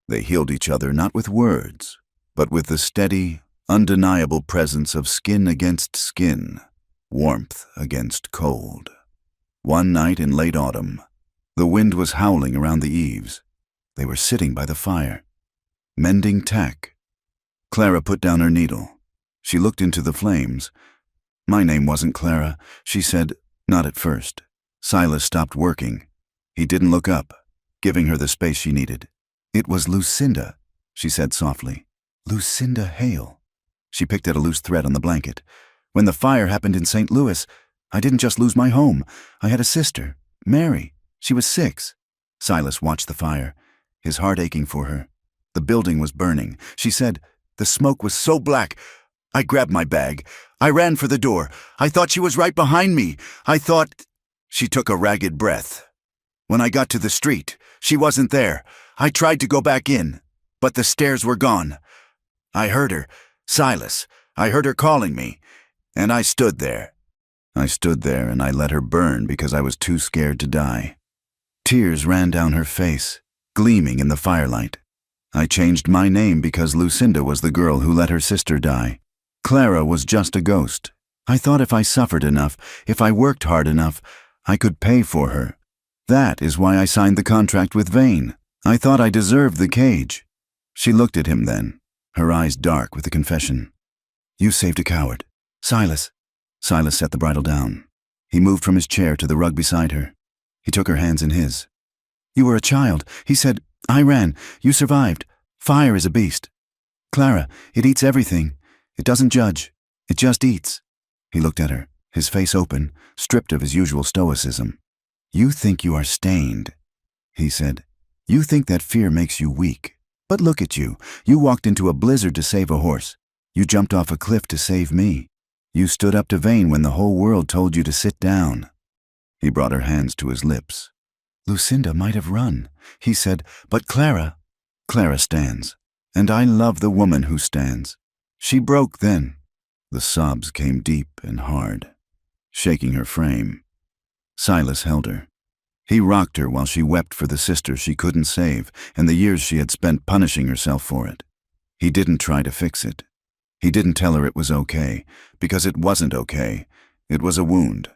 They healed each other not with words, but with the steady, undeniable presence of skin against skin, warmth against cold. One night in late autumn, the wind was howling around the eaves. They were sitting by the fire, mending tack. Clara put down her needle. She looked into the flames. "My name wasn't Clara," she said, not at first. Silas stopped working. He didn't look up, giving her the space she needed. "It was Lucinda," she said softly. "Lucinda Hale." She picked at a loose thread on the blanket. "When the fire happened in St. Louis, I didn't just lose my home. I had a sister, Mary. She was 6. Silas watched the fire, his heart aching for her. The building was burning. She said, "The smoke was so black. I grabbed my bag. I ran for the door. I thought she was right behind me. I thought—" She took a ragged breath. "When I got to the street, she wasn't there. I tried to go back in, but the stairs were gone. I heard her, Silas. I heard her calling me, and I stood there. I stood there and I let her burn because I was too scared to die." Tears ran down her face, gleaming in the firelight. "I changed my name because Lucinda was the girl who let her sister die. Clara was just a ghost. I thought if I suffered enough, if I worked hard enough, I could pay for her. That is why I signed the contract with Vane. I thought I deserved the cage." She looked at him then, her eyes dark with the confession. "You saved a coward. Silas." Silas set the bridle down. He moved from his chair to the rug beside her. He took her hands in his. "You were a child," he said. "I ran. You survived. Fire is a beast. Clara, it eats everything. It doesn't judge. It just eats." He looked at her, his face open, stripped of his usual stoicism. "You think you are stained," he said. "You think that fear makes you weak. But look at you. You walked into a blizzard to save a horse. You jumped off a cliff to save me. You stood up to Vane when the whole world told you to sit down." He brought her hands to his lips. "Lucinda might have run," he said, "but Clara stands. And I love the woman who stands. She broke then." The sobs came deep and hard, shaking her frame. Silas held her. He rocked her while she wept for the sister she couldn't save and the years she had spent punishing herself for it. He didn't try to fix it. He didn't tell her it was okay, because it wasn't okay. It was a wound.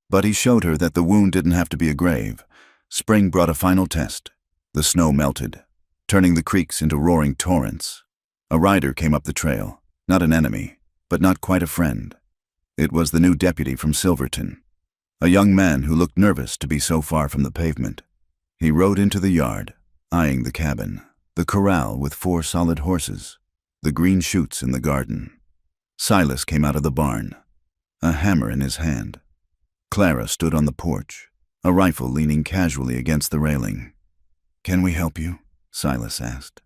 But he showed her that the wound didn't have to be a grave. Spring brought a final test. The snow melted, turning the creeks into roaring torrents. A rider came up the trail, not an enemy, but not quite a friend. It was the new deputy from Silverton, a young man who looked nervous to be so far from the pavement. He rode into the yard, eyeing the cabin, the corral with 4 solid horses, the green shoots in the garden. Silas came out of the barn, a hammer in his hand. Clara stood on the porch, a rifle leaning casually against the railing. "Can we help you?" Silas asked.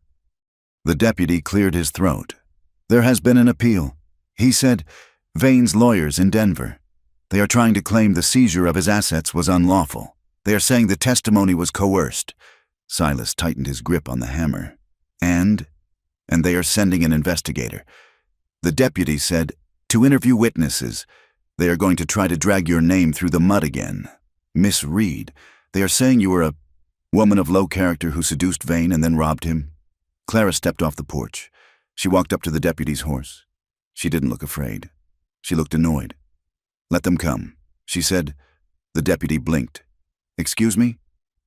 The deputy cleared his throat. "There has been an appeal," he said. "Vane's lawyers in Denver. They are trying to claim the seizure of his assets was unlawful. They are saying the testimony was coerced. Silas tightened his grip on the hammer. And they are sending an investigator. The deputy said, to interview witnesses. They are going to try to drag your name through the mud again. Miss Reed, they are saying you were a woman of low character who seduced Vane and then robbed him. Clara stepped off the porch. She walked up to the deputy's horse. She didn't look afraid. She looked annoyed. Let them come, she said. The deputy blinked. Excuse me?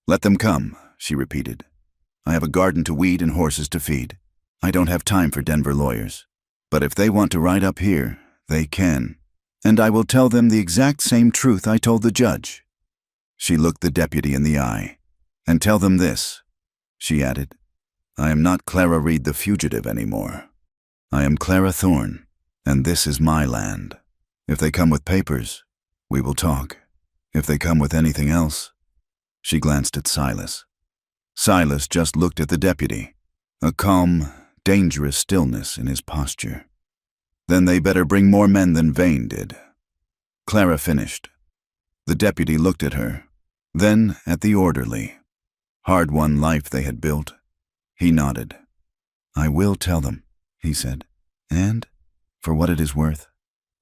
Let them come, she repeated. I have a garden to weed and horses to feed. I don't have time for Denver lawyers. But if they want to ride up here, they can. And I will tell them the exact same truth I told the judge. She looked the deputy in the eye. And tell them this, she added. I am not Clara Reed the fugitive anymore. I am Clara Thorne, and this is my land. If they come with papers, we will talk. If they come with anything else. She glanced at Silas. Silas just looked at the deputy, a calm, dangerous stillness in his posture. Then they better bring more men than Vane did. Clara finished. The deputy looked at her, then at the orderly. Hard-won life they had built. He nodded. I will tell them, he said. And, for what it is worth,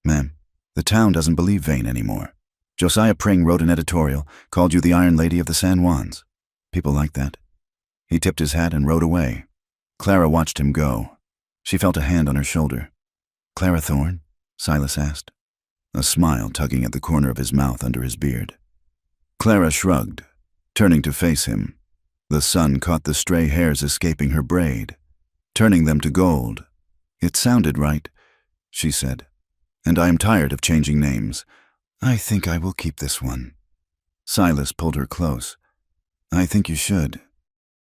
ma'am, the town doesn't believe Vane anymore. Josiah Pring wrote an editorial, called you the Iron Lady of the San Juans. People like that. He tipped his hat and rode away. Clara watched him go. She felt a hand on her shoulder. Clara Thorne? Silas asked, a smile tugging at the corner of his mouth under his beard. Clara shrugged, turning to face him. The sun caught the stray hairs escaping her braid, turning them to gold. It sounded right, she said. And I am tired of changing names. I think I will keep this one. Silas pulled her close. I think you should.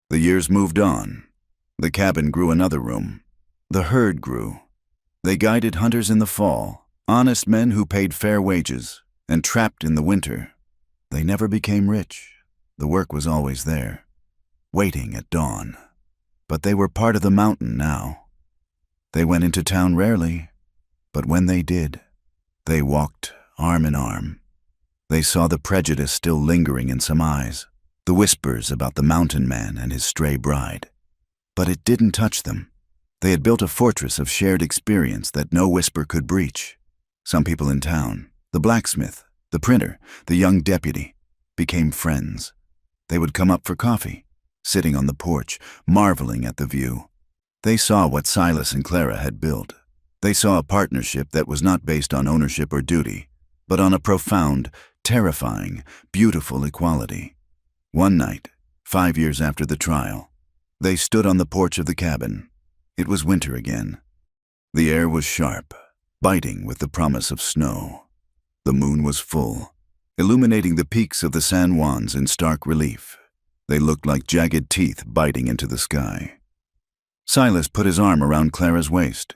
The years moved on. The cabin grew another room. The herd grew. They guided hunters in the fall, honest men who paid fair wages, and trapped in the winter. They never became rich. The work was always there, waiting at dawn. But they were part of the mountain now. They went into town rarely, but when they did, they walked arm in arm. They saw the prejudice still lingering in some eyes, the whispers about the mountain man and his stray bride. But it didn't touch them. They had built a fortress of shared experience that no whisper could breach. Some people in town, the blacksmith, the printer, the young deputy, became friends. They would come up for coffee, sitting on the porch, marveling at the view. They saw what Silas and Clara had built. They saw a partnership that was not based on ownership or duty, but on a profound, terrifying, beautiful equality. One night, 5 years after the trial, they stood on the porch of the cabin. It was winter again. The air was sharp, biting with the promise of snow. The moon was full, illuminating the peaks of the San Juans in stark relief. They looked like jagged teeth biting into the sky. Silas put his arm around Clara's waist.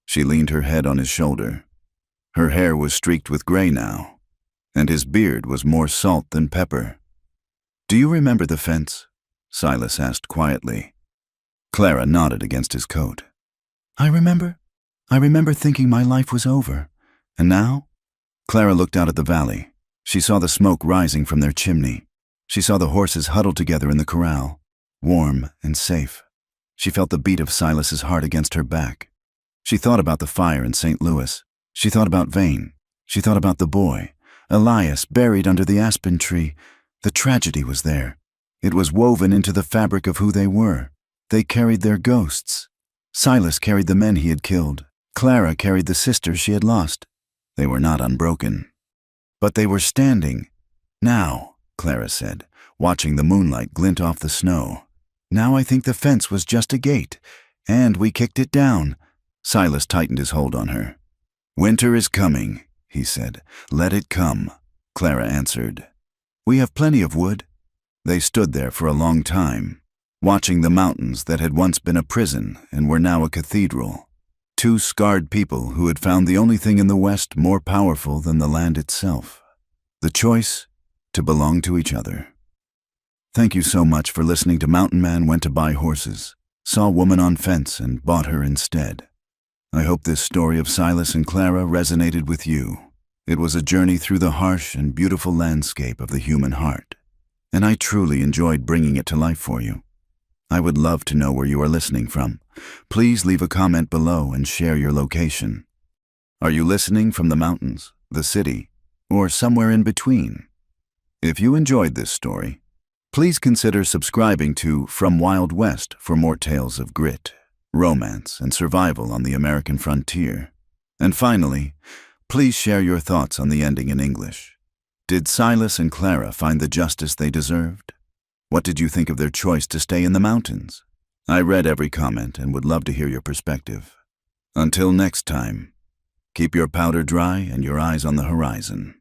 She leaned her head on his shoulder. Her hair was streaked with gray now, and his beard was more salt than pepper. Do you remember the fence? Silas asked quietly. Clara nodded against his coat. I remember thinking my life was over. And now? Clara looked out at the valley. She saw the smoke rising from their chimney. She saw the horses huddled together in the corral, warm and safe. She felt the beat of Silas's heart against her back. She thought about the fire in St. Louis. She thought about Vane. She thought about the boy, Elias, buried under the aspen tree. The tragedy was there. It was woven into the fabric of who they were. They carried their ghosts. Silas carried the men he had killed. Clara carried the sisters she had lost. They were not unbroken. But they were standing. Now, Clara said, watching the moonlight glint off the snow. Now I think the fence was just a gate, and we kicked it down. Silas tightened his hold on her. Winter is coming, he said. Let it come, Clara answered. We have plenty of wood. They stood there for a long time, watching the mountains that had once been a prison and were now a cathedral. Two scarred people who had found the only thing in the West more powerful than the land itself. The choice to belong to each other. Thank you so much for listening to Mountain Man Went to Buy Horses, Saw Woman on Fence and Bought Her Instead. I hope this story of Silas and Clara resonated with you. It was a journey through the harsh and beautiful landscape of the human heart. and I truly enjoyed bringing it to life for you. I would love to know where you are listening from. Please leave a comment below and share your location. Are you listening from the mountains, the city, or somewhere in between? If you enjoyed this story, please consider subscribing to From Wild West for more tales of grit, romance, and survival on the American frontier. And finally, please share your thoughts on the ending in English. Did Silas and Clara find the justice they deserved? What did you think of their choice to stay in the mountains? I read every comment and would love to hear your perspective. Until next time, keep your powder dry and your eyes on the horizon.